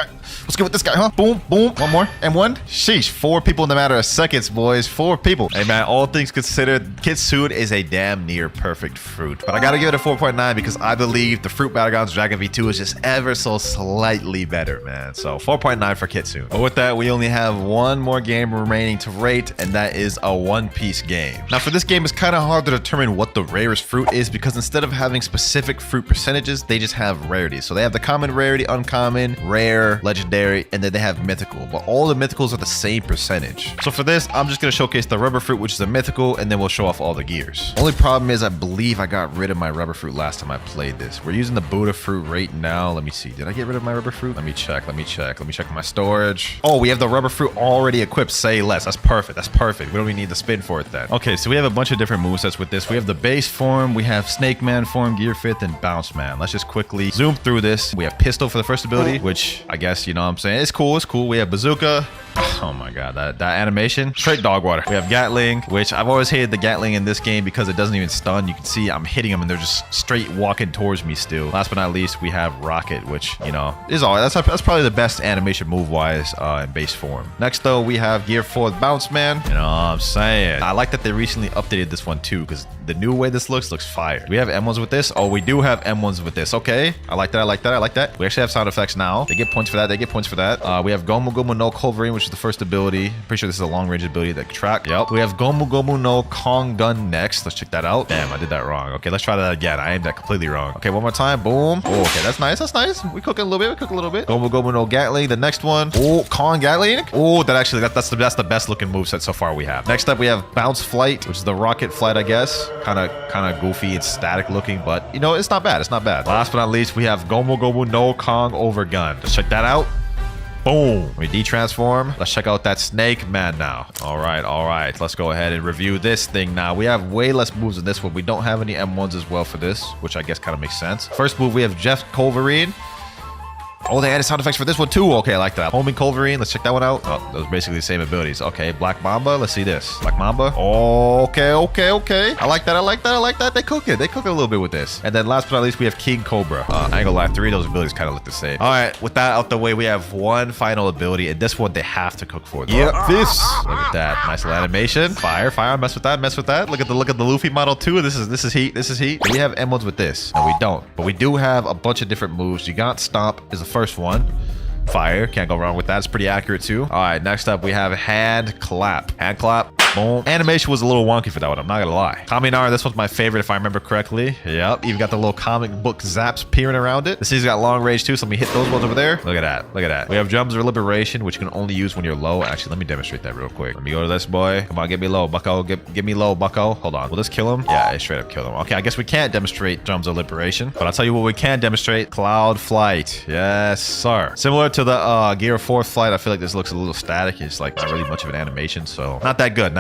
guy, huh? Boom. One more. And one. Sheesh. 4 people in a matter of seconds, boys. 4 people. Hey, man, all things considered, Kitsune is a damn near perfect fruit. But I gotta give it a 4.9 because I believe the Fruit Battlegrounds Dragon V2 is just ever so slightly better, man. So 4.9 for Kitsune. But with that, we only have one more game remaining to rate, and that is a One Piece game. Now, for this game, it's kind of hard to determine what the rarest fruit is because instead of having specific fruit percentages, they just have rarities. So they have the common rarity, uncommon, rare, legendary, and then they have mythical. But all the mythicals are the same percentage. So for this, I'm just going to showcase the rubber fruit, which is a mythical, and then we'll show off all the gears. Only problem is I believe I got rid of my rubber fruit last time I played this. We're using the Buddha fruit right now. Let me see. Did I get rid of my rubber fruit? Let me check my storage. Oh, we have the rubber fruit already equipped. Say less. That's perfect. We don't even need the spin for it then. Okay, so we have a bunch of different movesets with this. We have the base form, we have Snake Man form, Gear Fifth, and Bounce Man. Let's just quickly zoom through this. We have Pistol for the first ability, which I guess, you know what I'm saying? It's cool. We have Bazooka. Oh my god, that animation. Straight dog water. We have Gatling, which I've always hated the Gatling in this game because it doesn't even stun. You can see I'm hitting them and they're just straight walking towards me still. Last but not least, we have Rocket, which, you know, is all right. That's probably the best animation move-wise in base form. Next, though, we have Gear 4 Bounce Man. You know what I'm saying? I like that they recently updated this one too because the new way this looks fire. Do we have M1s with this? Oh, we do have M1s with this. Okay. I like that. We actually have sound effects now. They get points for that. We have Gomu Gomu no Culverine, which is the first ability. Pretty sure this is a long range ability that can track. Yep. We have Gomu Gomu no Kong Gun next. Let's check that out. Damn, I did that wrong. Okay, let's try that again. I aimed that completely wrong. Okay, one more time. Boom. Oh, okay, that's nice. We cook it a little bit. Gomu Gomu no Gatling. The next one. Oh, Kong Gatling. Oh, that's the best looking moveset so far we have. Next up, we have Bounce Flight, which is the rocket flight, I guess. Kind of goofy and static looking, but you know, it's not bad. Last but not least, we have Gomu Gomu no Kong Overgun. Let's check that out. Boom. We de-transform. Let's check out that Snake Man now. All right. Let's go ahead and review this thing now. We have way less moves in this one. We don't have any M1s as well for this, which I guess kind of makes sense. First move, we have Jeff Culverine. Oh, they added sound effects for this one too. Okay, I like that. Homing Culverine. Let's check that one out. Oh, those are basically the same abilities. Okay, Black Mamba. Let's see this. Black Mamba. Okay. I like that. They cook it a little bit with this. And then last but not least, we have King Cobra. I ain't gonna lie, 3 of those abilities kind of look the same. All right, with that out the way, we have one final ability, and this one they have to cook for. Yep, this. Look at that. Nice little animation. Fire. Mess with that. Look at the Luffy model too. This is heat. We have M1s with this. No, we don't. But we do have a bunch of different moves. You got Stomp is the first one. Fire, can't go wrong with that. It's pretty accurate too. All right, next up we have Hand Clap. Boom. Animation was a little wonky for that one, I'm not gonna lie. Kaminara, this one's my favorite if I remember correctly. Yep, even got the little comic book zaps peering around it. This thing's got long range too, so let me hit those ones over there. Look at that. We have Drums of Liberation, which you can only use when you're low. Actually, let me demonstrate that real quick. Let me go to this boy. Come on, get me low, bucko. Get me low, bucko. Hold on. Will this kill him? Yeah, it straight up killed him. Okay, I guess we can't demonstrate Drums of Liberation, but I'll tell you what we can demonstrate. Cloud Flight. Yes, sir. Similar to the Gear 4 Flight, I feel like this looks a little static. It's like not really much of an animation, so not that good.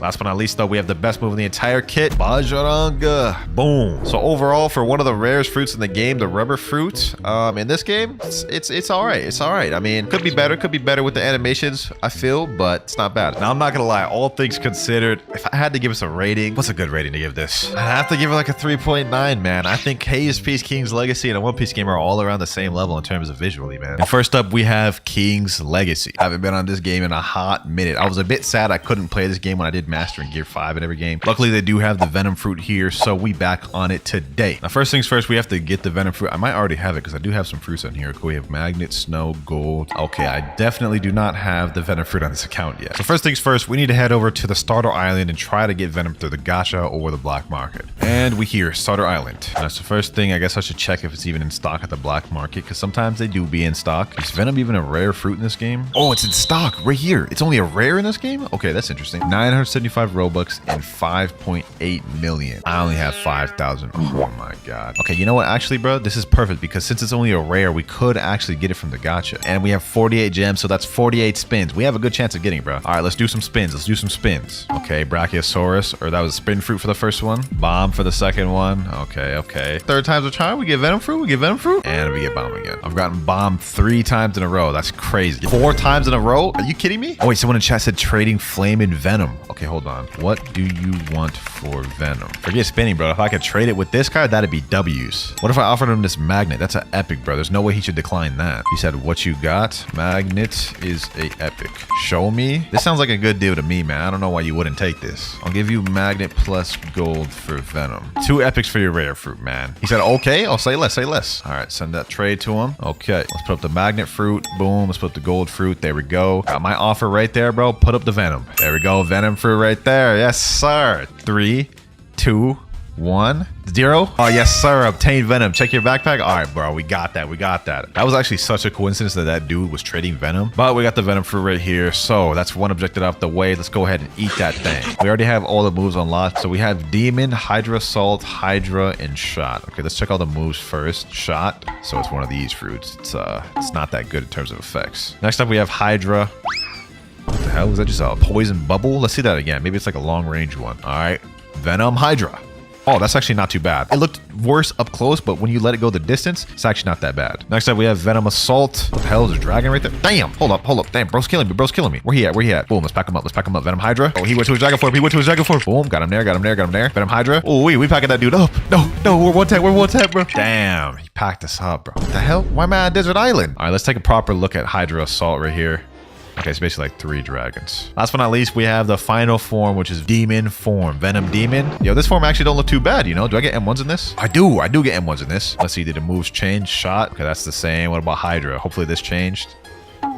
Last but not least, though, we have the best move in the entire kit, Bajranga. Boom. So overall, for one of the rarest fruits in the game, the rubber fruit, in this game, it's all right. I mean, could be better with the animations, I feel, but it's not bad. Now, I'm not gonna lie, all things considered, if I had to give us a rating, what's a good rating to give this? I have to give it like a 3.9, man. I think K's Piece, King's Legacy, and a One Piece game are all around the same level in terms of visually, man. And first up, we have King's Legacy. I haven't been on this game in a hot minute. I was a bit sad I couldn't play this game when I did Mastering Gear 5 in every game. Luckily, they do have the Venom Fruit here, so we back on it today. Now, first things first, we have to get the Venom Fruit. I might already have it because I do have some fruits on here. Cool, we have Magnet, Snow, Gold. Okay, I definitely do not have the Venom Fruit on this account yet. So first things first, we need to head over to the Starter Island and try to get Venom through the gacha or the black market. And we hear Starter Island. That's the first thing. I guess I should check if it's even in stock at the black market because sometimes they do be in stock. Is Venom even a rare fruit in this game? Oh, it's in stock right here. It's only a rare in this game? Okay, that's interesting. 975 Robux and 5.8 million. I only have 5,000. Oh my god. Okay, you know what? Actually, bro, this is perfect because since it's only a rare, we could actually get it from the gacha. And we have 48 gems, so that's 48 spins. We have a good chance of getting it, bro. All right, let's do some spins. Let's do some spins. Okay, Brachiosaurus, or that was spin fruit for the first one. Bomb for the second one. Okay, okay. Third time's a charm. We get venom fruit. We get venom fruit. And we get bomb again. I've gotten bomb 3 times in a row. That's crazy. 4 times in a row? Are you kidding me? Oh, wait, someone in chat said trading flame and venom. Okay, hold on. What do you want for venom? Forget spinning, bro. If I could trade it with this card, that'd be W's. What if I offered him this magnet? That's an epic, bro. There's no way he should decline that. He said, what you got? Magnet is a epic. Show me. This sounds like a good deal to me, man. I don't know why you wouldn't take this. I'll give you magnet plus gold for venom. 2 epics for your rare fruit, man. He said, okay. I'll say less, say less. All right, send that trade to him. Okay, let's put up the magnet fruit. Boom. Let's put up the gold fruit. There we go. Got my offer right there, bro. Put up the venom. There we go. Venom fruit right there. Yes, sir. 3, 2, 1, 0. Oh, yes, sir. Obtain venom. Check your backpack. All right, bro. We got that. We got that. That was actually such a coincidence that that dude was trading venom. But we got the venom fruit right here. So that's one objective out the way. Let's go ahead and eat that thing. We already have all the moves unlocked. So we have Demon, Hydra Salt, Hydra, and Shot. Okay, let's check all the moves first. Shot. So it's one of these fruits. It's not that good in terms of effects. Next up, we have Hydra. What the hell? Was that just a poison bubble? Let's see that again. Maybe it's like a long range one. All right. Venom, Hydra. Oh, that's actually not too bad. It looked worse up close, but when you let it go the distance, it's actually not that bad. Next up, we have Venom Assault. What the hell is a dragon right there? Damn. Hold up, hold up. Damn, bro's killing me. Bro's killing me. Where he at? Where he at? Boom, let's pack him up. Let's pack him up. Venom Hydra. Oh, he went to his dragon form. He went to his dragon form. Boom, got him there, got him there, got him there. Venom Hydra. Oh, we packing that dude up. No, no, we're 1 tap. We're 1 tap, bro. Damn, he packed us up, bro. What the hell? Why am I on Desert Island? All right, let's take a proper look at Hydra Assault right here. Okay, it's basically like 3 dragons. Last but not least, we have the final form, which is Demon form. Venom Demon. Yo, this form actually don't look too bad, you know? Do I get M1s in this? I do get M1s in this. Let's see, did the moves change? Shot. Okay, that's the same. What about Hydra? Hopefully this changed.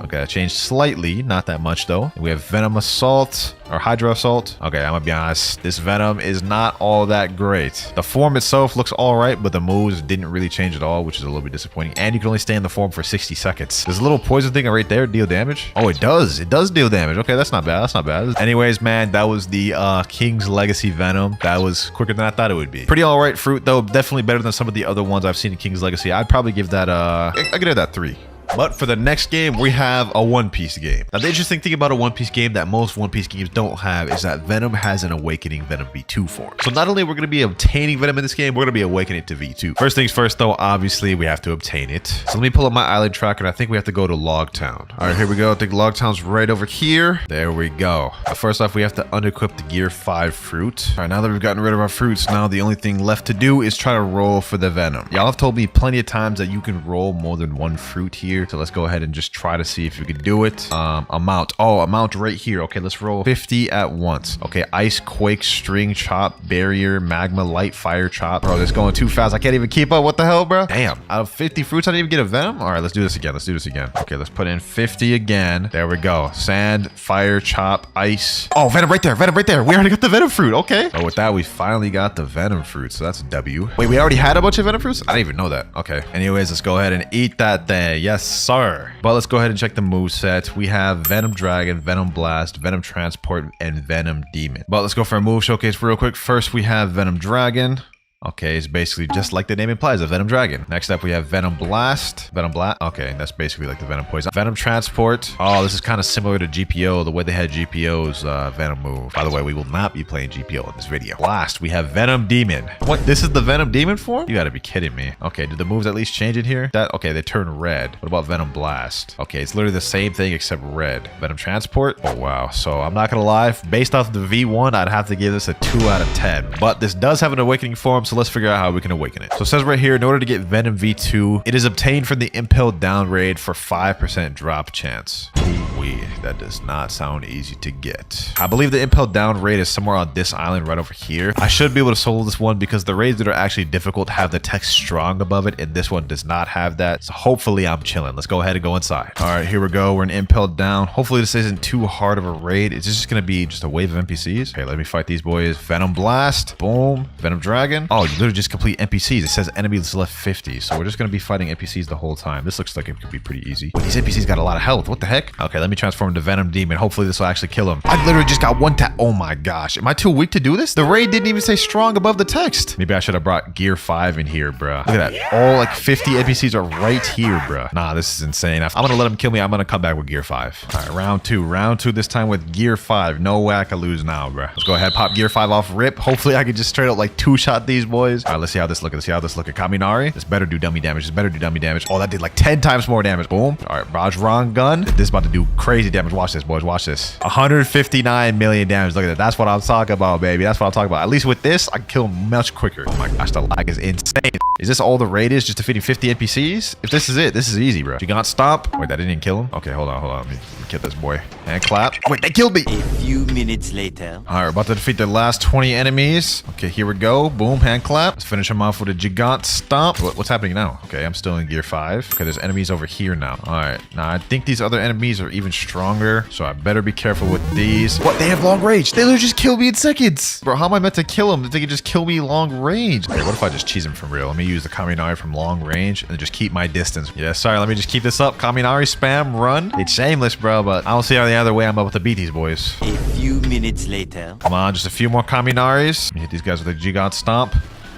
Okay, it changed slightly, not that much though. We have Venom Assault or Hydra Assault. Okay, I'm gonna be honest, this Venom is not all that great. The form itself looks all right, but the moves didn't really change at all, which is a little bit disappointing. And you can only stay in the form for 60 seconds. There's a little poison thing right there, deal damage. Oh, it does. It does deal damage. Okay, that's not bad. That's not bad. Anyways, man, that was the King's Legacy Venom. That was quicker than I thought it would be. Pretty all right fruit though. Definitely better than some of the other ones I've seen in King's Legacy. I'd probably give that I give it that 3. But for the next game, we have a One Piece game. Now, the interesting thing about a One Piece game that most One Piece games don't have is that Venom has an Awakening Venom V2 form. So not only we're going to be obtaining Venom in this game, we're going to be awakening it to V2. First things first, though, obviously, we have to obtain it. So let me pull up my island tracker, and I think we have to go to Log Town. All right, here we go. I think Log Town's right over here. There we go. First off, we have to unequip the Gear 5 fruit. All right, now that we've gotten rid of our fruits, now the only thing left to do is try to roll for the Venom. Y'all have told me plenty of times that you can roll more than 1 fruit here. So let's go ahead and just try to see if we can do it. Amount. Oh, amount right here. Okay, let's roll 50 at once. Okay, ice, quake, string, chop, barrier, magma, light, fire, chop. Bro, this is going too fast. I can't even keep up. What the hell, bro? Damn. Out of 50 fruits, I didn't even get a venom. All right, let's do this again. Let's do this again. Okay, let's put in 50 again. There we go. Sand, fire, chop, ice. Oh, venom right there. Venom right there. We already got the venom fruit. Okay. Oh, with that, we finally got the venom fruit. So that's a W. Wait, we already had a bunch of venom fruits? I didn't even know that. Okay. Anyways, let's go ahead and eat that thing. Yes, sir. But let's go ahead and check the moveset. We have Venom Dragon, Venom Blast, Venom Transport, and Venom Demon. But let's go for a move showcase real quick. First, we have Venom Dragon. Okay, it's basically just like the name implies, a Venom Dragon. Next up, we have Venom Blast. Venom Blast. Okay, that's basically like the Venom Poison. Venom Transport. Oh, this is kind of similar to GPO, the way they had GPO's Venom move. By the way, we will not be playing GPO in this video. Last, we have Venom Demon. What? This is the Venom Demon form? You gotta be kidding me. Okay, did the moves at least change in here? Okay, they turn red. What about Venom Blast? Okay, it's literally the same thing except red. Venom Transport. Oh, wow. So I'm not gonna lie. Based off the V1, I'd have to give this a 2 out of 10. But this does have an awakening form, so let's figure out how we can awaken it. So it says right here, in order to get Venom V2, it is obtained from the Impelled Down raid for 5% drop chance. Ooh-wee, that does not sound easy to get. I believe the Impelled Down raid is somewhere on this island right over here. I should be able to solo this one because the raids that are actually difficult have the text strong above it, and this one does not have that. So hopefully I'm chilling. Let's go ahead and go inside. All right, here we go. We're in Impelled Down. Hopefully this isn't too hard of a raid. It's just going to be just a wave of NPCs. Okay, let me fight these boys. Venom Blast. Boom. Venom Dragon. Oh, you literally just complete NPCs. It says enemies left 50. So we're just going to be fighting NPCs the whole time. This looks like it could be pretty easy. But these NPCs got a lot of health. What the heck? Okay, let let me transform into Venom Demon. Hopefully this will actually kill him. I literally just got one tap. Oh my gosh. Am I too weak to do this? The raid didn't even say strong above the text. Maybe I should have brought gear 5 in here, bro. Look at that. All like 50 NPCs are right here, bro. Nah, this is insane. I'm gonna let him kill me. I'm gonna come back with gear 5. All right, round 2. Round 2 this time with gear 5. No way I can lose now, bro. Let's go ahead, pop gear 5 off rip. Hopefully I can just straight up like 2-shot these boys. All right, let's see how this looks. Let's see how this looks. Kaminari. This better do dummy damage. This better do dummy damage. Oh, that did like 10 times more damage. Boom. All right, Bajrang gun. This is about to do crazy damage. Watch this, boys. Watch this. 159 million damage. Look at that. That's what I'm talking about, baby. That's what I'm talking about. At least with this, I can kill him much quicker. Oh my gosh, the lag is insane. Is this all the raid is? Just defeating 50 NPCs? If this is it, this is easy, bro. Gigant stomp. Wait, that didn't kill him? Okay, hold on. Let me kill this boy. And clap. Wait, they killed me. A few minutes later. All right, about to defeat the last 20 enemies. Okay, here we go. Boom, hand clap. Let's finish him off with a gigant stomp. What's happening now? Okay, I'm still in gear 5. Okay, there's enemies over here now. All right, now I think these other enemies are even stronger, so I better be careful with these. What? They have long range. They literally just killed me in seconds. Bro, how am I meant to kill them? They can just kill me long range. Okay, what if I just cheese him from real? Let me use the Kaminari from long range and just keep my distance. Yeah, sorry, let me just keep this up. Kaminari spam, run. It's shameless, bro, but I don't see any other way I'm able to beat these boys. A few minutes later. Come on, just a few more Kaminaris. Let me hit these guys with a gigant stomp.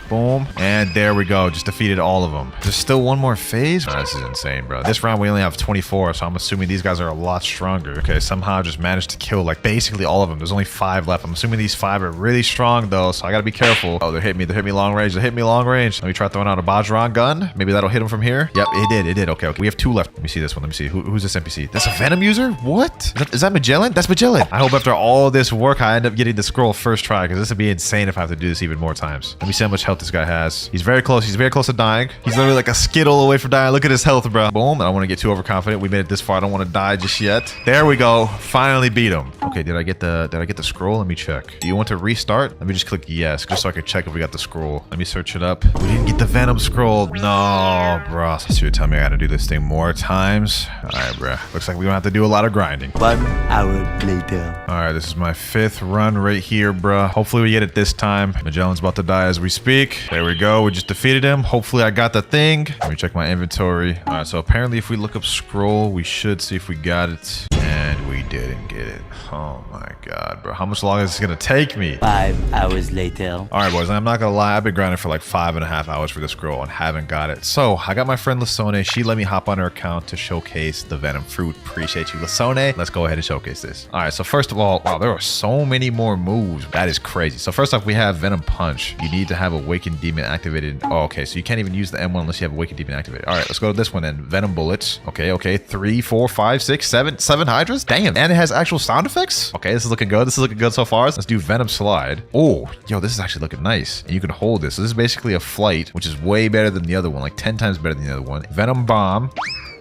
Boom. And there we go. Just defeated all of them. There's still one more phase. Oh, this is insane, bro. This round, we only have 24, so I'm assuming these guys are a lot stronger. Okay, somehow I just managed to kill, like, basically all of them. There's only 5 left. I'm assuming these 5 are really strong, though, so I gotta be careful. Oh, they hit me. They hit me long range. They hit me long range. Let me try throwing out a Bajrang gun. Maybe that'll hit him from here. Yep, it did. It did. Okay, okay. We have 2 left. Let me see this one. Let me see. Who's this NPC? That's a Venom user? What? Is that Magellan? That's Magellan. I hope after all this work, I end up getting the scroll first try, because this would be insane if I have to do this even more times. Let me see how much health this guy has. He's very close. He's very close to dying. He's literally like a skittle away from dying. Look at his health, bro. Boom. I don't want to get too overconfident. We made it this far. I don't want to die just yet. There we go. Finally beat him. Okay, did I get the scroll? Let me check. Do you want to restart? Let me just click yes, just so I can check if we got the scroll. Let me search it up. We didn't get the Venom scroll. No, bro. So you're telling me I got to do this thing more times? All right, bro. Looks like we're gonna have to do a lot of grinding. 1 hour later. All right, this is my 5th run right here, bro. Hopefully we get it this time. Magellan's about to die as we speak. There we go. We just defeated him. Hopefully I got the thing. Let me check my inventory. All right, so apparently if we look up scroll, we should see if we got it. And we didn't get it. Oh my god, bro. How much longer is this gonna take me? 5 hours later. All right, boys, I'm not gonna lie. I've been grinding for like 5.5 hours for this scroll and haven't got it. So I got my friend Lasone. She let me hop on her account to showcase the Venom fruit. Appreciate you, Lasone. Let's go ahead and showcase this. All right, so first of all, wow, there are so many more moves. That is crazy. So first off, we have Venom Punch. You need to have Awakened Demon activated. Oh, okay, so you can't even use the M1 unless you have Awakened Demon activated. All right, let's go to this one then. Venom Bullets. Okay, okay. 3, 4, 5, 6, 7 Hydras. Damn, and it has actual sound effects. Okay, this is looking good. This is looking good so far. Let's do Venom Slide. Oh, yo, this is actually looking nice. And you can hold this. So this is basically a flight, which is way better than the other one, like 10 times better than the other one. Venom Bomb.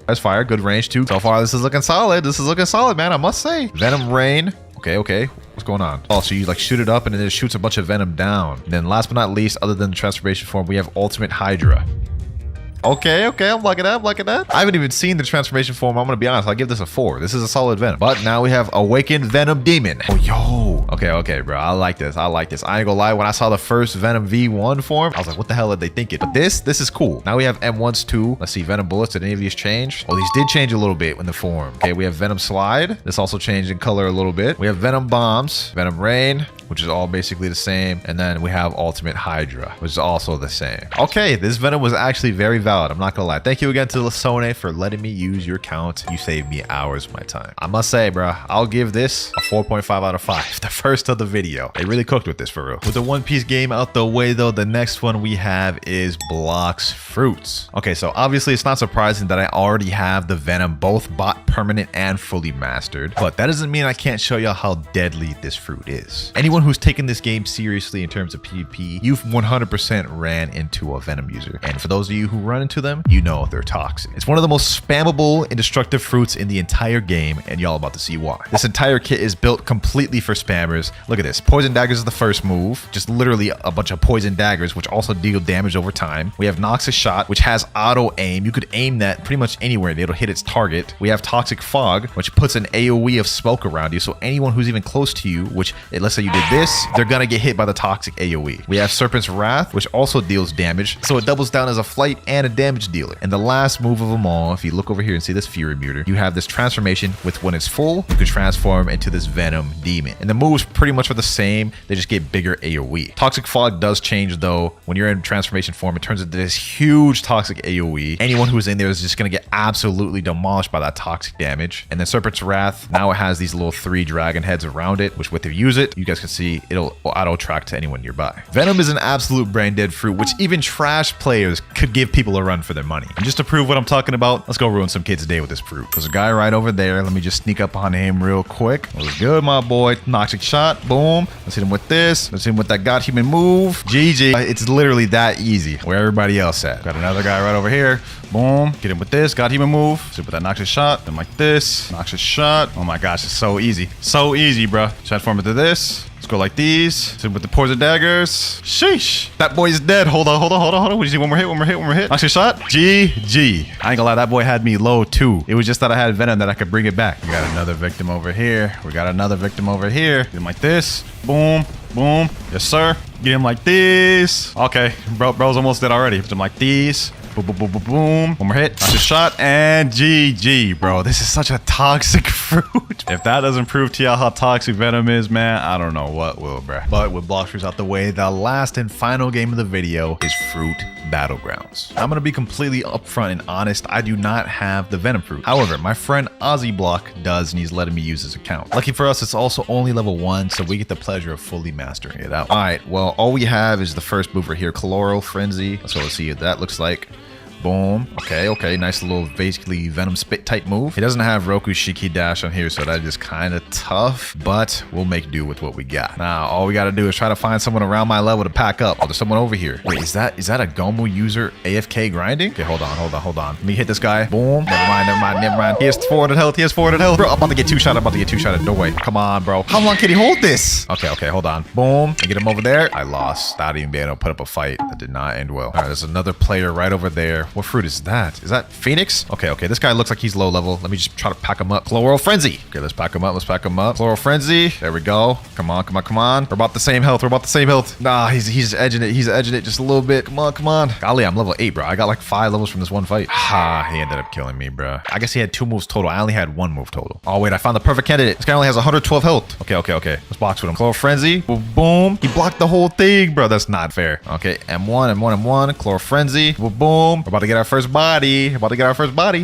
That's fire. Good range too. So far, this is looking solid. This is looking solid, man. I must say. Venom Rain. Okay, okay. What's going on? Oh, so you like shoot it up and then it shoots a bunch of venom down. And then last but not least, other than the transformation form, we have Ultimate Hydra. Okay, okay, I'm liking that, I'm liking that. I haven't even seen the transformation form. I'm gonna be honest, I'll give this a 4. This is a solid Venom. But now we have Awakened Venom Demon. Oh, yo. Okay, okay, bro, I like this, I like this. I ain't gonna lie, when I saw the first Venom V1 form, I was like, what the hell are they thinking? But this is cool. Now we have M1s too. Let's see, Venom Bullets, did any of these change? Oh, these did change a little bit in the form. Okay, we have Venom Slide. This also changed in color a little bit. We have Venom Bombs, Venom Rain, which is all basically the same. And then we have Ultimate Hydra, which is also the same. Okay, this Venom was actually very valid. I'm not gonna lie. Thank you again to Lasone for letting me use your account. You saved me hours of my time. I must say, bro, I'll give this a 4.5 out of 5. The first of the video. They really cooked with this for real. With the One Piece game out the way though, the next one we have is Blox Fruits. Okay, so obviously it's not surprising that I already have the Venom both bot permanent and fully mastered, but that doesn't mean I can't show y'all how deadly this fruit is. Anyone who's taken this game seriously in terms of PvP, you've 100% ran into a Venom user. And for those of you who run into them, you know they're toxic. It's one of the most spammable and destructive fruits in the entire game, and y'all about to see why. This entire kit is built completely for spammers. Look at this. Poison Daggers is the first move. Just literally a bunch of Poison Daggers, which also deal damage over time. We have Noxus Shot, which has auto aim. You could aim that pretty much anywhere and it'll hit its target. We have Toxic Fog, which puts an AoE of smoke around you, so anyone who's even close to you, which let's say you did this, they're gonna get hit by the toxic AoE. We have Serpent's Wrath, which also deals damage, so it doubles down as a flight and a damage dealer. And the last move of them all, if you look over here and see this Fury Meter, you have this transformation with when it's full, you can transform into this Venom Demon. And the moves pretty much are the same, they just get bigger AoE. Toxic Fog does change though. When you're in transformation form, it turns into this huge toxic AoE. Anyone who's in there is just gonna get absolutely demolished by that toxic damage. And then Serpent's Wrath, now it has these little 3 dragon heads around it, which if you use it, you guys can see it'll auto track to anyone nearby. Venom is an absolute brain dead fruit, which even trash players could give people a run for their money. And just to prove what I'm talking about, let's go ruin some kid's day with this fruit. There's a guy right over there. Let me just sneak up on him real quick. What's good, my boy? Toxic shot. Boom. Let's hit him with this. Let's hit him with that God Human move. GG. It's literally that easy. Where everybody else at? Got another guy right over here. Boom. Get him with this. God Human move. Let's hit with that Noxious shot. Then like this. Noxious shot. Oh my gosh, it's so easy. So easy, bro. Transform into this. Let's go like these. Let's hit with the poison daggers. Sheesh. That boy's dead. Hold on. We just need one more hit. Noxious shot. GG. I ain't gonna lie, that boy had me low too. It was just that I had Venom that I could bring it back. We got another victim over here. Get him like this. Boom. Boom. Yes, sir. Get him like this. Okay. Bro's almost dead already. Put him like these. Boom, boom, boom, boom, boom. One more hit. Noxious shot. And GG, bro. This is such a toxic fruit. If that doesn't prove to y'all how toxic Venom is, man, I don't know what will, bro. But with Blox fruits out the way, the last and final game of the video is Fruit Battlegrounds. I'm gonna be completely upfront and honest. I do not have the Venom fruit. However, my friend Ozzy Block does, and he's letting me use his account. Lucky for us, it's also only level 1, so we get the pleasure of fully mastering it out. All right, well, all we have is the first move right here, Chloral Frenzy. So let's see what that looks like. Boom. Okay. Nice little basically Venom Spit type move. He doesn't have Roku Shiki Dash on here, so that is kind of tough, but we'll make do with what we got. Now, all we got to do is try to find someone around my level to pack up. Oh, there's someone over here. Wait, is that a Gomu user AFK grinding? Okay, hold on. Let me hit this guy. Boom. Never mind. He has 400 health. Bro, I'm about to get two-shotted. No way. Come on, bro. How long can he hold this? Okay, hold on. Boom. I get him over there. I lost. Not even being able to put up a fight. That did not end well. All right, there's another player right over there. What fruit is that? Is that Phoenix? Okay. This guy looks like he's low level. Let me just try to pack him up. Chloral Frenzy. Okay, let's pack him up. Chloral Frenzy. There we go. Come on. We're about the same health. Nah, he's edging it. Just a little bit. Come on. Golly, I'm level 8, bro. I got like 5 levels from this one fight. He ended up killing me, bro. I guess he had 2 moves total. I only had 1 move total. Oh, wait. I found the perfect candidate. This guy only has 112 health. Okay. Let's box with him. Chloral Frenzy. Boom. He blocked the whole thing, bro. That's not fair. Okay, M1. Chloral Frenzy. Boom. We're about to get our first body.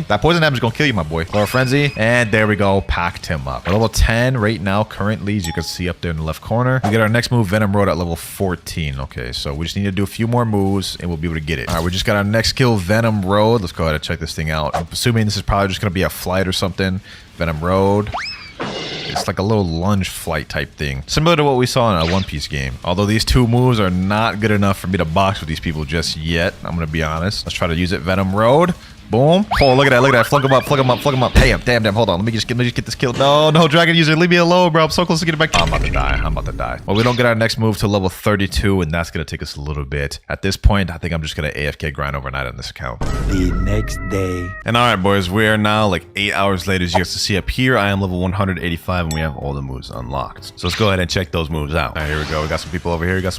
That poison damage is gonna kill you, my boy. Chloral Frenzy. And there we go. Packed him up. We're level 10 right now, currently, as you can see up there in the left corner. We get our next move, Venom Road, at level 14. Okay, so we just need to do a few more moves and we'll be able to get it. All right, we just got our next skill, Venom Road. Let's go ahead and check this thing out. I'm assuming this is probably just gonna be a flight or something. Venom Road. It's like a little lunge flight type thing, similar to what we saw in a One Piece game. Although these 2 moves are not good enough for me to box with these people just yet. I'm gonna be honest. Let's try to use it. Venom Road. Boom. Oh, look at that. Flunk him up. Damn. Hold on. Let me just get this kill. No, Dragon User. Leave me alone, bro. I'm so close to getting back. I'm about to die. Well, we don't get our next move to level 32, and that's going to take us a little bit. At this point, I think I'm just going to AFK grind overnight on this account. The next day. And all right, boys, we are now like 8 hours later. As you guys can see up here, I am level 185, and we have all the moves unlocked. So let's go ahead and check those moves out. All right, here we go. We got some people over here. Let's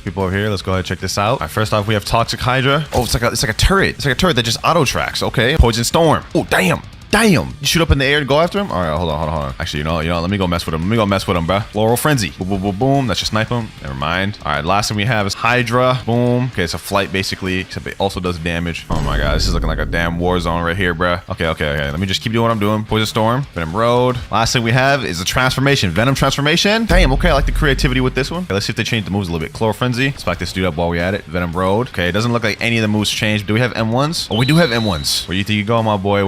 go ahead and check this out. All right, first off, we have Toxic Hydra. Oh, it's like a turret. It's like a turret that just auto tracks. Okay. Poison Storm. Oh, damn. You shoot up in the air to go after him? All right, hold on. Actually, you know, let me go mess with him. Bro. Chloral Frenzy. Boom. That should snipe him. Never mind. All right, last thing we have is Hydra. Boom. Okay, it's a flight basically, except it also does damage. Oh my god, this is looking like a damn war zone right here, bro. Okay. Let me just keep doing what I'm doing. Poison Storm. Venom Road. Last thing we have is a transformation. Venom transformation. Damn, okay, I like the creativity with this one. Okay, let's see if they change the moves a little bit. Chloral Frenzy. Let's back this dude up while we at it. Venom Road. Okay, it doesn't look like any of the moves changed. Do we have M1s? Oh, we do have M1s. Where you think you going, my boy?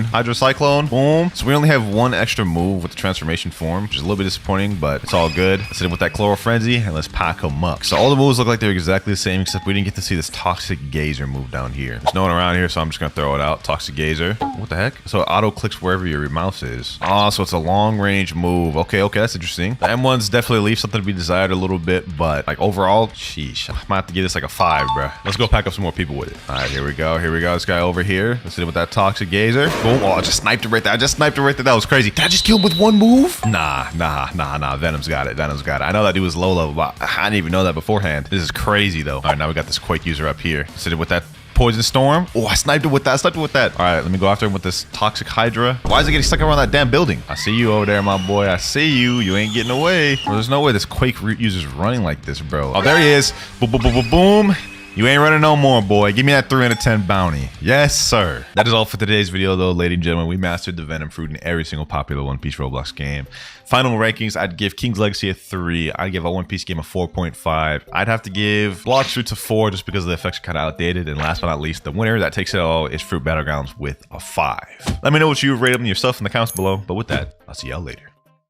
Hydra Cyclone. Boom. So we only have 1 extra move with the transformation form, which is a little bit disappointing, but it's all good. Let's hit him with that Chloral Frenzy and let's pack him up. So all the moves look like they're exactly the same, except we didn't get to see this Toxic Gazer move down here. There's no one around here, so I'm just gonna throw it out. Toxic Gazer. What the heck? So it auto clicks wherever your mouse is. Oh, so it's a long range move. Okay, that's interesting. The M1s definitely leave something to be desired a little bit, but like overall, sheesh, I might have to give this like a 5, bro. Let's go pack up some more people with it. All right, here we go. This guy over here. Let's hit him with that Toxic Gazer. Boom. Oh, I just sniped it right there. I just sniped it right there. That was crazy. Did I just kill him with one move? Nah. Venom's got it. I know that dude was low level, but I didn't even know that beforehand. This is crazy, though. All right, now we got this Quake user up here. Sitting with that Poison Storm. Oh, I sniped it with that. All right, let me go after him with this Toxic Hydra. Why is it getting stuck around that damn building? I see you over there, my boy. I see you. You ain't getting away. Well, there's no way this Quake user's running like this, bro. Oh, there he is. Boom, boom, boom, boom, boom. You ain't running no more, boy. Give me that 3 out of 10 bounty. Yes, sir. That is all for today's video, though, ladies and gentlemen. We mastered the Venom fruit in every single popular One Piece Roblox game. Final rankings, I'd give King's Legacy a 3. I'd give a One Piece game a 4.5. I'd have to give Blox fruits a 4 just because the effects are kind of outdated. And last but not least, the winner that takes it all is Fruit Battlegrounds with a 5. Let me know what you rate them yourself in the comments below. But with that, I'll see y'all later.